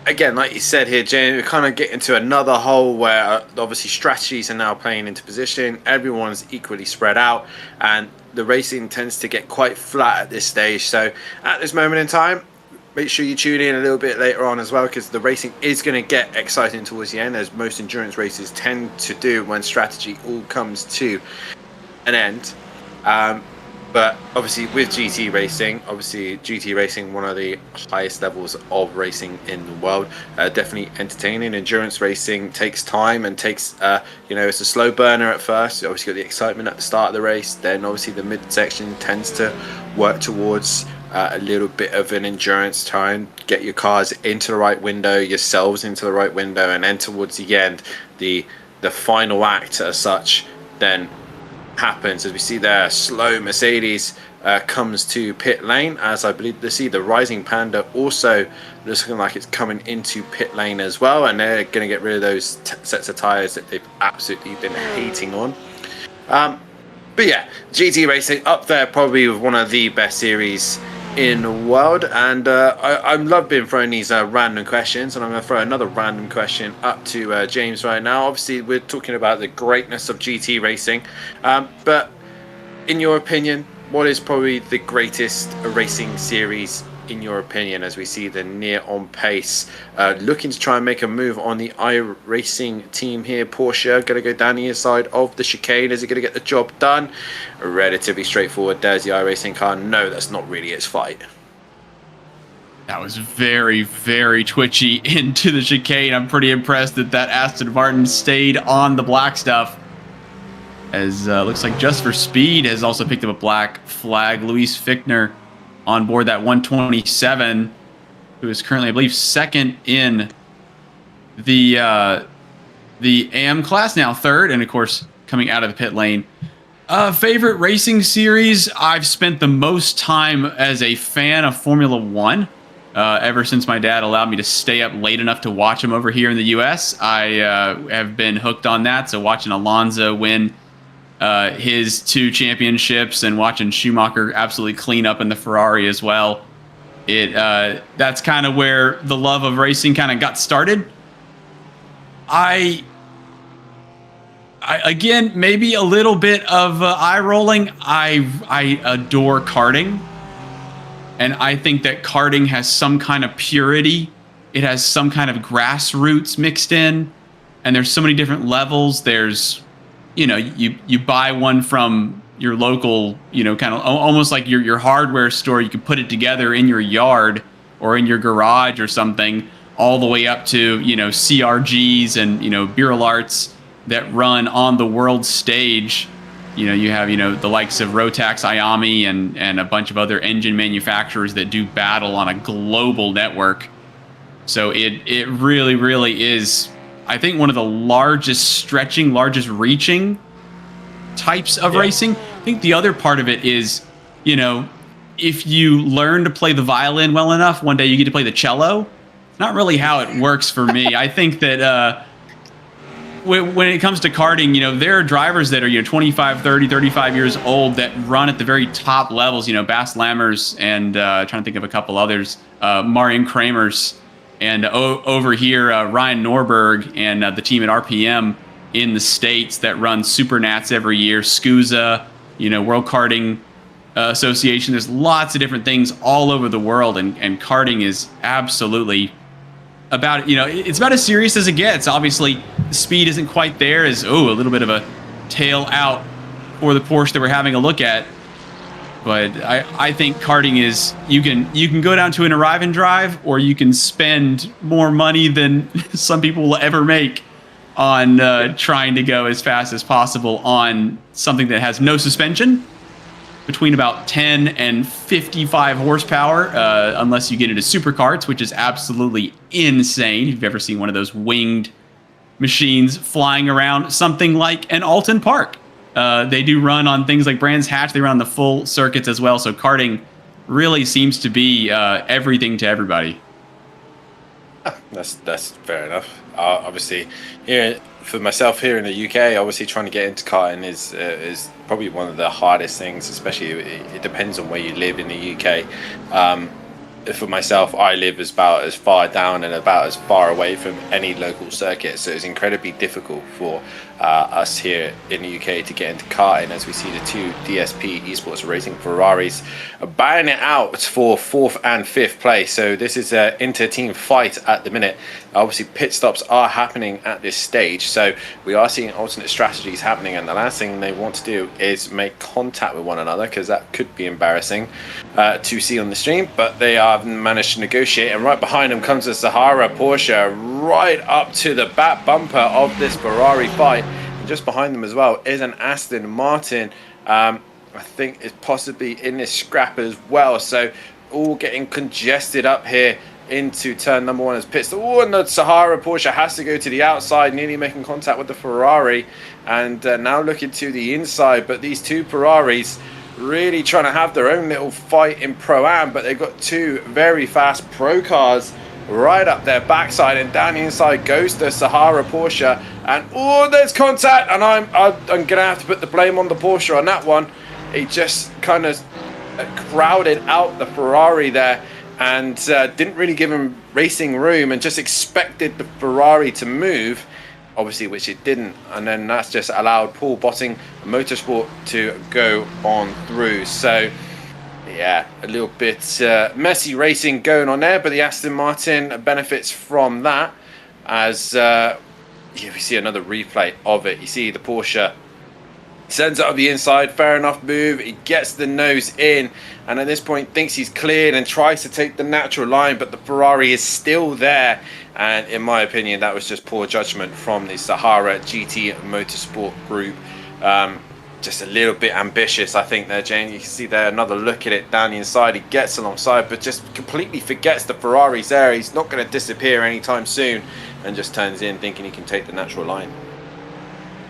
again, like you said here, James, we kind of get into another hole where obviously strategies are now playing into position. Everyone's equally spread out, and the racing tends to get quite flat at this stage. So at this moment in time, make sure you tune in a little bit later on as well, because the racing is going to get exciting towards the end, as most endurance races tend to do when strategy all comes to an end. But obviously with GT racing, one of the highest levels of racing in the world. Definitely entertaining. Endurance racing takes time and takes, it's a slow burner at first. You obviously got the excitement at the start of the race. Then obviously the midsection tends to work towards a little bit of an endurance time. Get your cars into the right window, yourselves into the right window, and then towards the end, the final act as such then happens, as we see there, slow Mercedes comes to pit lane, as I believe they see the Rising Panda also looking like it's coming into pit lane as well, and they're going to get rid of those sets of tires that they've absolutely been hating on. But yeah, GT racing up there, probably with one of the best series in the world. And I love being throwing these random questions, and I'm going to throw another random question up to James right now. Obviously we're talking about the greatness of GT racing, but in your opinion, what is probably the greatest racing series in your opinion, as we see the Near on Pace looking to try and make a move on the iRacing team here? Porsche going to go down the inside of the chicane. Is it going to get the job done? Relatively straightforward. There's the iRacing car. No, that's not really its fight. That was very, very twitchy into the chicane. I'm pretty impressed that Aston Martin stayed on the black stuff, as looks like Just for Speed has also picked up a black flag. Luis Fichtner on board that 127, who is currently, I believe, second in the AM class, now third, and of course coming out of the pit lane. Favorite racing series? I've spent the most time as a fan of Formula One ever since my dad allowed me to stay up late enough to watch him over here in the US. I have been hooked on that, so watching Alonso win his 2 championships and watching Schumacher absolutely clean up in the Ferrari as well, that's kind of where the love of racing kind of got started. I again, maybe a little bit of eye rolling. I adore karting, and I think that karting has some kind of purity. It has some kind of grassroots mixed in, and there's so many different levels. There's, you buy one from your local, kind of almost like your hardware store. You can put it together in your yard or in your garage or something, all the way up to, CRGs and, Bureau Arts that run on the world stage. You have, the likes of Rotax, Iami, and a bunch of other engine manufacturers that do battle on a global network. So it really, really is, I think, one of the largest reaching types of racing. I think the other part of it is, if you learn to play the violin well enough, one day you get to play the cello. It's not really how it works for me. I think that when it comes to karting, there are drivers that are 25, 30, 35 years old that run at the very top levels. Bas Lammers and trying to think of a couple others, Marian Kramers, and over here Ryan Norberg and the team at RPM in the States that run Super Nats every year, SCUSA, World Karting Association. There's lots of different things all over the world, and karting is absolutely about, it's about as serious as it gets. Obviously, the speed isn't quite there. As a little bit of a tail out for the Porsche that we're having a look at. But I think karting is, you can go down to an arrive and drive, or you can spend more money than some people will ever make on trying to go as fast as possible on something that has no suspension, between about 10 and 55 horsepower, unless you get into supercarts, which is absolutely insane. If you've ever seen one of those winged machines flying around, something like an Alton Park. They do run on things like Brands Hatch. They run on the full circuits as well. So karting really seems to be everything to everybody. That's fair enough. Obviously, here for myself here in the UK, obviously trying to get into karting is probably one of the hardest things. Especially it depends on where you live in the UK. For myself, I live about as far down and about as far away from any local circuit, so it's incredibly difficult for us here in the UK to get into karting, as we see the two DSP Esports Racing Ferraris batting it out for 4th and 5th place. So this is an inter-team fight at the minute. Obviously, pit stops are happening at this stage, so we are seeing alternate strategies happening, and the last thing they want to do is make contact with one another, because that could be embarrassing to see on the stream. But they have managed to negotiate, and right behind them comes the Sahara Porsche, right up to the back bumper of this Ferrari fight. And just behind them as well is an Aston Martin. I think is possibly in this scrap as well. So all getting congested up here into turn number 1 as pits. And the Sahara Porsche has to go to the outside, nearly making contact with the Ferrari, and now looking to the inside. But these two Ferraris really trying to have their own little fight in Pro-Am, but they've got two very fast Pro cars right up their backside, and down the inside goes the Sahara Porsche, and there's contact, and I'm gonna have to put the blame on the Porsche on that one. He just kind of crowded out the Ferrari there, and didn't really give him racing room, and just expected the Ferrari to move, obviously, which it didn't, and then that's just allowed Paul Botting Motorsport to go on through. So yeah, a little bit messy racing going on there, but the Aston Martin benefits from that, as we see another replay of it. You see the Porsche sends it up the inside, fair enough move, he gets the nose in, and at this point thinks he's cleared and tries to take the natural line, but the Ferrari is still there, and in my opinion that was just poor judgment from the Sahara GT Motorsport group. Just a little bit ambitious, I think, there, Jane. You can see there another look at it down the inside. He gets alongside, but just completely forgets the Ferrari's there. He's not going to disappear anytime soon, and just turns in thinking he can take the natural line.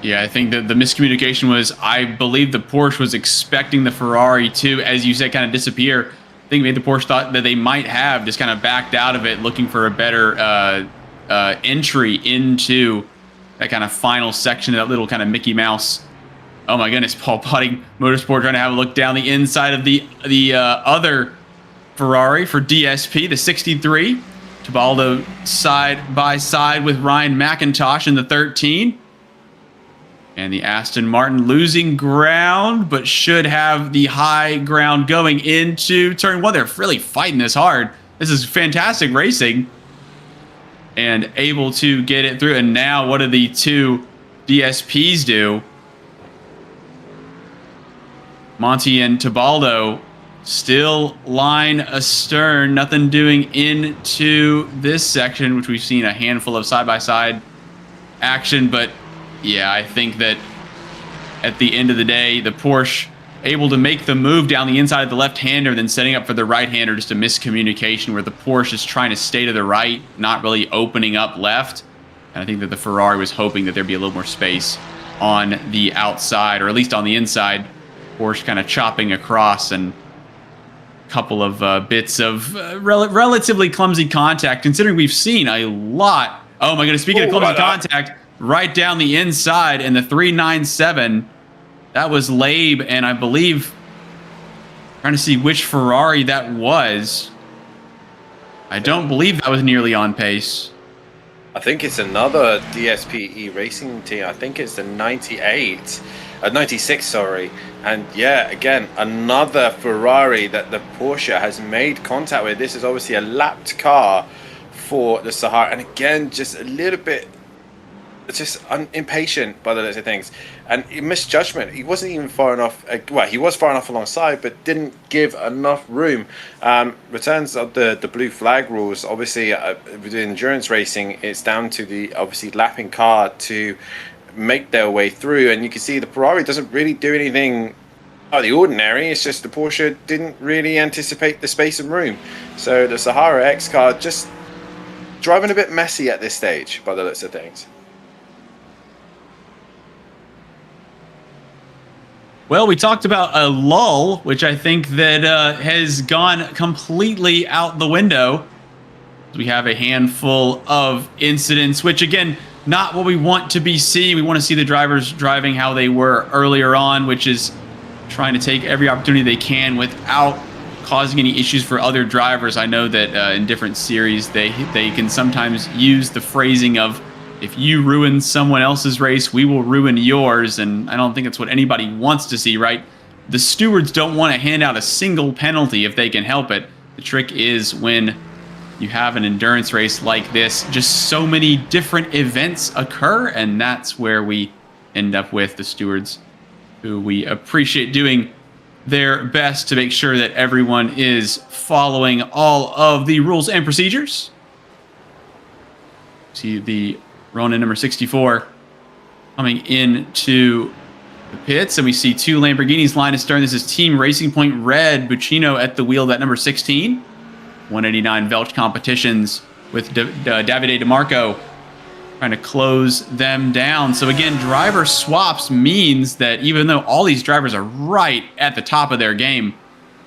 Yeah, I think that the miscommunication was, I believe the Porsche was expecting the Ferrari to, as you said, kind of disappear. I think maybe the Porsche thought that they might have just kind of backed out of it, looking for a better entry into that kind of final section of that little kind of Mickey Mouse. Oh my goodness, Paul Botting Motorsport trying to have a look down the inside of the other Ferrari for DSP, the 63. Tebaldo side by side with Ryan McIntosh in the 13. And the Aston Martin losing ground, but should have the high ground going into turn 1. They're really fighting this hard. This is fantastic racing. And able to get it through. And now what do the two DSPs do? Monty and Tebaldo still line astern. Nothing doing into this section, which we've seen a handful of side-by-side action. But yeah, I think that at the end of the day, the Porsche able to make the move down the inside of the left-hander, then setting up for the right-hander, just a miscommunication where the Porsche is trying to stay to the right, not really opening up left. And I think that the Ferrari was hoping that there'd be a little more space on the outside, or at least on the inside. Porsche kind of chopping across, and a couple of bits of relatively clumsy contact, considering we've seen a lot. Oh my goodness, speaking of clumsy contact, right down the inside in the 397. That was Labe, and I believe, trying to see which Ferrari that was. I don't believe that was nearly on pace. I think it's another DSPE racing team. I think it's the 96, sorry. And yeah, again, another Ferrari that the Porsche has made contact with. This is obviously a lapped car for the Sahara. And again, just a little bit just impatient by the looks of things, and misjudgment. He wasn't even far enough. Well, he was far enough alongside, but didn't give enough room. Returns of the blue flag rules. Obviously, with endurance racing, it's down to the obviously lapping car to make their way through, and you can see the Ferrari doesn't really do anything out of the ordinary. It's just the Porsche didn't really anticipate the space and room. So the Sahara X car just driving a bit messy at this stage by the looks of things. Well, we talked about a lull, which I think that has gone completely out the window. We have a handful of incidents, which again, not what we want to be seeing. We want to see the drivers driving how they were earlier on, which is trying to take every opportunity they can without causing any issues for other drivers. I know that in different series, they can sometimes use the phrasing of, if you ruin someone else's race, we will ruin yours. And I don't think that's what anybody wants to see, right? The stewards don't want to hand out a single penalty if they can help it. The trick is when you have an endurance race like this, just so many different events occur, and that's where we end up with the stewards, who we appreciate doing their best to make sure that everyone is following all of the rules and procedures. See the Ronin number 64 coming into the pits, and we see two Lamborghinis line astern. This is Team Racing Point Red. Buccino at the wheel, that number 16. 189 Velch Competitions with Davide DeMarco trying to close them down. So again, driver swaps means that even though all these drivers are right at the top of their game,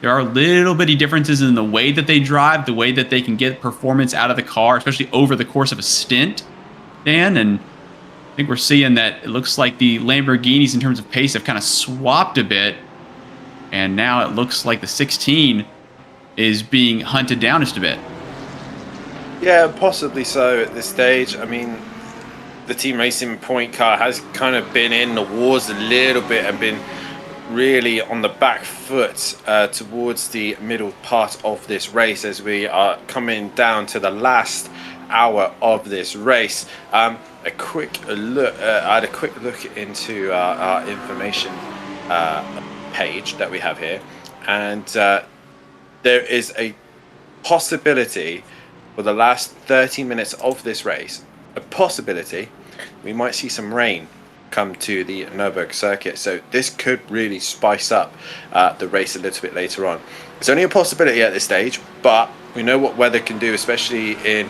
there are little bitty differences in the way that they drive, the way that they can get performance out of the car, especially over the course of a stint, Dan. And I think we're seeing that it looks like the Lamborghinis in terms of pace have kind of swapped a bit. And now it looks like the 16 is being hunted down just a bit. Yeah, possibly so at this stage. I mean, the Team Racing Point car has kind of been in the wars a little bit and been really on the back foot towards the middle part of this race as we are coming down to the last hour of this race. I had a quick look into our information page that we have here, and there is a possibility for the last 30 minutes of this race, a possibility we might see some rain come to the Nürburgring circuit. So this could really spice up the race a little bit later on. It's only a possibility at this stage, but we know what weather can do, especially in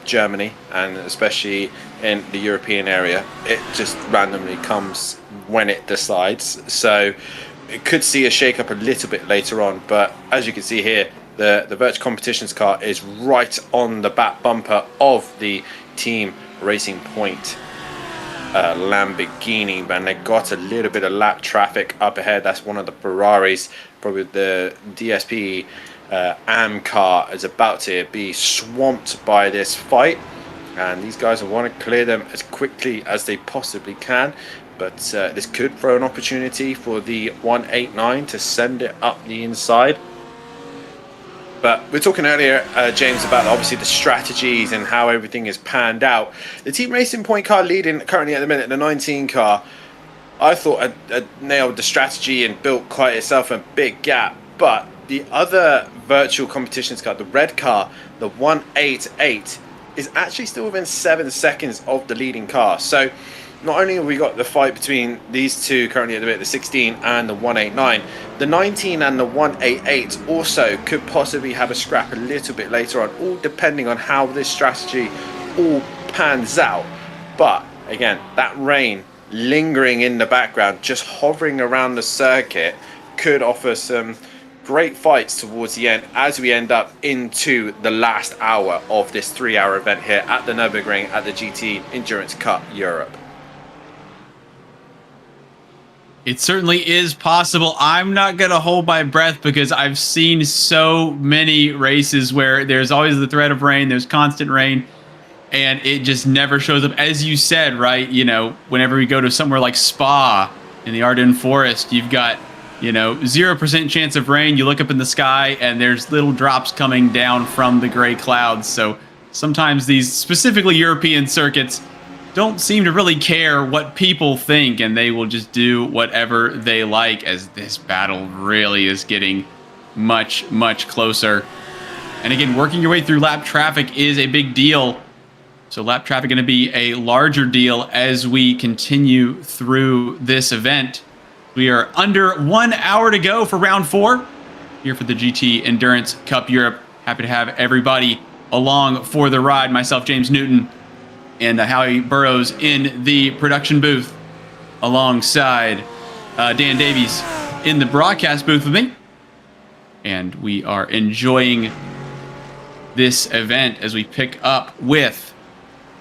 Germany and especially in the European area. It just randomly comes when it decides. So it could see a shake up a little bit later on, but as you can see here, the Virtual Competitions car is right on the back bumper of the Team Racing Point Lamborghini, and they got a little bit of lap traffic up ahead. That's one of the Ferraris. Probably the DSP AM car is about to be swamped by this fight, and these guys will want to clear them as quickly as they possibly can. but this could throw an opportunity for the 189 to send it up the inside. But we were talking earlier, James, about obviously the strategies and how everything is panned out. The Team Racing Point car leading currently at the minute, the 19 car, I thought had nailed the strategy and built quite itself a big gap. But the other virtual competitions car, the red car, the 188, is actually still within 7 seconds of the leading car. So not only have we got the fight between these two currently at the minute, the 16 and the 189, the 19 and the 188 also could possibly have a scrap a little bit later on, all depending on how this strategy all pans out. But again, that rain lingering in the background, just hovering around the circuit, could offer some great fights towards the end as we end up into the last hour of this 3-hour event here at the Nürburgring at the GT Endurance Cup Europe. It certainly is possible. I'm not going to hold my breath because I've seen so many races where there's always the threat of rain, there's constant rain, and it just never shows up. As you said, right, you know, whenever we go to somewhere like Spa in the Ardennes Forest, you've got, you know, 0% chance of rain. You look up in the sky and there's little drops coming down from the gray clouds. So sometimes these specifically European circuits don't seem to really care what people think, and they will just do whatever they like, as this battle really is getting much, much closer. And again, working your way through lap traffic is a big deal. So lap traffic going to be a larger deal as we continue through this event. We are under 1 hour to go for round 4 here for the GT Endurance Cup Europe. Happy to have everybody along for the ride. Myself, James Newton, and Howie Burrows in the production booth alongside Dan Davies in the broadcast booth with me. And we are enjoying this event as we pick up with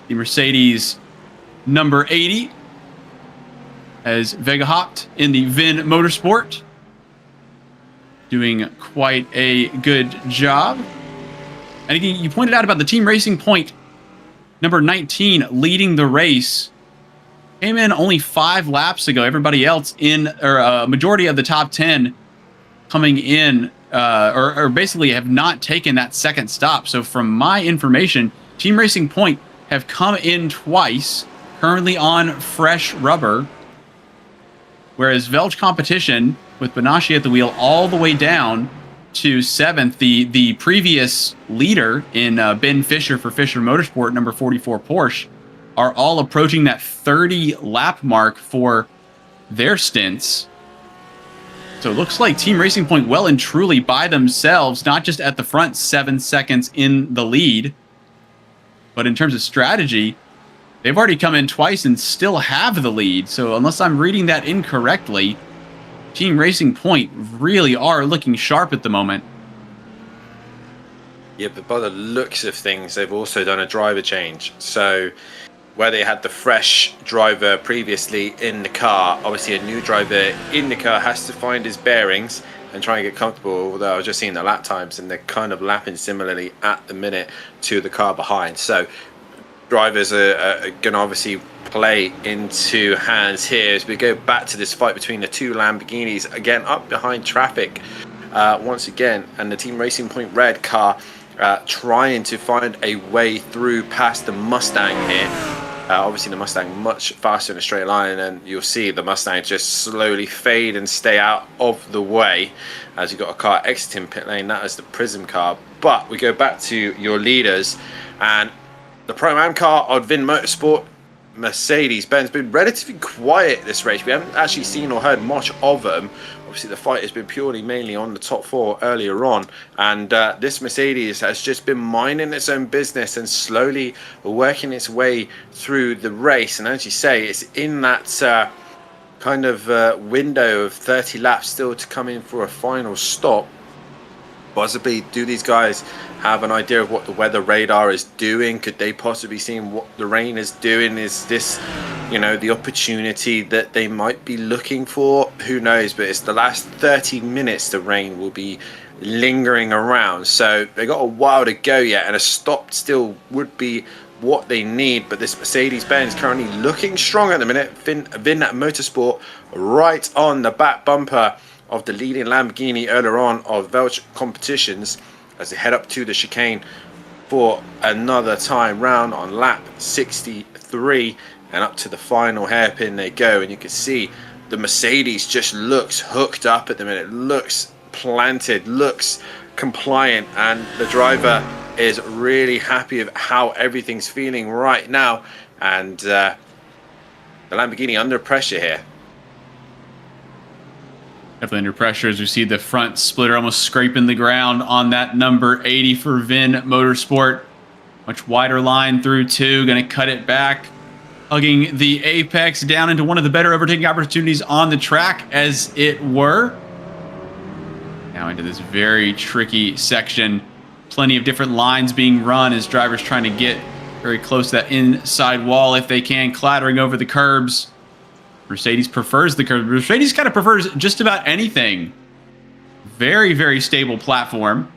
the Mercedes number 80 as Vega hopped in the VIN Motorsport, doing quite a good job. And again, you pointed out about the Team Racing Point number 19 leading the race. Came in only 5 laps ago. Everybody else in, or a majority of the top 10 coming in, or basically have not taken that second stop. So from my information, Team Racing Point have come in twice, currently on fresh rubber, whereas Velge Competition with Benassi at the wheel all the way down to 7th, the previous leader in Ben Fisher for Fisher Motorsport, number 44 Porsche, are all approaching that 30 lap mark for their stints. So it looks like Team Racing Point well and truly by themselves, not just at the front, 7 seconds in the lead, but in terms of strategy, they've already come in twice and still have the lead. So unless I'm reading that incorrectly, Team Racing Point really are looking sharp at the moment. Yeah, but by the looks of things, they've also done a driver change. So where they had the fresh driver previously in the car, obviously a new driver in the car has to find his bearings and try and get comfortable. Although I was just seeing the lap times and they're kind of lapping similarly at the minute to the car behind. So drivers are going to obviously play into hands here as we go back to this fight between the two Lamborghinis, again up behind traffic once again, and the Team Racing Point red car trying to find a way through past the Mustang here. Obviously the Mustang much faster in a straight line, and you'll see the Mustang just slowly fade and stay out of the way as you've got a car exiting pit lane. That is the Prism car. But we go back to your leaders, and the Pro-Am car on VIN Motorsport, Mercedes-Benz, been relatively quiet this race. We haven't actually seen or heard much of them. Obviously the fight has been purely mainly on the top 4 earlier on, and this Mercedes has just been minding its own business and slowly working its way through the race. And as you say, it's in that kind of window of 30 laps still to come in for a final stop. Possibly, do these guys have an idea of what the weather radar is doing? Could they possibly see what the rain is doing? Is this, you know, the opportunity that they might be looking for? Who knows? But it's the last 30 minutes the rain will be lingering around. So they got a while to go yet, and a stop still would be what they need. But this Mercedes-Benz currently looking strong at the minute. Vin Motorsport right on the back bumper of the leading Lamborghini earlier on of Welsh competitions as they head up to the chicane for another time round on lap 63, and up to the final hairpin they go. And you can see the Mercedes just looks hooked up at the minute, looks planted, looks compliant, and the driver is really happy with how everything's feeling right now. And the Lamborghini under pressure here. Definitely under pressure as we see the front splitter almost scraping the ground on that number 80 for Vin Motorsport. Much wider line through 2, going to cut it back, hugging the apex down into one of the better overtaking opportunities on the track, as it were. Now into this very tricky section. Plenty of different lines being run as drivers trying to get very close to that inside wall if they can, clattering over the curbs. Mercedes prefers the curb. Mercedes kind of prefers just about anything. Very, very stable platform.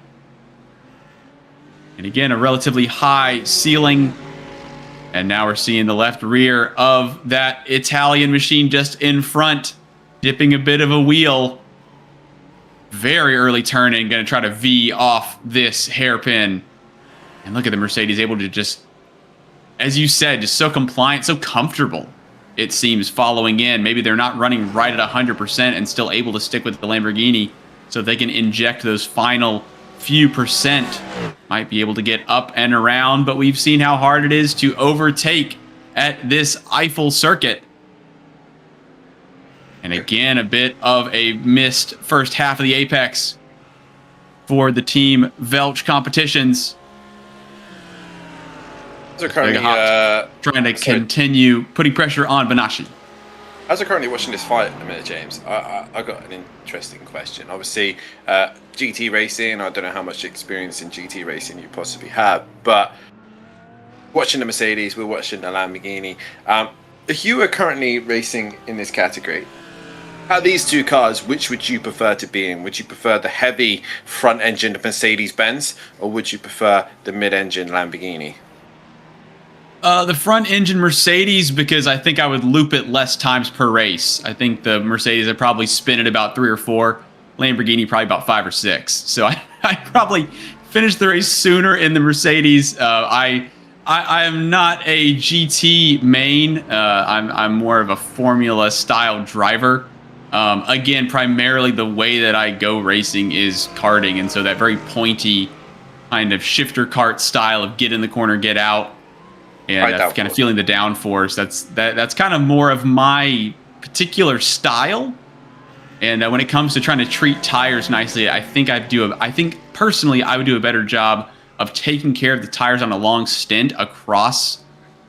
And again, a relatively high ceiling. And now we're seeing the left rear of that Italian machine just in front, dipping a bit of a wheel. Very early turning, going to try to V off this hairpin. And look at the Mercedes able to just, as you said, just so compliant, so comfortable. It seems following in. Maybe they're not running right at 100% and still able to stick with the Lamborghini, so they can inject those final few percent. Might be able to get up and around, but we've seen how hard it is to overtake at this Eiffel circuit. And again, a bit of a missed first half of the apex for the Team Welch competitions. So currently, trying to continue putting pressure on Benassi. As I'm currently watching this fight in a minute, James, I got an interesting question. Obviously, GT racing, I don't know how much experience in GT racing you possibly have, but watching the Mercedes, we're watching the Lamborghini. If you were currently racing in this category, out of these two cars, which would you prefer to be in? Would you prefer the heavy front-engine Mercedes-Benz, or would you prefer the mid-engine Lamborghini? The front engine Mercedes, because I think I would loop it less times per race. I think the Mercedes would probably spin it about 3 or 4. Lamborghini probably about 5 or 6. So I probably finish the race sooner in the Mercedes. I am not a GT main. I'm more of a Formula style driver. Again, primarily the way that I go racing is karting, and so that very pointy kind of shifter kart style of get in the corner, get out. And kind of feeling the downforce. That's kind of more of my particular style. And when it comes to trying to treat tires nicely, I think personally I would do a better job of taking care of the tires on a long stint across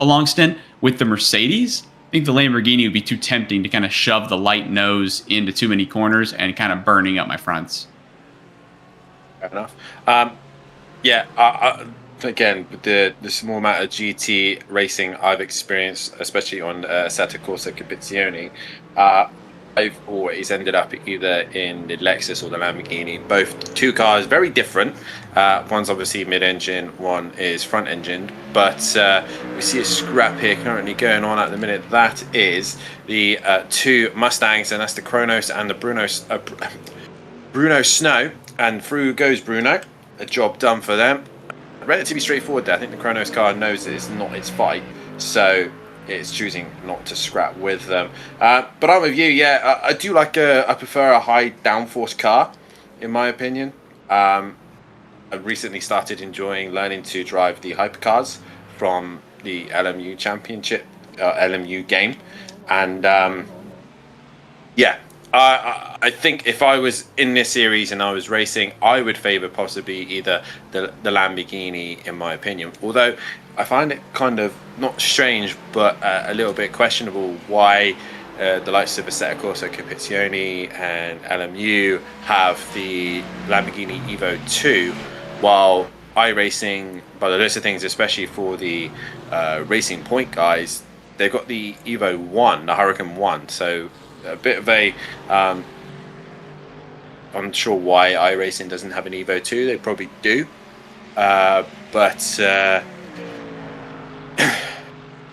a long stint with the Mercedes. I think the Lamborghini would be too tempting to kind of shove the light nose into too many corners and kind of burning up my fronts. Fair enough. Again, with the small amount of GT racing I've experienced, especially on Assetto Corsa Competizione, I've always ended up either in the Lexus or the Lamborghini. Both two cars, very different. One's obviously mid-engine, one is front-engine. But we see a scrap here currently going on at the minute. That is the two Mustangs, and that's the Kronos and the Bruno Snow. And through goes Bruno. A job done for them. Relatively straightforward there. I think the Kronos car knows that it's not its fight, so it's choosing not to scrap with them. But I'm with you, yeah. I do like I prefer a high downforce car, in my opinion. I recently started learning to drive the hypercars from the LMU Championship, LMU game, and I think if I was in this series and I was racing, I would favour possibly either the Lamborghini, in my opinion. Although I find it kind of not strange, but a little bit questionable why the likes of Assetto Corsa Competizione and LMU have the Lamborghini Evo 2, while iRacing, by the list of things, especially for the Racing Point guys, they've got the Evo 1, the Hurricane 1. So a bit of a I'm not sure why iRacing doesn't have an Evo 2. They probably do, but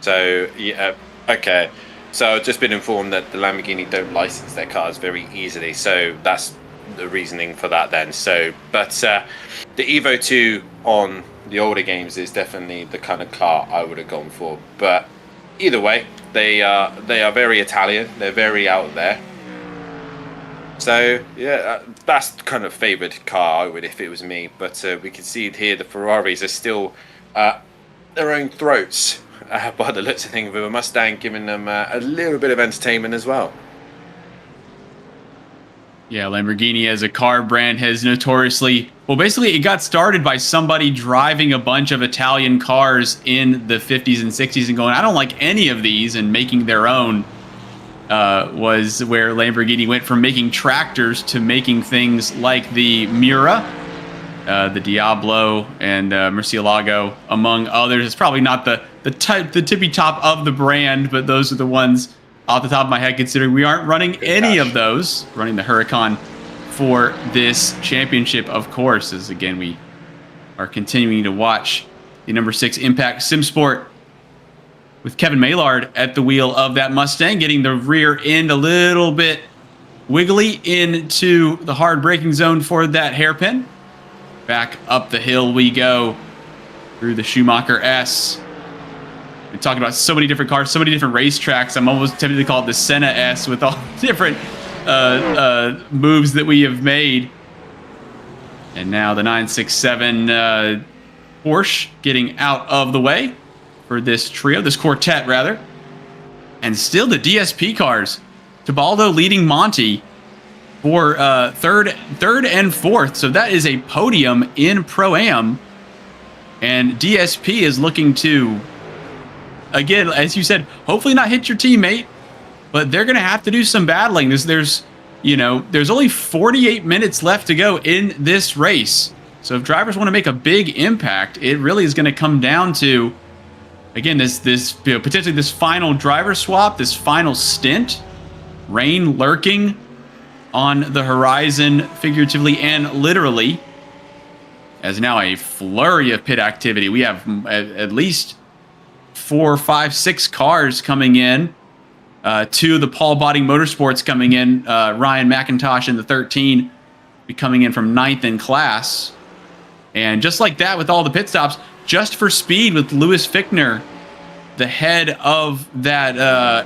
So, yeah, okay. So I've just been informed that the Lamborghini don't license their cars very easily. So that's the reasoning for that then. So, but the Evo 2 on the older games is definitely the kind of car I would have gone for. But either way, they are very Italian. They're very out there. So yeah, that's the kind of favoured car I would if it was me. But we can see here the Ferraris are still their own throats by the looks of things, with a Mustang giving them a little bit of entertainment as well. Yeah, Lamborghini as a car brand has notoriously, well, basically it got started by somebody driving a bunch of Italian cars in the 50s and 60s and going, I don't like any of these, and making their own. Was where Lamborghini went from making tractors to making things like the Miura, the Diablo, and Murcielago, among others. It's probably not the tippy top of the brand, but those are the ones off the top of my head, considering we aren't running any of those. Running the Huracan for this championship, of course, as again we are continuing to watch the number 6 Impact Sim Sport with Kevin Maillard at the wheel of that Mustang, getting the rear end a little bit wiggly into the hard braking zone for that hairpin. Back up the hill we go through the Schumacher S. We're talking about so many different cars, so many different racetracks. I'm almost tempted to call it the Senna S with all the different moves that we have made. And now the 967 Porsche getting out of the way for this trio, this quartet rather. And still the DSP cars. Tebaldo leading Monty for third and fourth. So that is a podium in Pro-Am. And DSP is looking to, again, as you said, hopefully not hit your teammate, but they're going to have to do some battling. There's only 48 minutes left to go in this race. So if drivers want to make a big impact, it really is going to come down to, again, this potentially this final driver swap, this final stint, rain lurking on the horizon, figuratively and literally, as now a flurry of pit activity. We have at least 4, 5, 6 cars coming in. 2 of the Paul Botting Motorsports coming in. Ryan McIntosh in the 13 be coming in from 9th in class. And just like that, with all the pit stops, just for speed with Lewis Fichtner, the head of that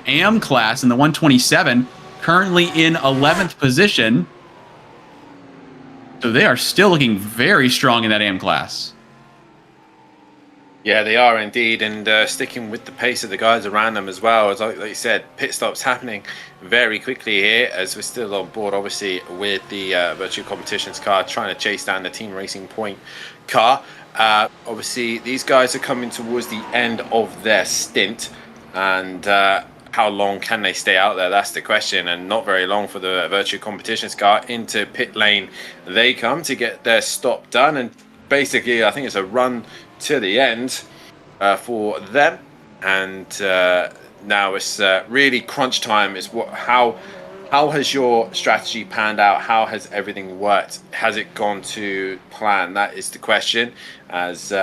AM class in the 127, currently in 11th position. So they are still looking very strong in that AM class. Yeah, they are indeed, and sticking with the pace of the guys around them as well. As like you said, pit stops happening very quickly here, as we're still on board, obviously, with the Virtual Competitions car, trying to chase down the Team Racing Point car. Obviously, these guys are coming towards the end of their stint, and how long can they stay out there? That's the question, and not very long for the Virtual Competitions car. Into pit lane they come to get their stop done, and basically, I think it's a run to the end for them. And now it's really crunch time. Is how has your strategy panned out? How has everything worked? Has it gone to plan? That is the question, as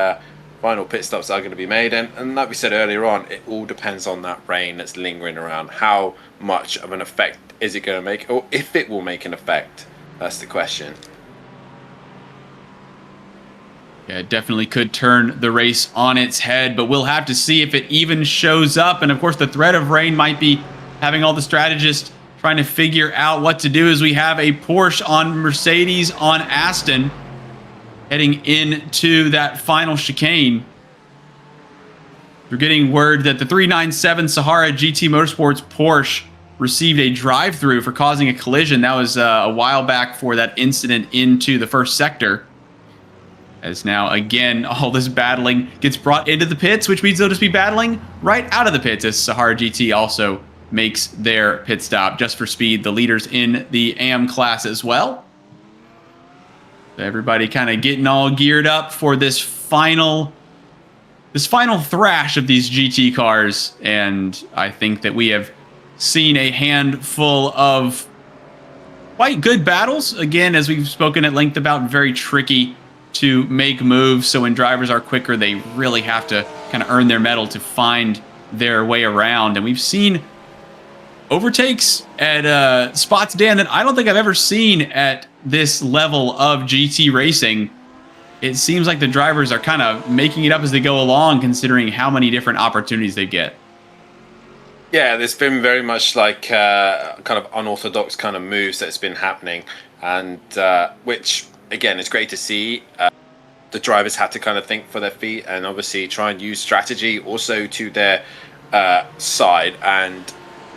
final pit stops are going to be made. And like we said earlier on, it all depends on that rain that's lingering around. How much of an effect is it going to make, or if it will make an effect? That's the question. Yeah, it definitely could turn the race on its head, but we'll have to see if it even shows up. And of course, the threat of rain might be having all the strategists trying to figure out what to do, as we have a Porsche on Mercedes on Aston heading into that final chicane. We're getting word that the 397 Sahara GT Motorsports Porsche received a drive-through for causing a collision. That was a while back for that incident into the first sector. As now, again, all this battling gets brought into the pits, which means they'll just be battling right out of the pits, as Sahara GT also makes their pit stop just for speed. The leaders in the AM class as well. Everybody kind of getting all geared up for this final thrash of these GT cars. And I think that we have seen a handful of quite good battles. Again, as we've spoken at length about, very tricky to make moves. So when drivers are quicker, they really have to kind of earn their mettle to find their way around. And we've seen overtakes at spots, Dan, that I don't think I've ever seen at this level of GT racing. It seems like the drivers are kind of making it up as they go along, considering how many different opportunities they get. Yeah, there's been very much like kind of unorthodox kind of moves that's been happening, and which again is great to see. The drivers have to kind of think for their feet and obviously try and use strategy also to their side. And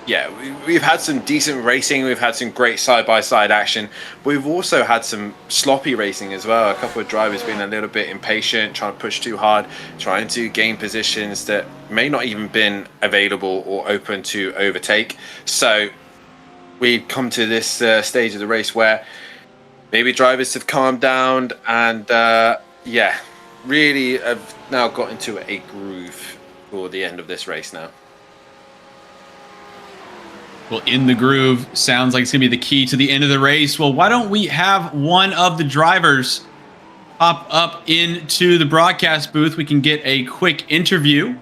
yeah, we've had some decent racing. We've had some great side-by-side action. But we've also had some sloppy racing as well. A couple of drivers being a little bit impatient, trying to push too hard, trying to gain positions that may not even been available or open to overtake. So we've come to this stage of the race where maybe drivers have calmed down and really have now got into a groove for the end of this race now. Well, in the groove sounds like it's going to be the key to the end of the race. Well, why don't we have one of the drivers hop up into the broadcast booth? We can get a quick interview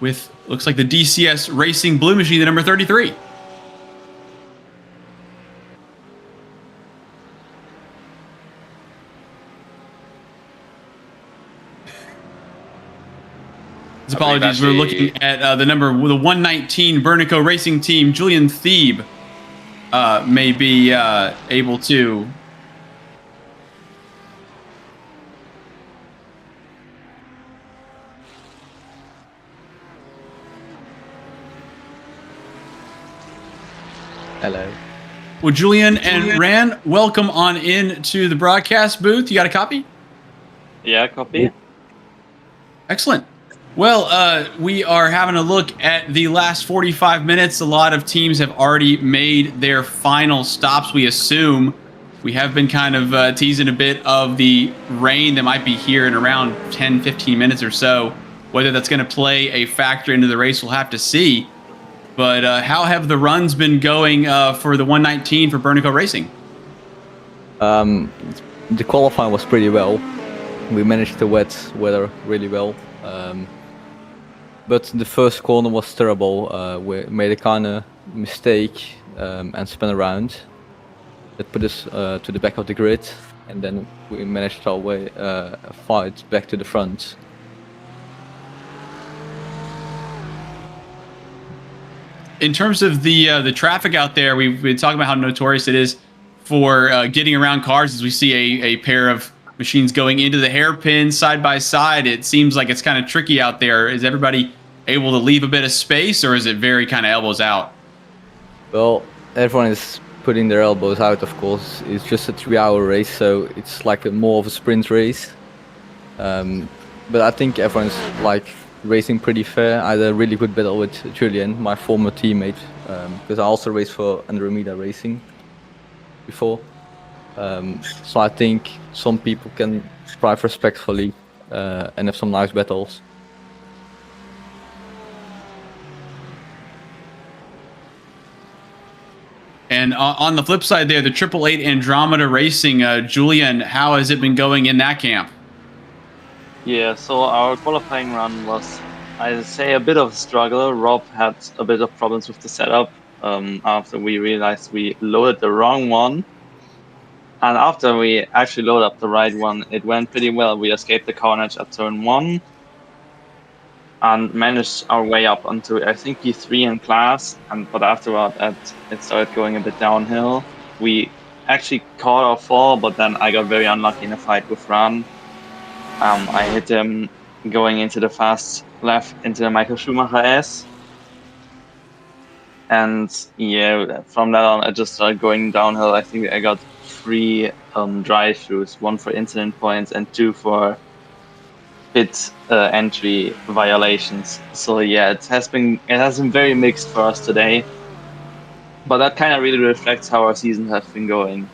with, looks like the DCS Racing Blue Machine, the number 33. Apologies, we're looking at the 119 Bernico Racing Team. Julian Thebe may be able to. Hello. Well, Julian and Ran, welcome on in to the broadcast booth. You got a copy? Yeah, copy. Excellent. Well, we are having a look at the last 45 minutes. A lot of teams have already made their final stops, we assume. We have been kind of teasing a bit of the rain that might be here in around 10, 15 minutes or so. Whether that's going to play a factor into the race, we'll have to see. But how have the runs been going for the 119 for Bernico Racing? The qualifying was pretty well. We managed the wet weather really well. But the first corner was terrible. We made a kind of mistake and spun around. That put us to the back of the grid, and then we managed our way fight back to the front. In terms of the traffic out there, we've been talking about how notorious it is for getting around cars. As we see a pair of machines going into the hairpin side by side, it seems like it's kind of tricky out there. Is everybody able to leave a bit of space, or is it very kind of elbows out? Well, everyone is putting their elbows out, of course. It's just a 3-hour race, so it's like more of a sprint race. But I think everyone's like racing pretty fair. I had a really good battle with Julian, my former teammate, because I also raced for Andromeda Racing before. So I think some people can drive respectfully and have some nice battles. And on the flip side there, the 888 Andromeda Racing, Julian, how has it been going in that camp? Yeah, so our qualifying run was, I'd say, a bit of a struggle. Rob had a bit of problems with the setup after we realized we loaded the wrong one. And after we actually loaded up the right one, it went pretty well. We escaped the carnage at turn 1 and managed our way up onto, I think, P3 in class. But afterward, it started going a bit downhill. We actually caught our fall, but then I got very unlucky in a fight with Ran. I hit him going into the fast left into the Michael Schumacher S. And yeah, from that on, I just started going downhill. I think I got 3 drive-throughs, 1 for incident points and 2 for pit entry violations. So yeah, it has been very mixed for us today. But that kind of really reflects how our season has been going.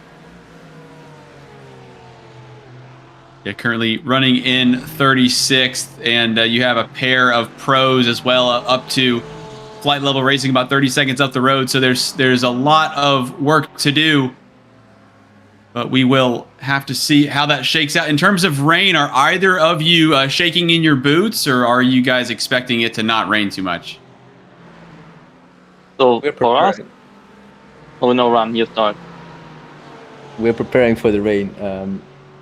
Yeah, currently running in 36th, and you have a pair of pros as well up to flight level racing about 30 seconds up the road. So there's a lot of work to do But we will have to see how that shakes out. In terms of rain, are either of you shaking in your boots, or are you guys expecting it to not rain too much? So We're for us, preparing. oh no, Ran, you start. We're preparing for the rain.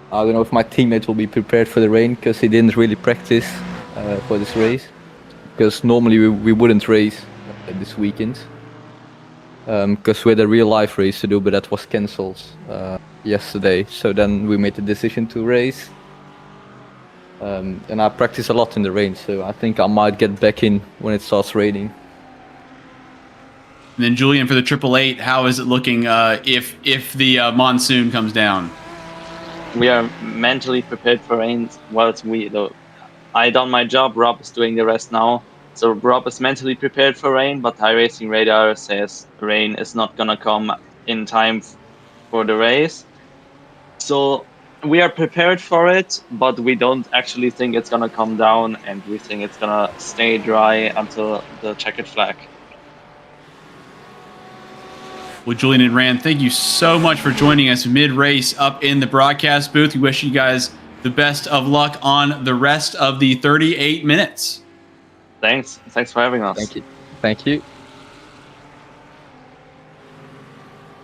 I don't know if my teammates will be prepared for the rain because they didn't really practice for this race. Because normally we wouldn't race this weekend. Because we had a real life race to do, but that was cancelled yesterday. So then we made the decision to race. And I practice a lot in the rain, so I think I might get back in when it starts raining. And then Julian, for the 888, how is it looking if the monsoon comes down? We are mentally prepared for rain. Whilst I done my job. Rob is doing the rest now. So Rob is mentally prepared for rain, but High Racing Radar says rain is not gonna come in time for the race. So we are prepared for it, but we don't actually think it's gonna come down, and we think it's gonna stay dry until the checkered flag. Well, Julian and Rand, thank you so much for joining us mid-race up in the broadcast booth. We wish you guys the best of luck on the rest of the 38 minutes. Thanks for having us. Thank you.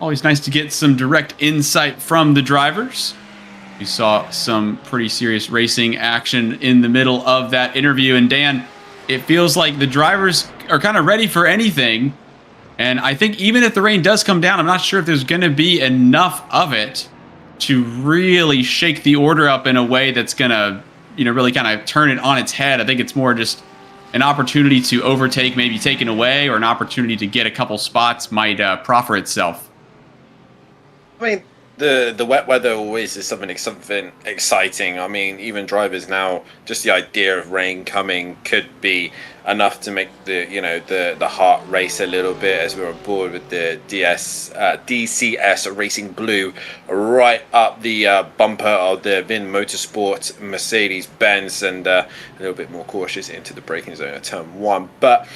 Always nice to get some direct insight from the drivers. We saw some pretty serious racing action in the middle of that interview. And Dan, it feels like the drivers are kind of ready for anything. And I think even if the rain does come down, I'm not sure if there's going to be enough of it to really shake the order up in a way that's going to, really kind of turn it on its head. I think it's more just an opportunity to overtake, maybe taken away, or an opportunity to get a couple spots might proffer itself. I mean, the wet weather always is something exciting. I mean, even drivers now, just the idea of rain coming could be enough to make the heart race a little bit, as we're on board with the DCS Racing Blue right up the bumper of the VIN Motorsport Mercedes-Benz, and a little bit more cautious into the braking zone at turn 1. But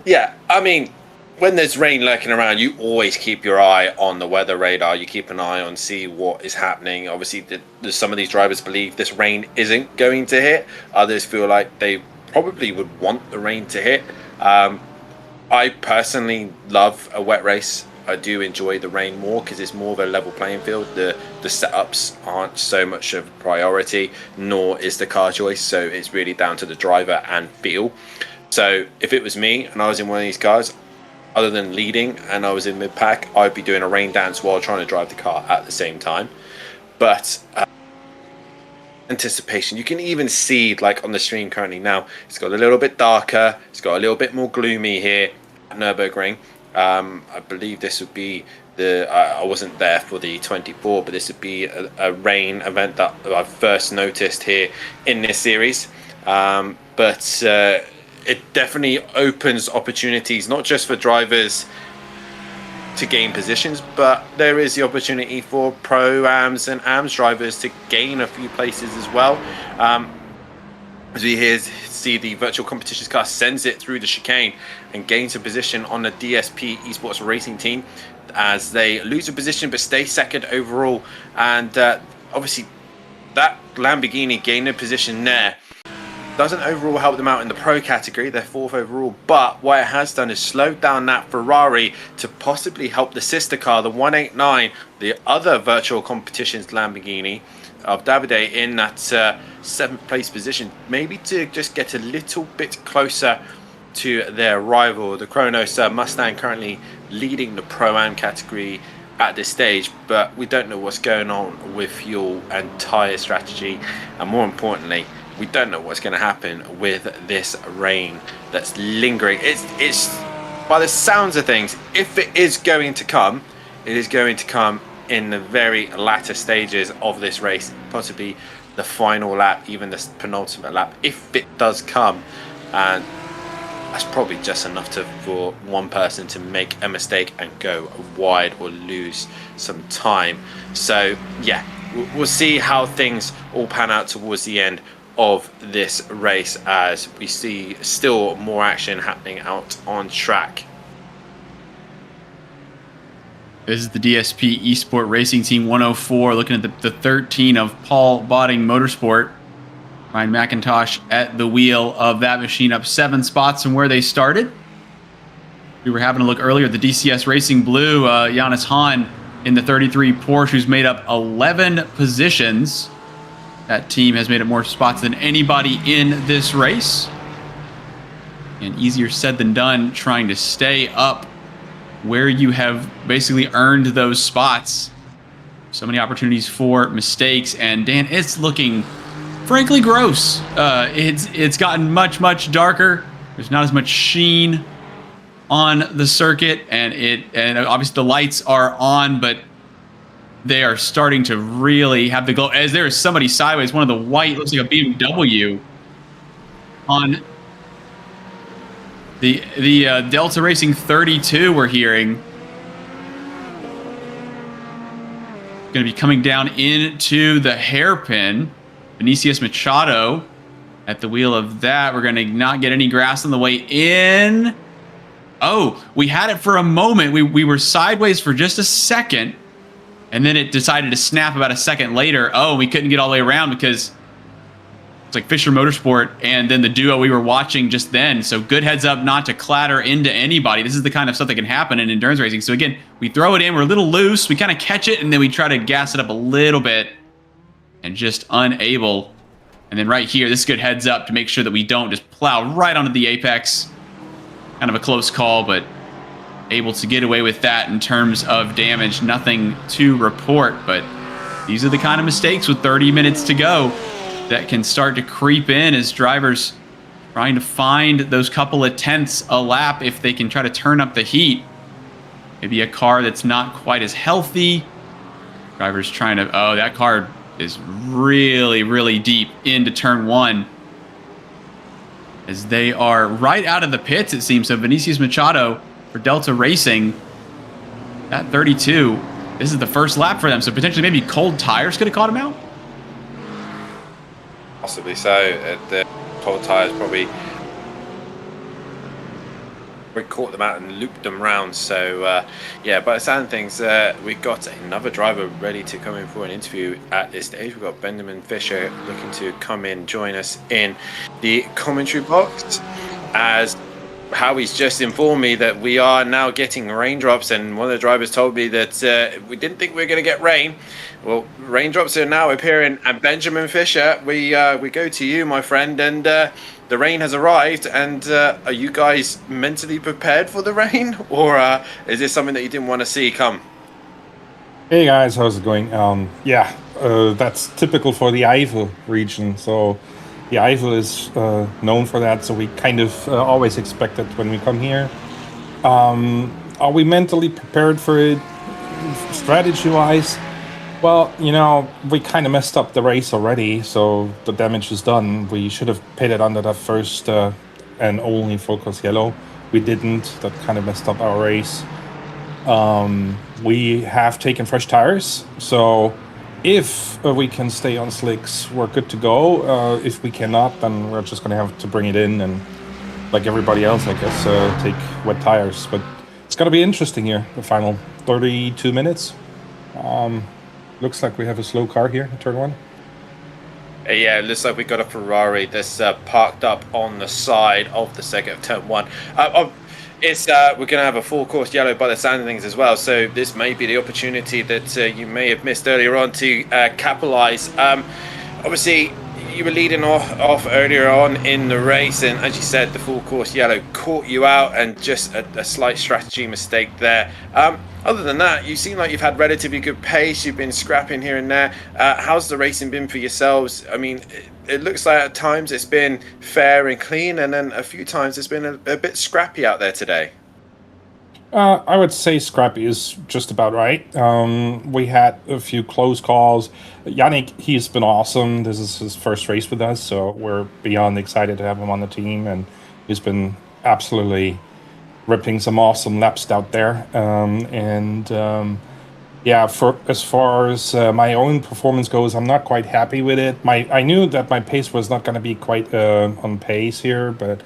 yeah, I mean, when there's rain lurking around, you always keep your eye on the weather radar. You keep an eye on, see what is happening. Obviously, some of these drivers believe this rain isn't going to hit. Others feel like they probably would want the rain to hit. I personally love a wet race. I do enjoy the rain more because it's more of a level playing field. The setups aren't so much of a priority, nor is the car choice. So it's really down to the driver and feel. So if it was me and I was in one of these cars, other than leading and I was in mid-pack, I'd be doing a rain dance while trying to drive the car at the same time. But anticipation, you can even see, like on the stream currently now, it's got a little bit darker, it's got a little bit more gloomy here at Nürburgring. I believe this would be I wasn't there for the 24, but this would be a rain event that I've first noticed here in this series. But it definitely opens opportunities, not just for drivers to gain positions, but there is the opportunity for pro-ams and AMS drivers to gain a few places as well. As we see the virtual competitions car sends it through the chicane and gains a position on the DSP Esports Racing team as they lose a position but stay second overall. And obviously that Lamborghini gained a position there doesn't overall help them out in the pro category. They're 4th overall, but what it has done is slowed down that Ferrari to possibly help the sister car, the 189, the other virtual competitions Lamborghini of Davide, in that 7th place position, maybe to just get a little bit closer to their rival. The Kronos Mustang currently leading the Pro-Am category at this stage, but we don't know what's going on with fuel and tyre strategy, and more importantly, we don't know what's going to happen with this rain that's lingering. It's by the sounds of things, if it is going to come, it is going to come in the very latter stages of this race, possibly the final lap, even the penultimate lap, if it does come. And that's probably just enough for one person to make a mistake and go wide or lose some time. So yeah, we'll see how things all pan out towards the end of this race, as we see still more action happening out on track. This is the DSP Esport Racing Team 104, looking at the 13 of Paul Botting Motorsport. Ryan McIntosh at the wheel of that machine, up 7 spots from where they started. We were having a look earlier at the DCS Racing Blue. Johannes Hahn in the 33 Porsche, who's made up 11 positions. That team has made up more spots than anybody in this race. And easier said than done trying to stay up where you have basically earned those spots. So many opportunities for mistakes. And Dan, it's looking frankly gross. It's gotten much darker. There's not as much sheen on the circuit, and obviously the lights are on, but they are starting to really have the glow. As there is somebody sideways, one of the white, looks like a BMW on the Delta Racing 32 we're hearing. Going to be coming down into the hairpin. Vinicius Machado at the wheel of that. We're going to not get any grass on the way in. Oh, we had it for a moment. We were sideways for just a second, and then it decided to snap about a second later. Oh, we couldn't get all the way around because it's like Fisher Motorsport and then the duo we were watching just then. So good heads up not to clatter into anybody. This is the kind of stuff that can happen in endurance racing. So again, we throw it in, we're a little loose, we kind of catch it, and then we try to gas it up a little bit and just unable. And then right here, this is good heads up to make sure that we don't just plow right onto the apex. Kind of a close call, but able to get away with that in terms of damage. Nothing to report, but these are the kind of mistakes with 30 minutes to go that can start to creep in as drivers trying to find those couple of tenths a lap if they can try to turn up the heat. Maybe a car that's not quite as healthy. Drivers trying to, oh, that car is really deep into turn 1. As they are right out of the pits, it seems. So Vinicius Machado for Delta Racing, that 32, this is the first lap for them. So potentially maybe cold tires could have caught him out. Possibly so. The cold tires probably caught them out and looped them round. So yeah, by the sound of things, we've got another driver ready to come in for an interview at this stage. We've got Benjamin Fisher looking to come in, join us in the commentary box, as Howie's just informed me that we are now getting raindrops, and one of the drivers told me that we didn't think we were going to get rain. Well, raindrops are now appearing, and Benjamin Fisher, we go to you, my friend, and the rain has arrived. And are you guys mentally prepared for the rain, or is this something that you didn't want to see come? Hey guys, how's it going? Yeah, that's typical for the Eifel region. So the Eifel is known for that, so we kind of always expect it when we come here. Are we mentally prepared for it, strategy-wise? Well, you know, we kind of messed up the race already, so the damage is done. We should have pitted under that first and only full course yellow. We didn't. That kind of messed up our race. We have taken fresh tires, so if we can stay on slicks, we're good to go. If we cannot, then we're just going to have to bring it in and, like everybody else, I guess, take wet tires. But it's going to be interesting here, the final 32 minutes. Looks like we have a slow car here in turn 1. Yeah, it looks like we got a Ferrari that's parked up on the side of the second of turn 1. It's we're going to have a full course yellow by the sound of things as well, so this may be the opportunity that you may have missed earlier on to capitalize. Obviously, you were leading off earlier on in the race, and as you said, the full course yellow caught you out, and just a slight strategy mistake there. Other than that, you seem like you've had relatively good pace. You've been scrapping here and there. How's the racing been for yourselves? I mean, it looks like at times it's been fair and clean, and then a few times it's been a bit scrappy out there today. I would say scrappy is just about right. We had a few close calls. Yannick, he's been awesome. This is his first race with us, so we're beyond excited to have him on the team, and he's been absolutely ripping some awesome laps out there. Yeah, for as far as my own performance goes, I'm not quite happy with it. I knew that my pace was not going to be quite on pace here, but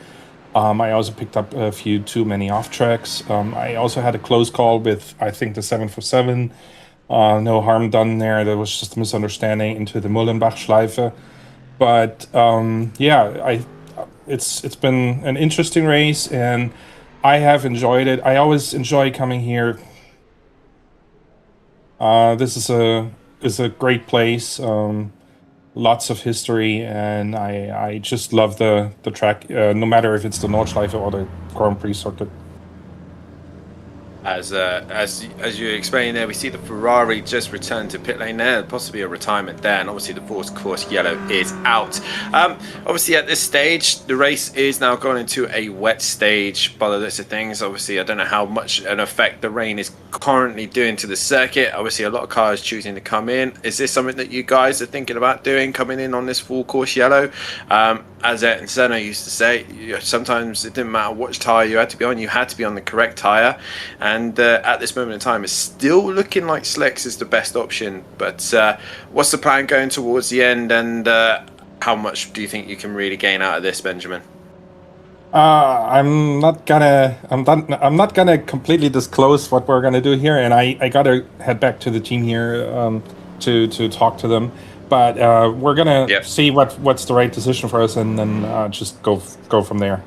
I also picked up a few too many off tracks. I also had a close call with, I think, the 747. No harm done there. There was just a misunderstanding into the Mullenbach Schleife. But it's been an interesting race, and I have enjoyed it. I always enjoy coming here. This is a great place. Lots of history, and I just love the track. No matter if it's the Nordschleife or the Grand Prix circuit. As you explained there, we see the Ferrari just return to pit lane there, possibly a retirement there, and obviously the fourth course yellow is out. Obviously at this stage, the race is now going into a wet stage by the list of things. Obviously, I don't know how much an effect the rain is currently doing to the circuit. Obviously, a lot of cars choosing to come in. Is this something that you guys are thinking about doing, coming in on this full course yellow? As Ayrton Senna used to say, sometimes it didn't matter which tyre you had to be on, you had to be on the correct tyre. And at this moment in time, it's still looking like slicks is the best option. But what's the plan going towards the end, and how much do you think you can really gain out of this, Benjamin? I'm not gonna completely disclose what we're gonna do here, and I gotta head back to the team here to talk to them. But we're gonna see what's the right decision for us, and then just go from there.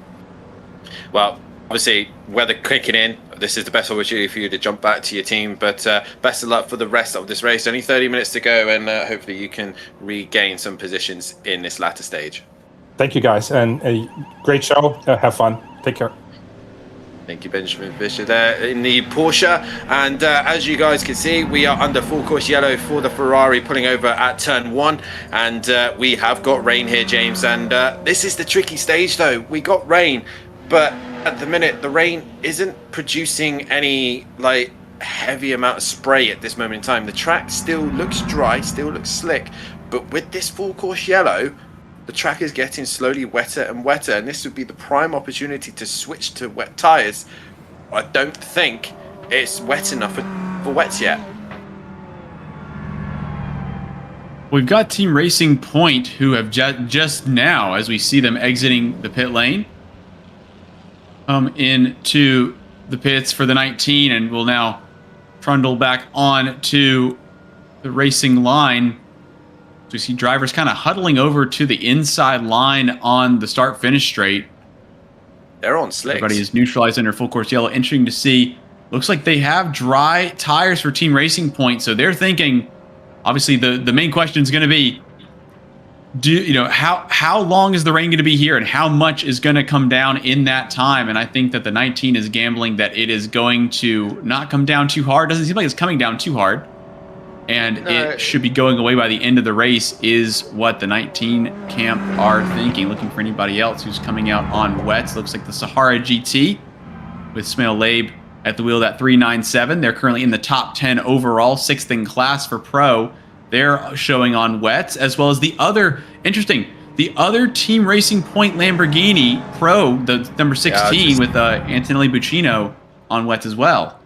Well, obviously, weather kicking in, this is the best opportunity for you to jump back to your team. But best of luck for the rest of this race. Only 30 minutes to go, and hopefully you can regain some positions in this latter stage. Thank you, guys, and a great show. Have fun. Take care. Thank you, Benjamin Fisher there in the Porsche. And as you guys can see, we are under full course yellow for the Ferrari, pulling over at turn 1. And we have got rain here, James. And this is the tricky stage, though. We got rain, but at the minute, the rain isn't producing any heavy amount of spray at this moment in time. The track still looks dry, still looks slick. But with this full course yellow, the track is getting slowly wetter and wetter, and this would be the prime opportunity to switch to wet tyres. I don't think it's wet enough for wets yet. We've got Team Racing Point, who have just now, as we see them exiting the pit lane, come into the pits for the 19, and will now trundle back on to the racing line. We see drivers kind of huddling over to the inside line on the start-finish straight. They're on slicks. Everybody is neutralized under full course yellow. Interesting to see. Looks like they have dry tires for Team Racing Point, so they're thinking. Obviously, the main question is going to be, how long is the rain going to be here, and how much is going to come down in that time? And I think that the 19 is gambling that it is going to not come down too hard. Doesn't seem like it's coming down too hard. And it should be going away by the end of the race is what the 19 camp are thinking. Looking for anybody else who's coming out on wets. Looks like the Sahara GT with Smail Labe at the wheel, that 397. They're currently in the top 10 overall, 6th in class for pro. They're showing on wets, as well as the other Team Racing Point Lamborghini Pro, the number 16 with Antonelli Buccino on wets as well.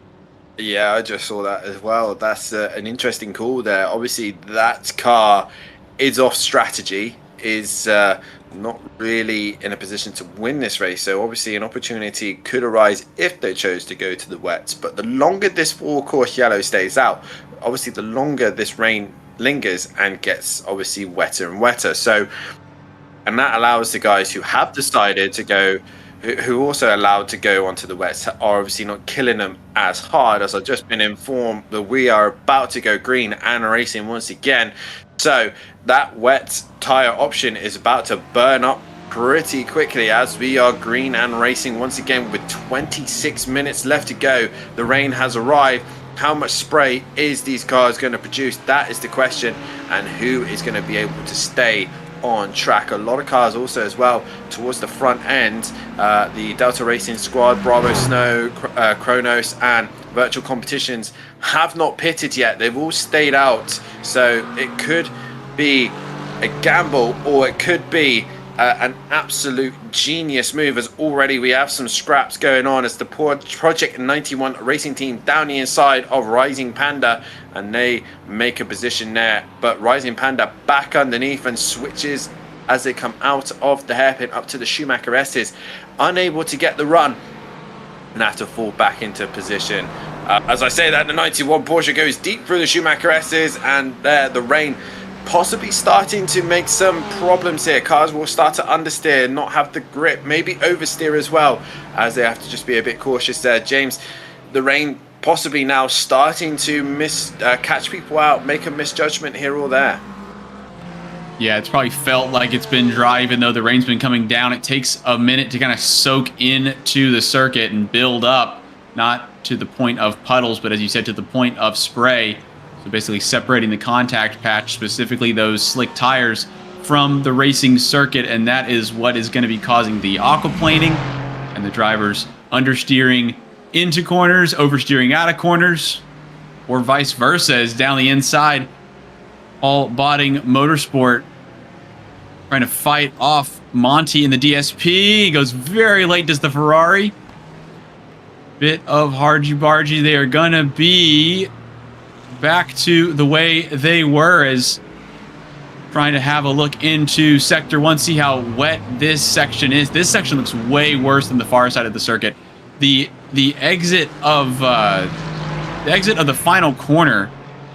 Yeah, I just saw that as well. That's an interesting call there. Obviously, that car is off strategy, is not really in a position to win this race. So obviously an opportunity could arise if they chose to go to the wets. But the longer this full course yellow stays out, obviously the longer this rain lingers and gets obviously wetter and wetter. So, and that allows the guys who have decided to go, who also allowed to go onto the wets, are obviously not killing them as hard. As I've just been informed that we are about to go green and racing once again. So that wet tyre option is about to burn up pretty quickly as we are green and racing once again with 26 minutes left to go. The rain has arrived. How much spray is these cars going to produce? That is the question. And who is going to be able to stay on track? A lot of cars also as well towards the front end. The Delta Racing Squad, Bravo Snow, Kronos and Virtual Competitions have not pitted yet. They've all stayed out. So it could be a gamble, or it could be an absolute genius move, as already we have some scraps going on as the Project 91 racing team down the inside of Rising Panda, and they make a position there. But Rising Panda back underneath and switches as they come out of the hairpin up to the Schumacher S's, unable to get the run and have to fall back into position. As I say that, the 91 Porsche goes deep through the Schumacher S's, and there the rain possibly starting to make some problems here. Cars will start to understeer, not have the grip, maybe oversteer as well, as they have to just be a bit cautious there. James, the rain possibly now starting to catch people out, make a misjudgment here or there. Yeah, it's probably felt like it's been dry, even though the rain's been coming down. It takes a minute to kind of soak into the circuit and build up, not to the point of puddles, but as you said, to the point of spray. So basically separating the contact patch, specifically those slick tires, from the racing circuit, and that is what is going to be causing the aquaplaning and the drivers understeering into corners, oversteering out of corners, or vice versa, as down the inside, all botting Motorsport trying to fight off Monty in the DSP. He goes very late, does the Ferrari. Bit of hargy-bargy. They are going to be back to the way they were, as trying to have a look into Sector 1, see how wet this section is. This section looks way worse than the far side of the circuit. The exit of the final corner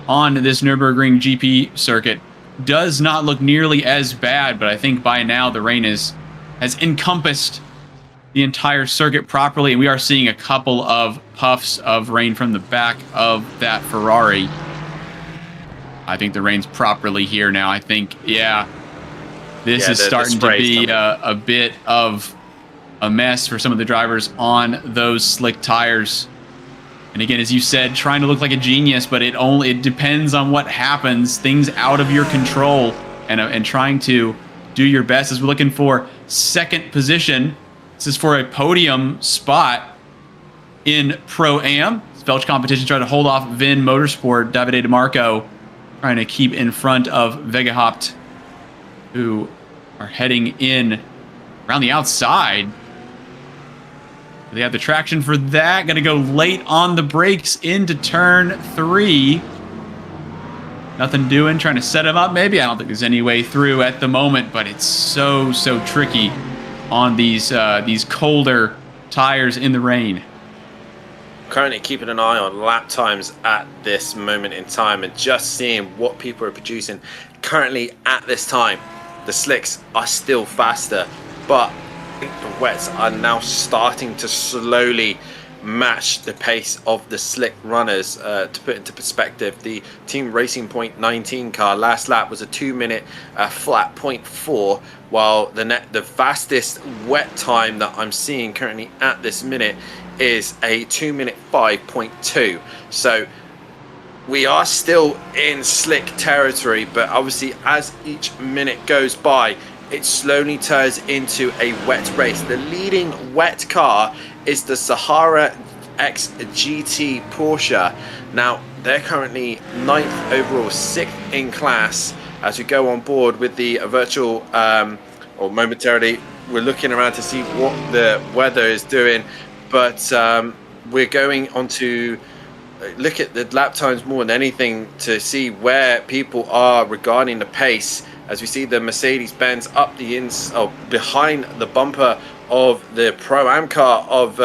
on this Nürburgring GP circuit does not look nearly as bad, but I think by now the rain has encompassed the entire circuit properly, and we are seeing a couple of puffs of rain from the back of that Ferrari. I think the rain's properly here now. I think, yeah, this is starting to be a bit of a mess for some of the drivers on those slick tires. And again, as you said, trying to look like a genius, but it depends on what happens, things out of your control, and trying to do your best, as we're looking for second position. This is for a podium spot in Pro-Am. Welsh competition trying to hold off Vin Motorsport, Davide DeMarco trying to keep in front of Vegahaupt, who are heading in around the outside. They have the traction for that. Going to go late on the brakes into turn 3. Nothing doing, trying to set him up maybe. I don't think there's any way through at the moment, but it's so tricky on these colder tires in the rain. Currently keeping an eye on lap times at this moment in time and just seeing what people are producing. Currently at this time, the slicks are still faster, but the wets are now starting to slowly match the pace of the slick runners. To put into perspective, the Team Racing Point 19 car last lap was a 2-minute flat 0.4, while the fastest wet time that I'm seeing currently at this minute is a 2-minute 5.2. So we are still in slick territory, but obviously as each minute goes by, it slowly turns into a wet race. The leading wet car is the Sahara X GT Porsche. Now, they're currently 9th overall, 6th in class. As we go on board with the virtual, or momentarily, we're looking around to see what the weather is doing. But we're going on to look at the lap times more than anything to see where people are regarding the pace. As we see the Mercedes-Benz up behind the bumper of the Pro-Am car of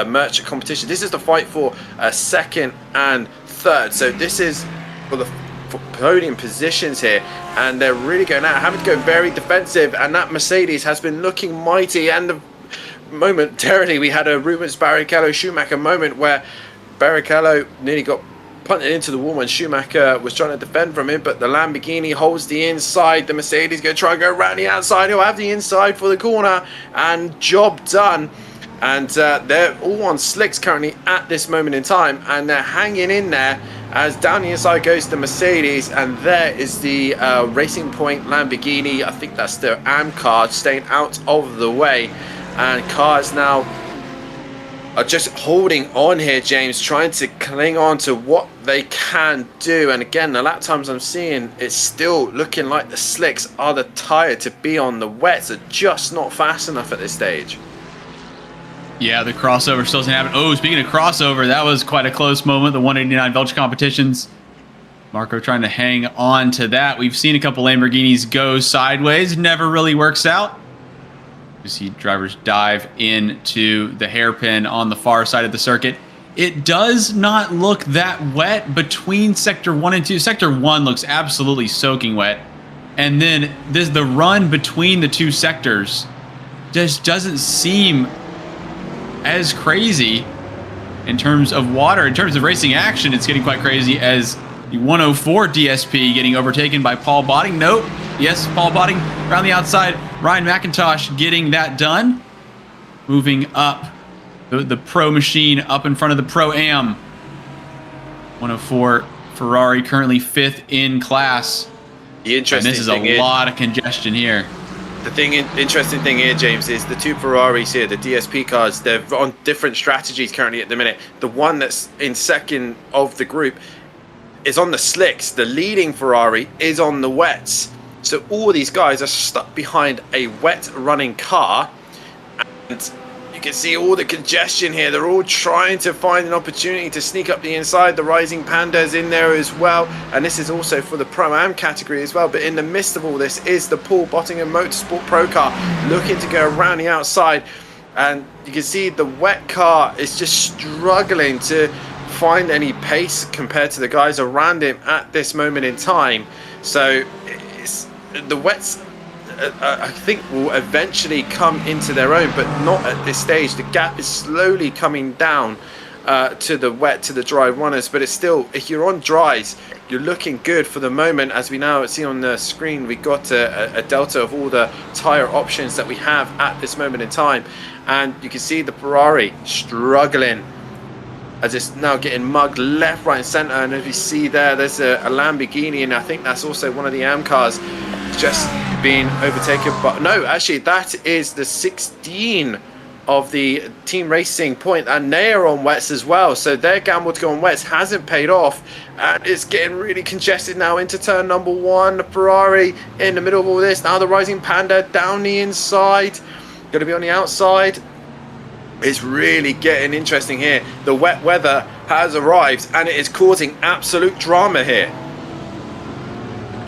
merchant competition. This is the fight for second and third. So this is for podium positions here, and they're really going out, having to go very defensive, and that Mercedes has been looking mighty. And momentarily we had a Rubens Barrichello Schumacher moment where Barrichello nearly got punted into the wall when Schumacher was trying to defend from him, but the Lamborghini holds the inside. The Mercedes going to try and go around the outside. He'll have the inside for the corner, and job done. And they're all on slicks currently at this moment in time, and they're hanging in there as down the inside goes the Mercedes, and there is the Racing Point Lamborghini. I think that's their AM car staying out of the way, and cars now are just holding on here, James, trying to cling on to what they can do. And again, the lap times I'm seeing, it's still looking like the slicks are the tire to be on. The wets are just not fast enough at this stage. Yeah, the crossover still doesn't happen. Oh, speaking of crossover, that was quite a close moment. The 189 Welsh competitions Marco trying to hang on to that. We've seen a couple Lamborghinis go sideways. Never really works out. You see drivers dive into the hairpin on the far side of the circuit. It does not look that wet between Sector 1 and 2. Sector 1 looks absolutely soaking wet. And then the run between the two sectors just doesn't seem as crazy in terms of water. In terms of racing action, it's getting quite crazy as the 104 DSP getting overtaken by Paul Botting. Nope. Yes, Paul Botting around the outside. Ryan McIntosh getting that done. Moving up. The Pro machine up in front of the Pro-Am. 104 Ferrari currently 5th in class. The interesting and this is a lot of congestion here. The interesting thing here, James, is the two Ferraris here, the DSP cars, they're on different strategies currently at the minute. The one that's in second of the group is on the slicks. The leading Ferrari is on the wets. So all these guys are stuck behind a wet running car. And you can see all the congestion here. They're all trying to find an opportunity to sneak up the inside. The Rising Panda's in there as well. And this is also for the Pro-Am category as well. But in the midst of all this is the Paul Bottingham Motorsport Pro car looking to go around the outside. And you can see the wet car is just struggling to find any pace compared to the guys around him at this moment in time. So the wets I think will eventually come into their own, but not at this stage. The gap is slowly coming down to the wet, to the dry runners, but it's still, if you're on dries, you're looking good for the moment. As we now see on the screen, we got a delta of all the tire options that we have at this moment in time, and you can see the Ferrari struggling as it's now getting mugged left, right and center. And as we see there's a Lamborghini, and I think that's also one of the AM cars just being overtaken. But no, actually that is the 16 of the Team Racing Point, and they are on wets as well. So their gamble to go on wets hasn't paid off, and it's getting really congested now into turn number 1. The Ferrari in the middle of all this. Now the Rising Panda down the inside, going to be on the outside. It's really getting interesting here. The wet weather has arrived, and it is causing absolute drama here.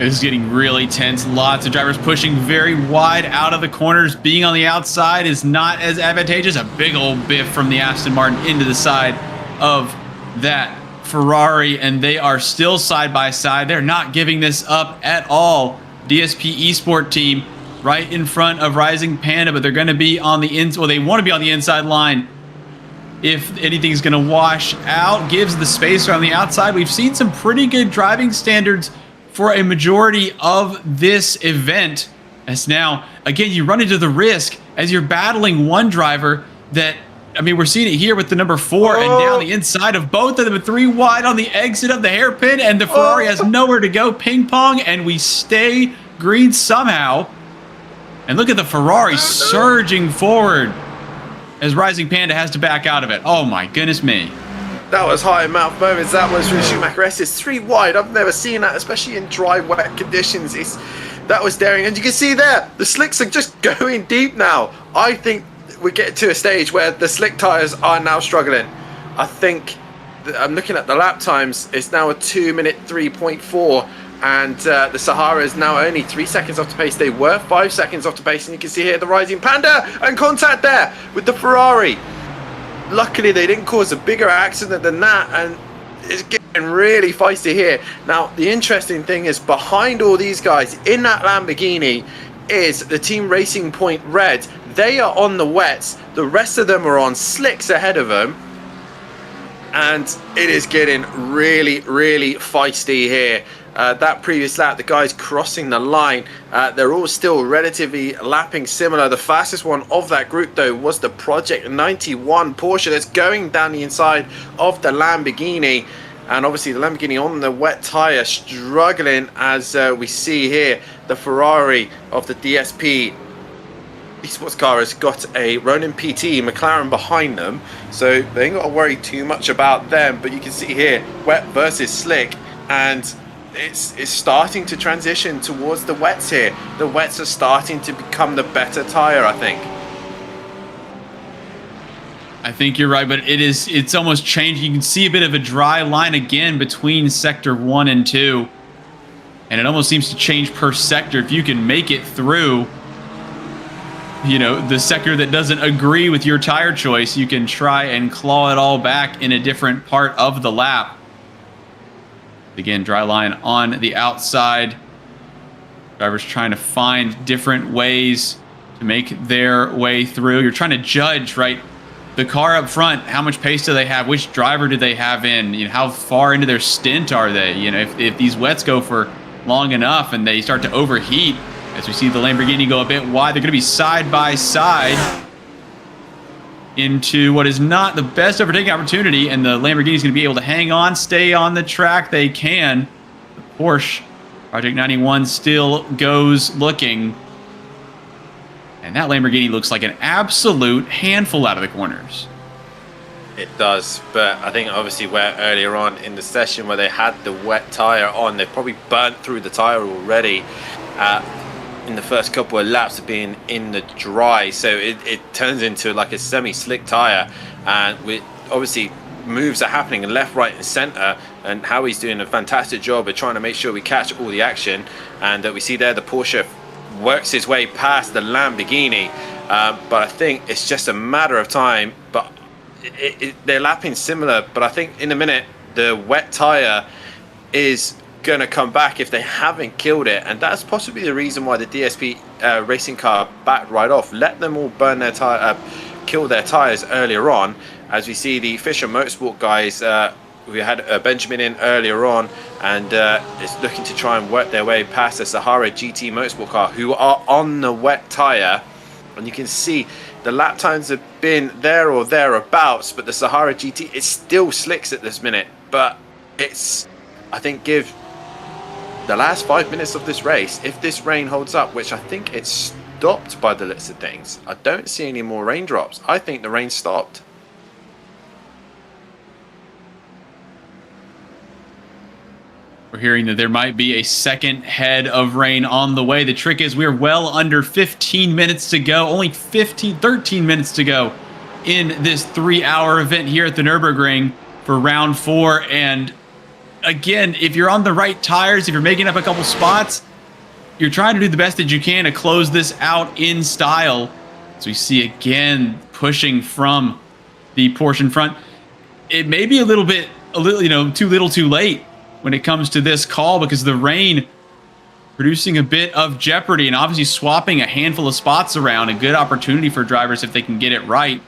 This is getting really tense. Lots of drivers pushing very wide out of the corners. Being on the outside is not as advantageous. A big old biff from the Aston Martin into the side of that Ferrari, and they are still side by side. They're not giving this up at all. DSP Esport team right in front of Rising Panda, but they're going to be on the inside. Well, they want to be on the inside line. If anything's going to wash out, gives the space around the outside. We've seen some pretty good driving standards for a majority of this event. As now, again, you run into the risk as you're battling one driver that, I mean, we're seeing it here with the number 4 and down the inside of both of them, 3 wide on the exit of the hairpin, and the Ferrari has nowhere to go. Ping pong, and we stay green somehow. And look at the Ferrari surging forward as Rising Panda has to back out of it. Oh my goodness me. That was high mouth moments. That was from Schumacher S's 3 wide. I've never seen that, especially in dry, wet conditions. That was daring. And you can see there, the slicks are just going deep now. I think we get to a stage where the slick tires are now struggling. I think, I'm looking at the lap times, it's now a 2-minute 3.4. And the Sahara is now only 3 seconds off the pace. They were 5 seconds off the pace. And you can see here the Rising Panda and contact there with the Ferrari. Luckily, they didn't cause a bigger accident than that. And it's getting really feisty here. Now, the interesting thing is behind all these guys in that Lamborghini is the Team Racing Point Red. They are on the wets. The rest of them are on slicks ahead of them. And it is getting really, really feisty here. That previous lap, the guys crossing the line, they're all still relatively lapping similar. The fastest one of that group, though, was the Project 91 Porsche that's going down the inside of the Lamborghini. And obviously the Lamborghini on the wet tyre struggling, as we see here. The Ferrari of the DSP esports car has got a Ronin PT McLaren behind them, so they ain't got to worry too much about them. But you can see here, wet versus slick, and it's starting to transition towards the wets here. The wets are starting to become the better tyre, I think. I think you're right, but it's almost changed. You can see a bit of a dry line again between sector 1 and 2. And it almost seems to change per sector. If you can make it through, the sector that doesn't agree with your tire choice, you can try and claw it all back in a different part of the lap. Again, dry line on the outside. Drivers trying to find different ways to make their way through. You're trying to judge, right? The car up front, how much pace do they have? Which driver do they have in? How far into their stint are they? If these wets go for long enough and they start to overheat, as we see the Lamborghini go a bit wide, they're going to be side by side into what is not the best overtaking opportunity, and the Lamborghini is going to be able to hang on, stay on the track. They can. The Porsche Project 91 still goes looking, and that Lamborghini looks like an absolute handful out of the corners. It does, but I think obviously where earlier on in the session where they had the wet tire on, they probably burnt through the tire already in the first couple of laps of being in the dry, so it turns into like a semi-slick tire, and with obviously moves are happening left, right and center, and Howie's doing a fantastic job of trying to make sure we catch all the action. And we see there the Porsche works his way past the Lamborghini, but I think it's just a matter of time. But they're lapping similar, but I think in a minute the wet tire is going to come back if they haven't killed it, and that's possibly the reason why the DSP racing car backed right off. Let them all burn their tire, kill their tires earlier on, as we see the Fisher Motorsport guys. We had Benjamin in earlier on, and is looking to try and work their way past the Sahara GT Motorsport car, who are on the wet tire, and you can see the lap times have been there or thereabouts, but the Sahara GT, it still slicks at this minute. But it's, I think, give the last 5 minutes of this race, if this rain holds up, which I think it's stopped by the looks of things. I don't see any more raindrops. I think the rain stopped. We're hearing that there might be a second head of rain on the way. The trick is we're well under 15 minutes to go. Only 13 minutes to go in this 3-hour event here at the Nürburgring for round 4. And again, if you're on the right tires, if you're making up a couple spots, you're trying to do the best that you can to close this out in style. As we see again, pushing from the Porsche in front. It may be a little, too little too late when it comes to this call, because the rain producing a bit of jeopardy and obviously swapping a handful of spots around. A good opportunity for drivers if they can get it right.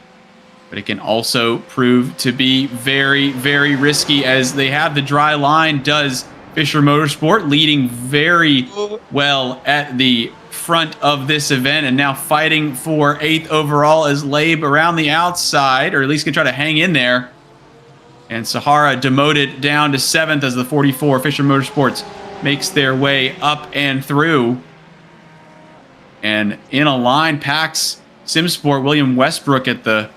But it can also prove to be very, very risky, as they have the dry line. Does Fisher Motorsport leading very well at the front of this event, and now fighting for 8th overall as Labe around the outside, or at least can try to hang in there. And Sahara demoted down to 7th as the 44 Fisher Motorsports makes their way up and through. And in a line, Pax Simsport, William Westbrook at the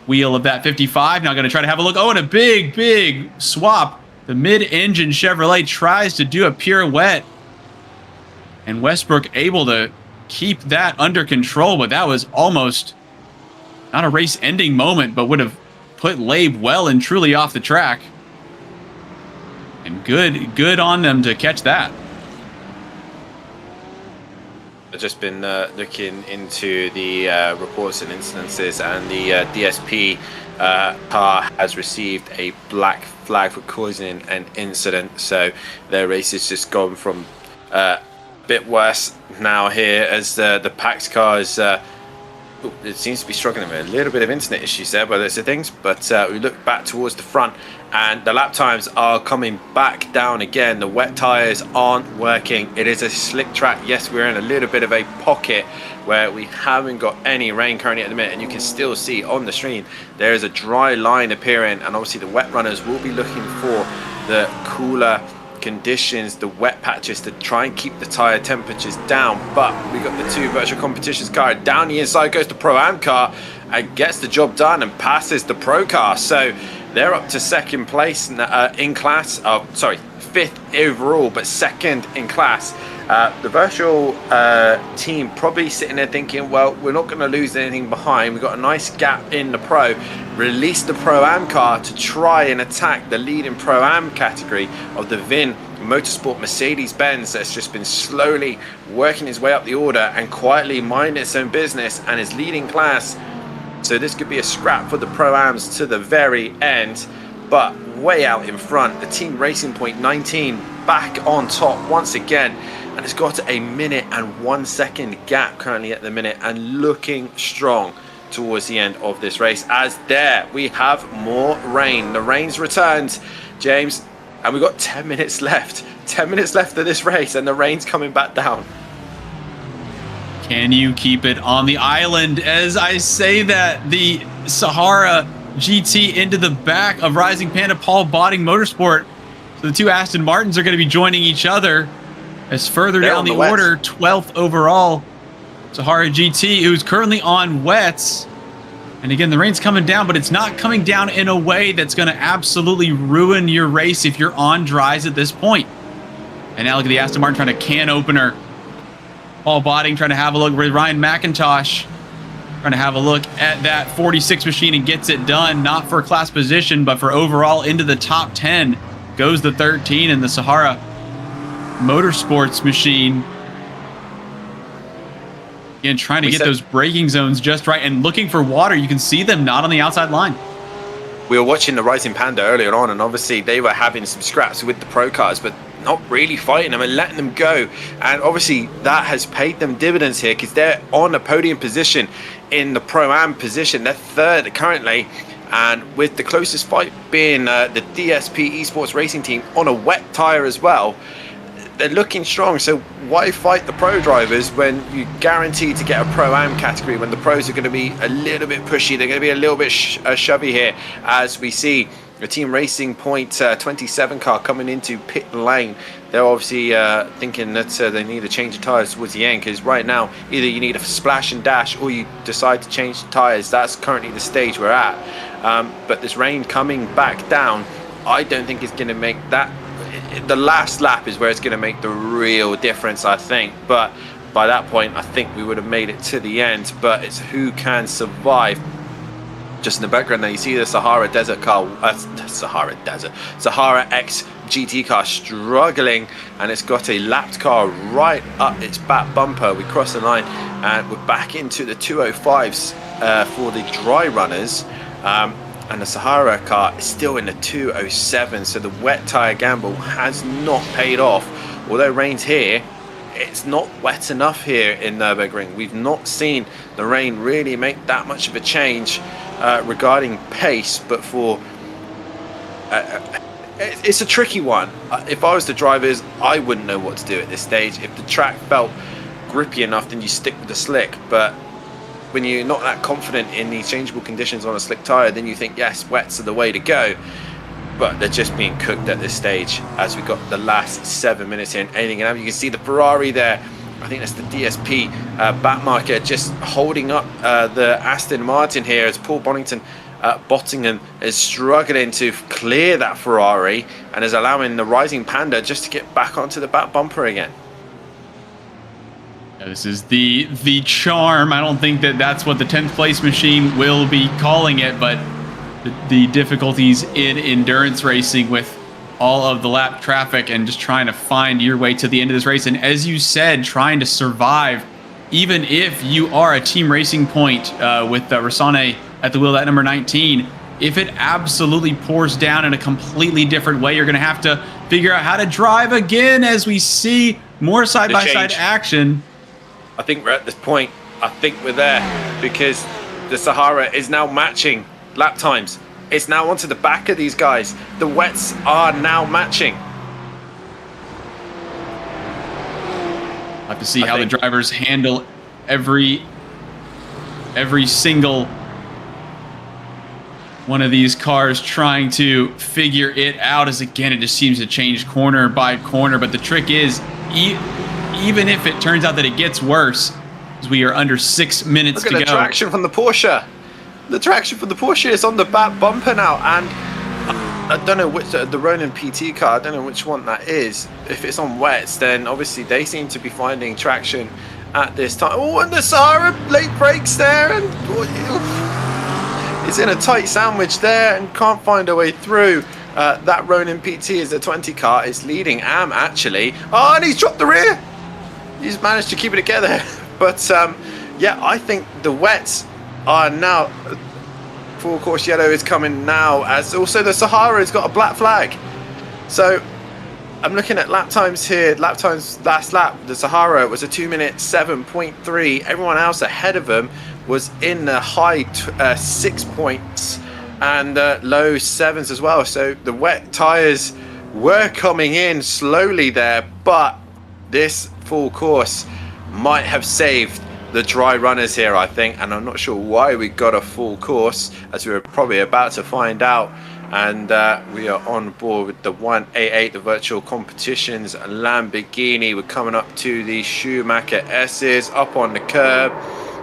wheel of that 55. Now going to try to have a look. Oh, and a big, big swap. The mid-engine Chevrolet tries to do a pirouette. And Westbrook able to keep that under control, but that was almost not a race-ending moment, but would have put Labe well and truly off the track. And good on them to catch that. I've just been looking into the reports and incidences, and the DSP car has received a black flag for causing an incident. So their race has just gone from a bit worse now here, as the Pax car is it seems to be struggling with a little bit of internet issues there by those things. But we look back towards the front, and the lap times are coming back down again. The wet tires aren't working. It is a slick track. Yes, we're in a little bit of a pocket where we haven't got any rain currently at the minute, and you can still see on the screen there is a dry line appearing, and obviously the wet runners will be looking for the cooler conditions, the wet patches, to try and keep the tire temperatures down. But we got the two virtual competitions car down the inside, goes the Pro-Am car and gets the job done and passes the Pro car. So they're up to second place in class. 5th overall, but 2nd in class. The virtual team probably sitting there thinking, well, we're not going to lose anything behind. We've got a nice gap in the pro. Release the Pro-Am car to try and attack the leading Pro-Am category of the VIN Motorsport Mercedes-Benz that's just been slowly working his way up the order and quietly minding its own business and is leading class. So this could be a scrap for the Pro-Ams to the very end. But way out in front, the Team Racing Point 19 back on top once again, and it's got a minute and 1 second gap currently at the minute, and looking strong towards the end of this race. As there we have more rain. The rain's returned, James, and we've got 10 minutes left. 10 minutes left of this race, and the rain's coming back down. Can you keep it on the island? As I say that, the Sahara GT into the back of Rising Panda Paul Botting Motorsport. So the two Aston Martins are going to be joining each other as further down the order, 12th overall. Sahara GT, who's currently on wets. And again, the rain's coming down, but it's not coming down in a way that's going to absolutely ruin your race if you're on dries at this point. And now look at the Aston Martin trying to can opener. Paul Botting trying to have a look with Ryan McIntosh. Trying to have a look at that 46 machine and gets it done. Not for class position, but for overall into the top 10. Goes the 13 in the Sahara Motorsports machine. Again, trying to get those braking zones just right and looking for water. You can see them not on the outside line. We were watching the Rising Panda earlier on, and obviously they were having some scraps with the pro cars, but not really fighting them and letting them go. And obviously that has paid them dividends here, because they're on a podium position in the Pro-Am position. They're 3rd currently, and with the closest fight being the DSP Esports Racing Team on a wet tyre as well. They're looking strong, so why fight the pro drivers when you guarantee to get a Pro-Am category, when the pros are going to be a little bit pushy, they're going to be a little bit shovey here, as we see the Team Racing Point 27 car coming into pit lane. They're obviously thinking that they need to change the tyres towards the end, because right now either you need a splash and dash or you decide to change the tyres. That's currently the stage we're at. But this rain coming back down, I don't think it's going to make that. The last lap is where it's going to make the real difference, I think. But by that point, I think we would have made it to the end. But it's who can survive. Just in the background there, you see the Sahara Desert car, Sahara X GT car struggling, and it's got a lapped car right up its back bumper. We cross the line, and we're back into the 205s for the dry runners. And the Sahara car is still in the 207, so the wet tyre gamble has not paid off. Although rain's here, it's not wet enough here in Nürburgring. We've not seen the rain really make that much of a change regarding pace, but for it's a tricky one. If I was the drivers, I wouldn't know what to do at this stage. If the track felt grippy enough, then you stick with the slick, but when you're not that confident in the changeable conditions on a slick tyre, then you think, yes, wets are the way to go. But they're just being cooked at this stage as we got the last 7 minutes in. Anything can happen. You can see the Ferrari there. I think that's the DSP back marker just holding up the Aston Martin here as Paul Bottingham is struggling to clear that Ferrari and is allowing the Rising Panda just to get back onto the back bumper again. This is the charm. I don't think that that's what the 10th place machine will be calling it, but the difficulties in endurance racing with all of the lap traffic and just trying to find your way to the end of this race. And as you said, trying to survive, even if you are a Team Racing Point with Rassane at the wheel, that number 19, if it absolutely pours down in a completely different way, you're going to have to figure out how to drive again as we see more side-by-side action. I think we're at this point. I think we're there because the Sahara is now matching lap times. It's now onto the back of these guys. The wets are now matching. I'll have to see how the drivers handle every single one of these cars trying to figure it out, as again it just seems to change corner by corner. But the trick is, even if it turns out that it gets worse, as we are under 6 minutes to go. Look at the traction from the Porsche. The traction from the Porsche is on the back bumper now, and I don't know which the Ronin PT car. I don't know which one that is. If it's on wets, then obviously they seem to be finding traction at this time. Oh, and the Sahara late brakes there, and it's in a tight sandwich there and can't find a way through. That Ronin PT is the 20 car. It's leading Am actually. Oh, and he's dropped the rear. He's managed to keep it together. But yeah, I think the wets are now. Full course yellow is coming now, as also the Sahara has got a black flag. So I'm looking at lap times here. Lap times last lap, the Sahara was a 2 minute 7.3. Everyone else ahead of them was in the high 6 points and low 7s as well. So the wet tires were coming in slowly there, but this full course might have saved the dry runners here, I think, and I'm not sure why we got a full course, as we were probably about to find out. And we are on board with the 188, the virtual competitions Lamborghini. We're coming up to the Schumacher S's, up on the curb,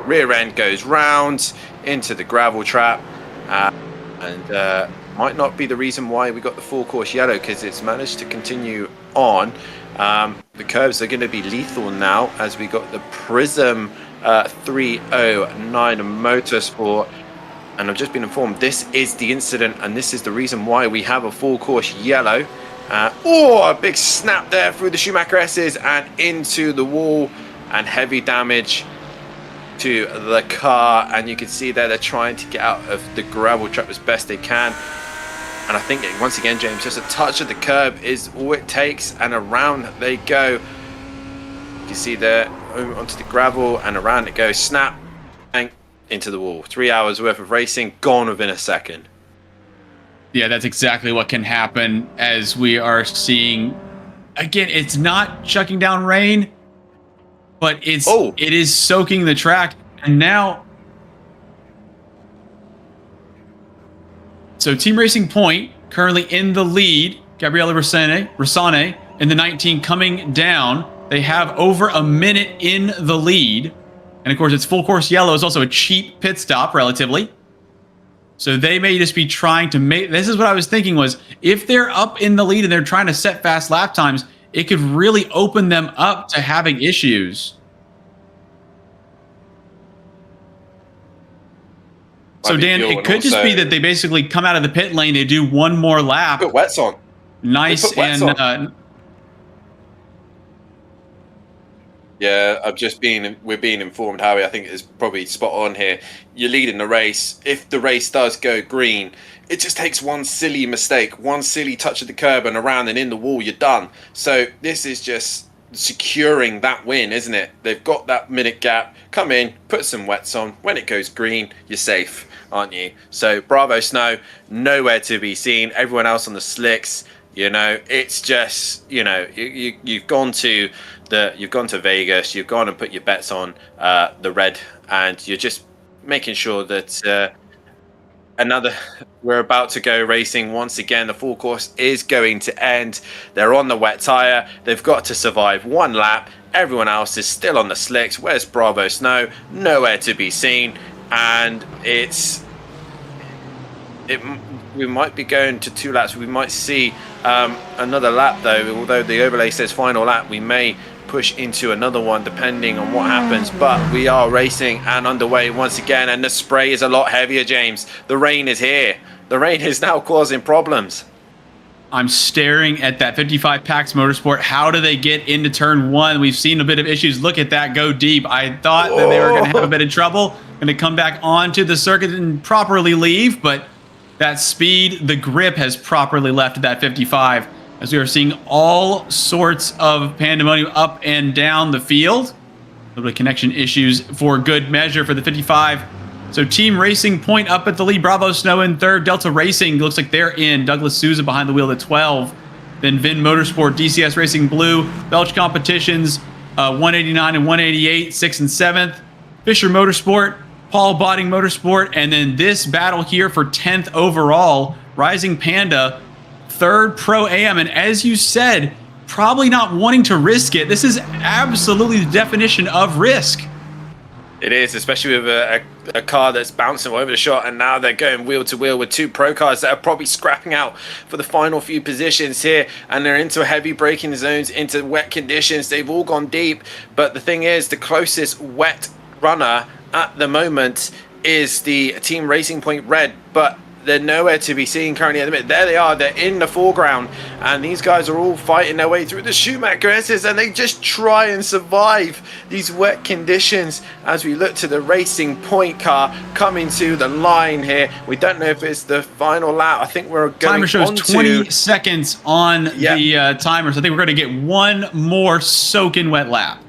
rear end goes round into the gravel trap, and might not be the reason why we got the full course yellow, because it's managed to continue on. The curbs are going to be lethal now, as we got the Prism 309 Motorsport, and I've just been informed this is the incident, and this is the reason why we have a full course yellow. Oh, a big snap there through the Schumacher S's and into the wall, and heavy damage to the car. And you can see there they're trying to get out of the gravel trap as best they can. And I think, once again, James, just a touch of the curb is all it takes, and around they go. You can see there, onto the gravel, and around it goes, snap, bang, into the wall. 3 hours worth of racing gone within a second. Yeah, that's exactly what can happen, as we are seeing. Again, it's not chucking down rain, but it is soaking the track. And now, so Team Racing Point currently in the lead. Gabriele Rossane in the 19 coming down. They have over a minute in the lead. And of course, it's full course yellow. It's also a cheap pit stop, relatively. So they may just be trying to make... This is what I was thinking was, if they're up in the lead and they're trying to set fast lap times, it could really open them up to having issues. So Dan, it could just be that they basically come out of the pit lane, they do one more lap. Put wets on. Nice and... Yeah, we're being informed, Howie. I think it's probably spot on here. You're leading the race. If the race does go green, it just takes one silly mistake, one silly touch of the curb and around and in the wall, you're done. So this is just securing that win, isn't it? They've got that minute gap. Come in, put some wets on. When it goes green, you're safe, aren't you? So Bravo Snow, nowhere to be seen. Everyone else on the slicks, you know, it's just, you know, you've gone to Vegas, you've gone and put your bets on the red, and you're just making sure that we're about to go racing once again. The full course is going to end. They're on the wet tire. They've got to survive one lap. Everyone else is still on the slicks. Where's Bravo Snow? Nowhere to be seen. And we might be going to 2 laps. We might see another lap, though. Although the overlay says final lap, we may push into another one depending on what happens. But we are racing and underway once again, and the spray is a lot heavier, James. The rain is here. The rain is now causing problems. I'm staring at that 55 Pax Motorsport. How do they get into turn 1? We've seen a bit of issues. Look at that go deep. I thought that they were going to have a bit of trouble, going to come back onto the circuit and properly leave, but that speed, the grip has properly left that 55, as we are seeing all sorts of pandemonium up and down the field. A little bit of connection issues for good measure for the 55. So Team Racing Point up at the lead. Bravo Snow in third. Delta Racing looks like they're in. Douglas Souza behind the wheel at 12. Then Vin Motorsport, DCS Racing Blue, Belch Competitions, 189 and 188, 6th and 7th. Fisher Motorsport, Paul Botting Motorsport, and then this battle here for 10th overall, Rising Panda, 3rd Pro Am. And as you said, probably not wanting to risk it. This is absolutely the definition of risk. It is, especially with a car that's bouncing over the shot, and now they're going wheel to wheel with 2 pro cars that are probably scrapping out for the final few positions here, and they're into heavy braking zones, into wet conditions. They've all gone deep, but the thing is, the closest wet runner at the moment is the Team Racing Point Red, but they're nowhere to be seen currently at the minute. There they are, they're in the foreground, and these guys are all fighting their way through the Schumacher S's, and they just try and survive these wet conditions as we look to the Racing Point car coming to the line here. We don't know if it's the final lap. I think we're going Timer shows on 20 to... seconds on the timer, so I think we're going to get one more soaking wet lap.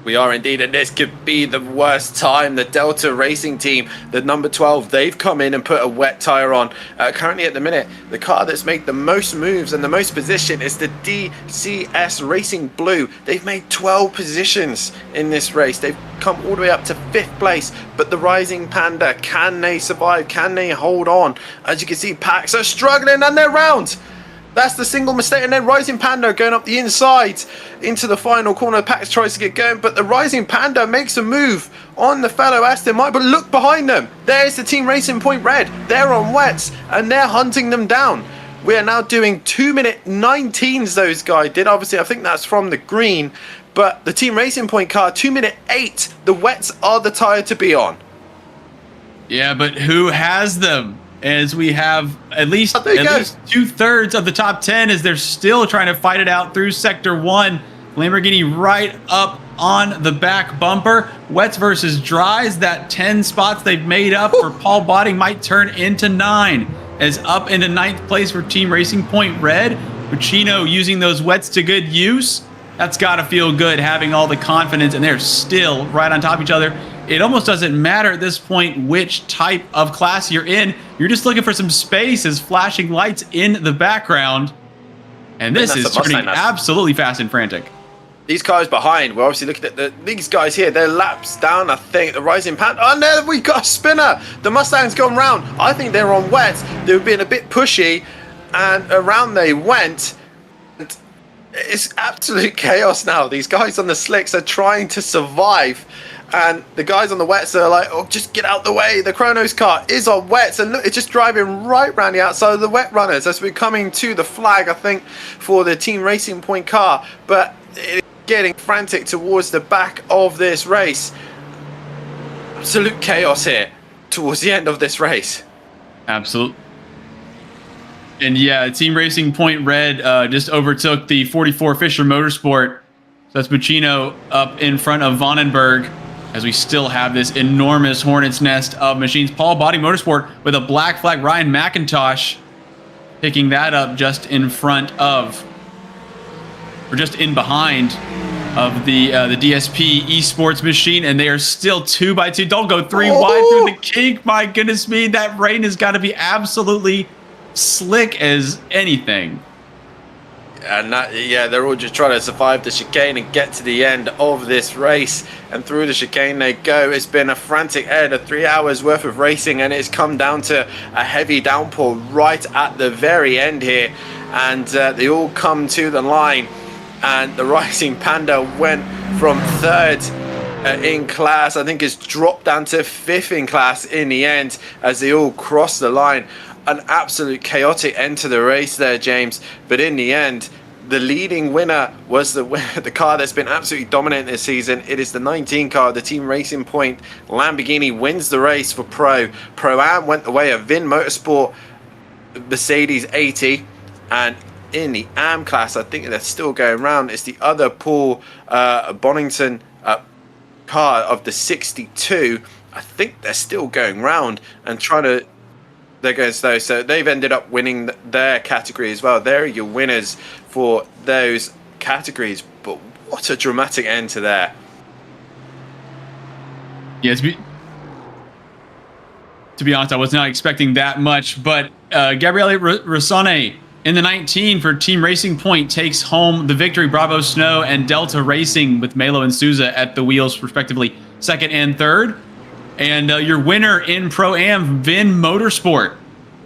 We are indeed, and this could be the worst time. The Delta Racing team, the number 12, they've come in and put a wet tyre on. Currently at the minute, the car that's made the most moves and the most position is the DCS Racing Blue. They've made 12 positions in this race. They've come all the way up to 5th place, but the Rising Panda, can they survive? Can they hold on? As you can see, Pax are struggling and they're round. That's the single mistake, and then Rising Panda going up the inside into the final corner. Pax tries to get going, but the Rising Panda makes a move on the fellow Aston Martin. But look behind them. There's the Team Racing Point Red. They're on wets, and they're hunting them down. We are now doing 2-minute 19s, those guys did. Obviously, I think that's from the green. But the Team Racing Point car, 2-minute 8. The wets are the tyre to be on. Yeah, but who has them? As we have at least 2/3 of the top 10 as they're still trying to fight it out through sector 1. Lamborghini right up on the back bumper. Wets versus dries. That 10 spots they've made up for Paul Botting might turn into 9. As up into 9th place for Team Racing Point Red. Puccino using those wets to good use. That's got to feel good, having all the confidence, and they're still right on top of each other. It almost doesn't matter at this point which type of class you're in. You're just looking for some space as flashing lights in the background. And this is turning absolutely fast and frantic. These cars behind, we're obviously looking at these guys here. They're laps down, I think. The Rising Panda. Oh, no, we got a spinner. The Mustang's gone round. I think they're on wet. They were being a bit pushy, and around they went. And it's absolute chaos now. These guys on the slicks are trying to survive. And the guys on the wets are like, oh, just get out the way. The Chronos car is on wets. And look, it's just driving right around the outside of the wet runners as we're coming to the flag, I think, for the Team Racing Point car. But it's getting frantic towards the back of this race. Absolute chaos here towards the end of this race. Absolutely. And yeah, Team Racing Point Red just overtook the 44 Fisher Motorsport. So that's Puccino up in front of Vandenberg. As we still have this enormous hornet's nest of machines. Paul Botting Motorsport with a black flag. Ryan McIntosh picking that up just in front of, or just in behind of the DSP esports machine, and they are still 2x2. Don't go 3 wide through the kink. My goodness me, that rain has got to be absolutely slick as anything. And that, yeah, they're all just trying to survive the chicane and get to the end of this race. And through the chicane they go. It's been a frantic end of 3 hours worth of racing, and it's come down to a heavy downpour right at the very end here. And they all come to the line. And the Rising Panda went from 3rd in class. I think it's dropped down to 5th in class in the end as they all cross the line. An absolute chaotic end to the race there, James. But in the end, the leading winner was the car that's been absolutely dominant this season. It is the 19 car, the Team Racing Point Lamborghini wins the race for Pro. Pro-Am went the way of Vin Motorsport Mercedes 80. And in the AM class, I think they're still going round. It's the other Paul Bonington car of the 62. I think they're still going round and trying to... They're going slow, so they've ended up winning their category as well. They're your winners for those categories. But what a dramatic end to that. Yeah, to be honest, I was not expecting that much. But Gabriele Rossone in the 19 for Team Racing Point takes home the victory. Bravo Snow and Delta Racing with Melo and Souza at the wheels, respectively, 2nd and 3rd. And your winner in Pro-Am, Vin Motorsport,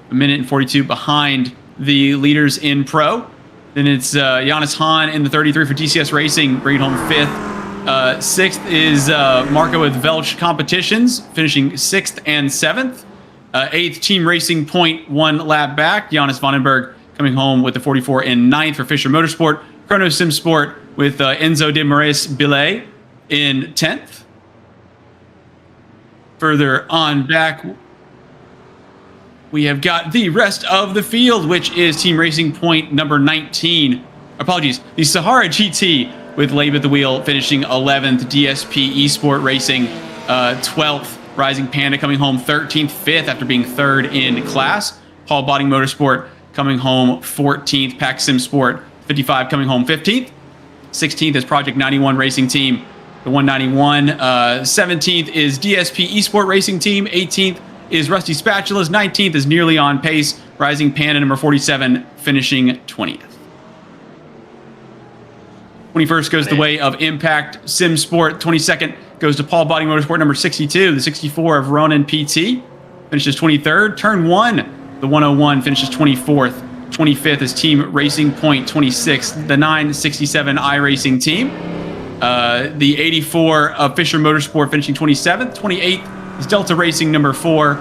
1minute and 42 behind the leaders in Pro. Then it's Jonas Hahn in the 33 for DCS Racing, bringing home 5th. Sixth is Marco with Velch Competitions, finishing 6th and 7th. Eighth, Team Racing Point, 1 lap back. Jonas Vandenberg coming home with the 44 in 9th for Fisher Motorsport. Chrono Sim Sport with Enzo de Moraes Billet in 10th. Further on back, we have got the rest of the field, which is Team Racing Point number 19. Apologies, the Sahara GT with Labe at the wheel, finishing 11th. DSP Esport Racing, 12th. Rising Panda coming home 13th, 5th after being 3rd in class. Paul Botting Motorsport coming home 14th. Pack Sim Sport 55 coming home 15th. 16th is Project 91 Racing Team, the 191. 17th is DSP Esport Racing Team. 18th is Rusty Spatulas. 19th is Nearly On Pace. Rising Panda number 47 finishing 20th. 21st goes the way of Impact Sim Sport. 22nd goes to Paul Botting Motorsport number 62. The 64 of Ronan PT finishes 23rd. Turn 1, the 101 finishes 24th. 25th is Team Racing Point. 26th, the 967 iRacing Team. The 84 of Fisher Motorsport finishing 27th. 28th is Delta Racing number 4.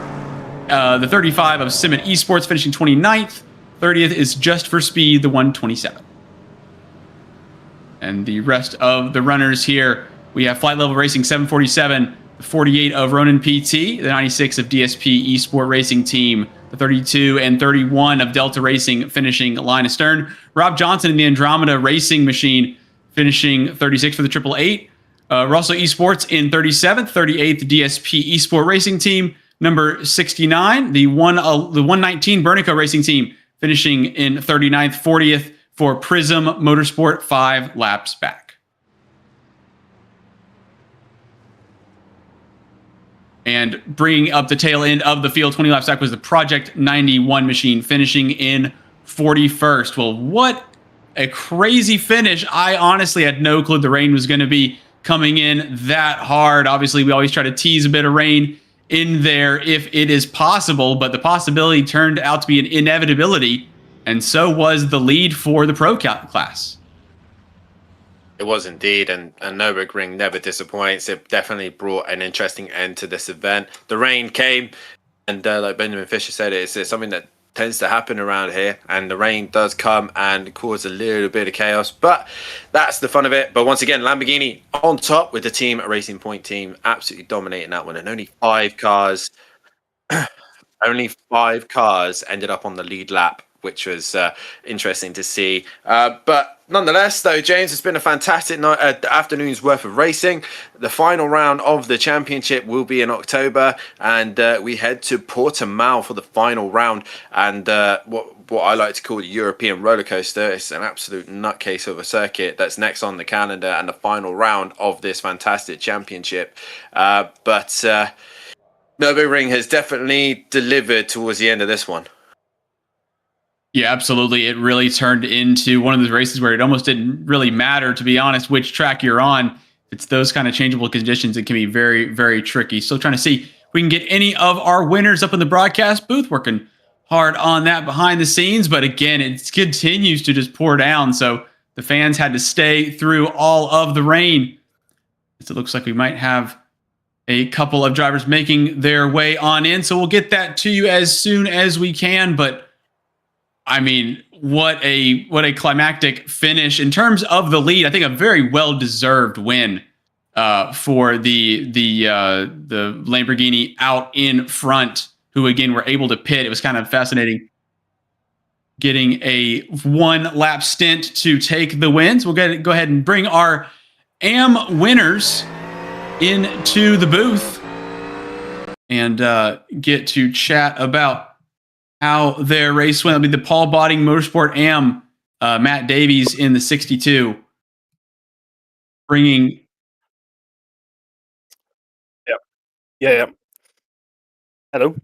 The 35 of Simmet Esports finishing 29th. 30th is Just for Speed, the 127. And the rest of the runners here, we have Flight Level Racing 747, the 48 of Ronan PT, the 96 of DSP Esport Racing Team, the 32 and 31 of Delta Racing finishing line astern. Rob Johnson in the Andromeda Racing Machine finishing 36 for the 888. Russell Esports in 37th, 38th DSP Esport Racing Team, number 69, the 119 Bernico Racing Team finishing in 39th, 40th. For Prism Motorsport, 5 laps back. And bringing up the tail end of the field, 20 laps back, was the Project 91 machine, finishing in 41st. Well, what a crazy finish. I honestly had no clue the rain was going to be coming in that hard. Obviously, we always try to tease a bit of rain in there if it is possible, but the possibility turned out to be an inevitability. And so was the lead for the pro class. It was indeed, and Nürburgring never disappoints. It definitely brought an interesting end to this event. The rain came, and like Benjamin Fisher said, it's something that tends to happen around here, and the rain does come and cause a little bit of chaos, but that's the fun of it. But once again, Lamborghini on top with the Team Racing Point team, absolutely dominating that one, and only 5 cars ended up on the lead lap, which was interesting to see. But nonetheless, though, James, it's been a fantastic afternoon's worth of racing. The final round of the championship will be in October, and we head to Portimao for the final round. And what I like to call the European roller coaster. It's an absolute nutcase of a circuit that's next on the calendar and the final round of this fantastic championship. But Nürburgring has definitely delivered towards the end of this one. Yeah, absolutely. It really turned into one of those races where it almost didn't really matter, to be honest, which track you're on. It's those kind of changeable conditions that can be very, very tricky. Still trying to see if we can get any of our winners up in the broadcast booth. Working hard on that behind the scenes. But again, it continues to just pour down. So the fans had to stay through all of the rain. So it looks like we might have a couple of drivers making their way on in. So we'll get that to you as soon as we can. But I mean, what a climactic finish in terms of the lead. I think a very well-deserved win for the Lamborghini out in front, who again were able to pit. It was kind of fascinating getting a 1-lap stint to take the wins. We'll go ahead and bring our AM winners into the booth and get to chat about how their race went. It'll be the Paul Botting Motorsport AM, Matt Davies in the 62, bringing. Yeah. Hello.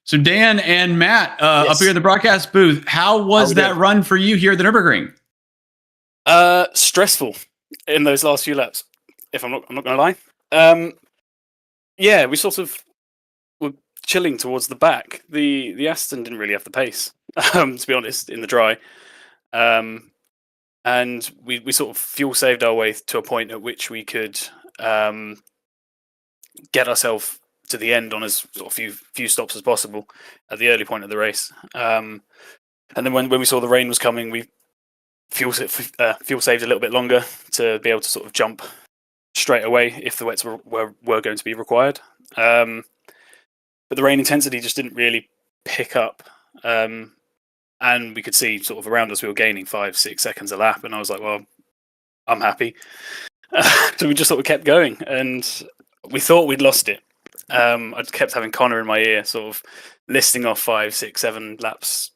So Dan and Matt Yes. up here in the broadcast booth. How was that run for you here at the Nürburgring? Stressful in those last few laps. If I'm not going to lie. Yeah, we sort of were chilling towards the back. The Aston didn't really have the pace, to be honest, in the dry. and we sort of fuel saved our way to a point at which we could get ourselves to the end on as sort of few stops as possible at the early point of the race. And then when we saw the rain was coming, we fuel saved a little bit longer to be able to sort of jump straight away if the wets were going to be required. But the rain intensity just didn't really pick up. And we could see sort of around us we were gaining 5-6 seconds a lap, and I was like, well, I'm happy. So we just sort of kept going, and we thought we'd lost it. I kept having Connor in my ear, sort of listing off 5, 6, 7 laps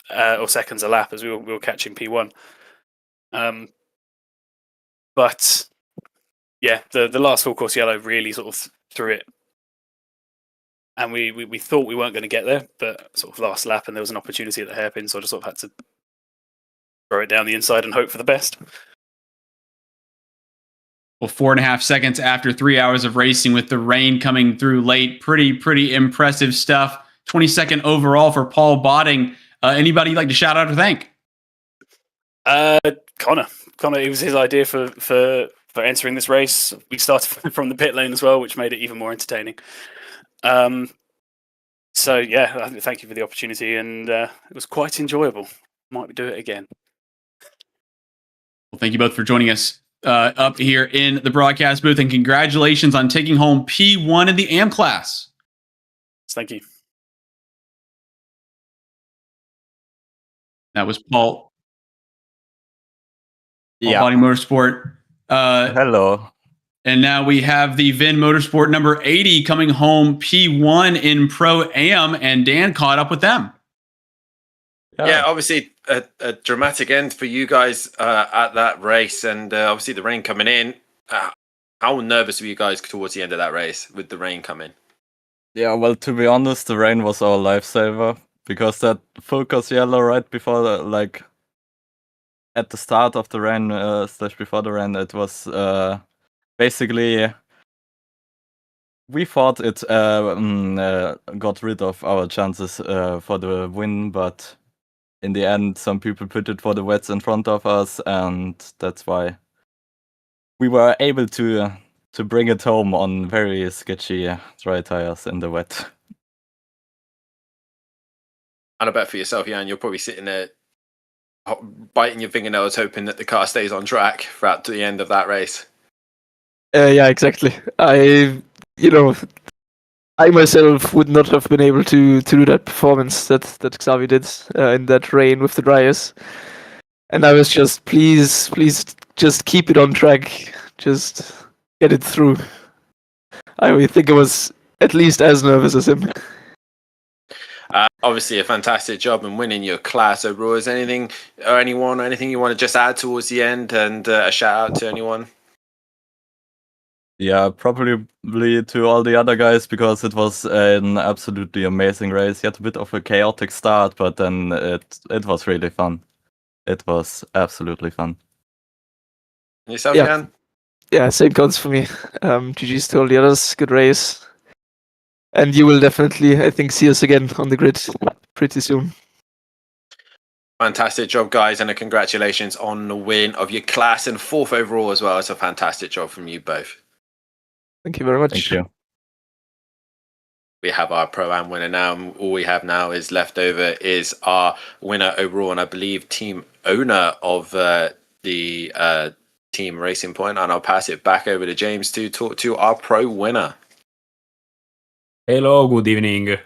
or seconds a lap as we were catching P1. But yeah, the last full course yellow really sort of threw it. And we thought we weren't going to get there, but sort of last lap, and there was an opportunity at the hairpin, so I just sort of had to throw it down the inside and hope for the best. Well, 4.5 seconds after 3 hours of racing with the rain coming through late. Pretty impressive stuff. 22nd overall for Paul Botting. Anybody you'd like to shout out or thank? Connor, it was his idea for entering this race. We started from the pit lane as well, which made it even more entertaining. So yeah, thank you for the opportunity, and it was quite enjoyable. Might do it again. Well, thank you both for joining us up here in the broadcast booth, and congratulations on taking home P1 in the AM class. Thank you. That was Paul. Yeah. Botting Motorsport. Hello. And now we have the Vin Motorsport number 80 coming home P1 in Pro Am, and Dan caught up with them. Yeah, obviously a dramatic end for you guys at that race, and obviously the rain coming in. How nervous were you guys towards the end of that race with the rain coming? Yeah, well, to be honest, the rain was our lifesaver, because that focus yellow right before at the start of the rain / before the rain, it was basically, we thought it got rid of our chances for the win, but in the end, some people put it for the wets in front of us, and that's why we were able to bring it home on very sketchy dry tires in the wet. And I bet for yourself, Jan, you're probably sitting there biting your fingernails, hoping that the car stays on track throughout to the end of that race. Yeah, exactly. I myself would not have been able to do that performance that Xavi did in that rain with the dryers. And I was just, please, just keep it on track. Just get it through. I think I was at least as nervous as him. Obviously, a fantastic job in winning your class overall. Is anything or anyone or anything you want to just add towards the end, and a shout out to anyone? Yeah, probably to all the other guys, because it was an absolutely amazing race. You had a bit of a chaotic start, but then it was really fun. It was absolutely fun. And yourself, Yeah. Jan? Yeah, same counts for me. GG's to all the others. Good race. And you will definitely, I think, see us again on the grid pretty soon. Fantastic job, guys, and congratulations on the win of your class and 4th overall as well. It's a fantastic job from you both. Thank you very much. Thank you. We have our Pro-Am winner now, and all we have now is left over is our winner overall, and I believe team owner of the team Racing Point, and I'll pass it back over to James to talk to our pro winner. Hello, good evening.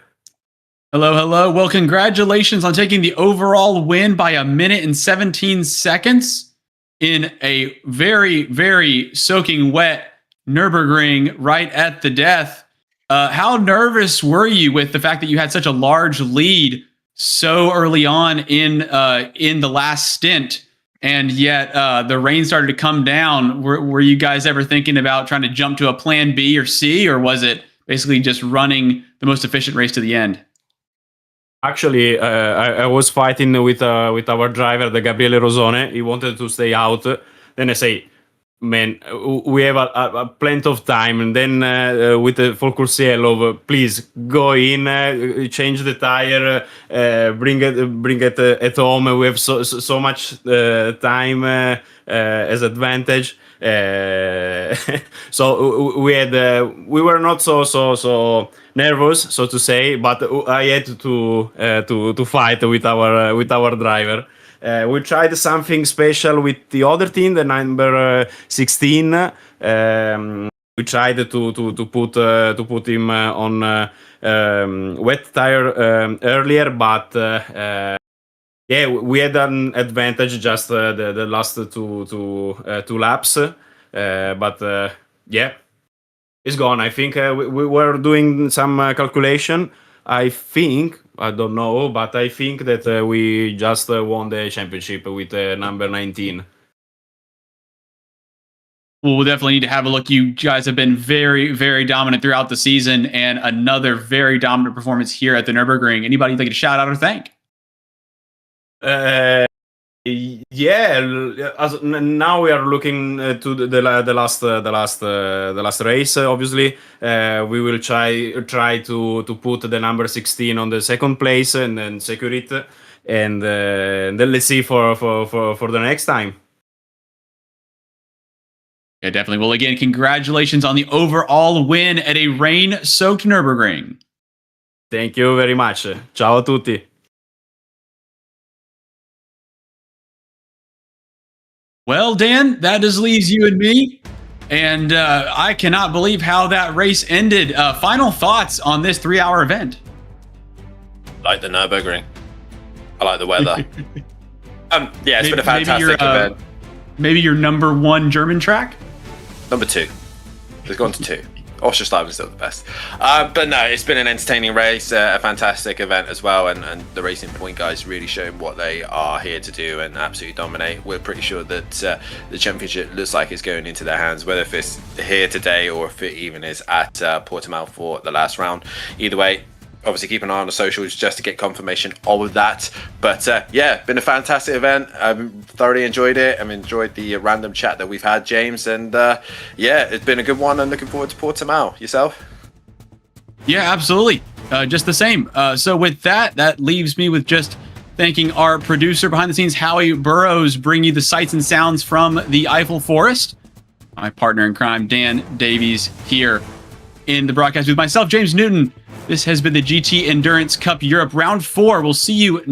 Hello. Well, congratulations on taking the overall win by 1 minute and 17 seconds in a very, very soaking wet Nürburgring right at the death. How nervous were you with the fact that you had such a large lead so early on in the last stint, and yet the rain started to come down? Were you guys ever thinking about trying to jump to a plan B or C, or was it basically just running the most efficient race to the end? Actually, I was fighting with our driver, the Gabriele Rosone. He wanted to stay out. Then I say, man, we have a plenty of time, and then with the focus yellow, please go in, change the tire, bring it at home. We have so much time as advantage. So we were not so nervous, so to say, but I had to fight with our driver. We tried something special with the other team, the number 16. We tried to put him on wet tire earlier, but yeah, we had an advantage just the last two laps. But yeah, it's gone. I think we were doing some calculation. I don't know, but I think that we just won the championship with number 19. Well, we'll definitely need to have a look. You guys have been very, very dominant throughout the season, and another very dominant performance here at the Nürburgring. Anybody you'd like to shout out or thank? Yeah, now we are looking to the last race. Obviously, we will try to put the number 16 on the second place and then secure it, and then let's see for the next time. Yeah, definitely. Well, again, congratulations on the overall win at a rain-soaked Nürburgring. Thank you very much. Ciao a tutti. Well, Dan, that just leaves you and me. And I cannot believe how that race ended. Final thoughts on this 3-hour event? I like the Nürburgring. I like the weather. Yeah, it's been a fantastic event. Maybe your number 1 German track? Number 2. It's gone to 2. Osterschleifen is still the best. But no, it's been an entertaining race, a fantastic event as well, and the Racing Point guys really showing what they are here to do and absolutely dominate. We're pretty sure that the championship looks like it's going into their hands, whether if it's here today or if it even is at Portimao for the last round. Either way, obviously keep an eye on the socials just to get confirmation of that. But yeah, been a fantastic event. I've thoroughly enjoyed it. I've enjoyed the random chat that we've had, James, and yeah, it's been a good one, and looking forward to Portimao. Yourself? Yeah, absolutely. Just the same. So with that leaves me with just thanking our producer behind the scenes, Howie Burrows, bring you the sights and sounds from the Eiffel Forest. My partner in crime, Dan Davies, here in the broadcast with myself, James Newton. This has been the GT Endurance Cup Europe Round 4. We'll see you next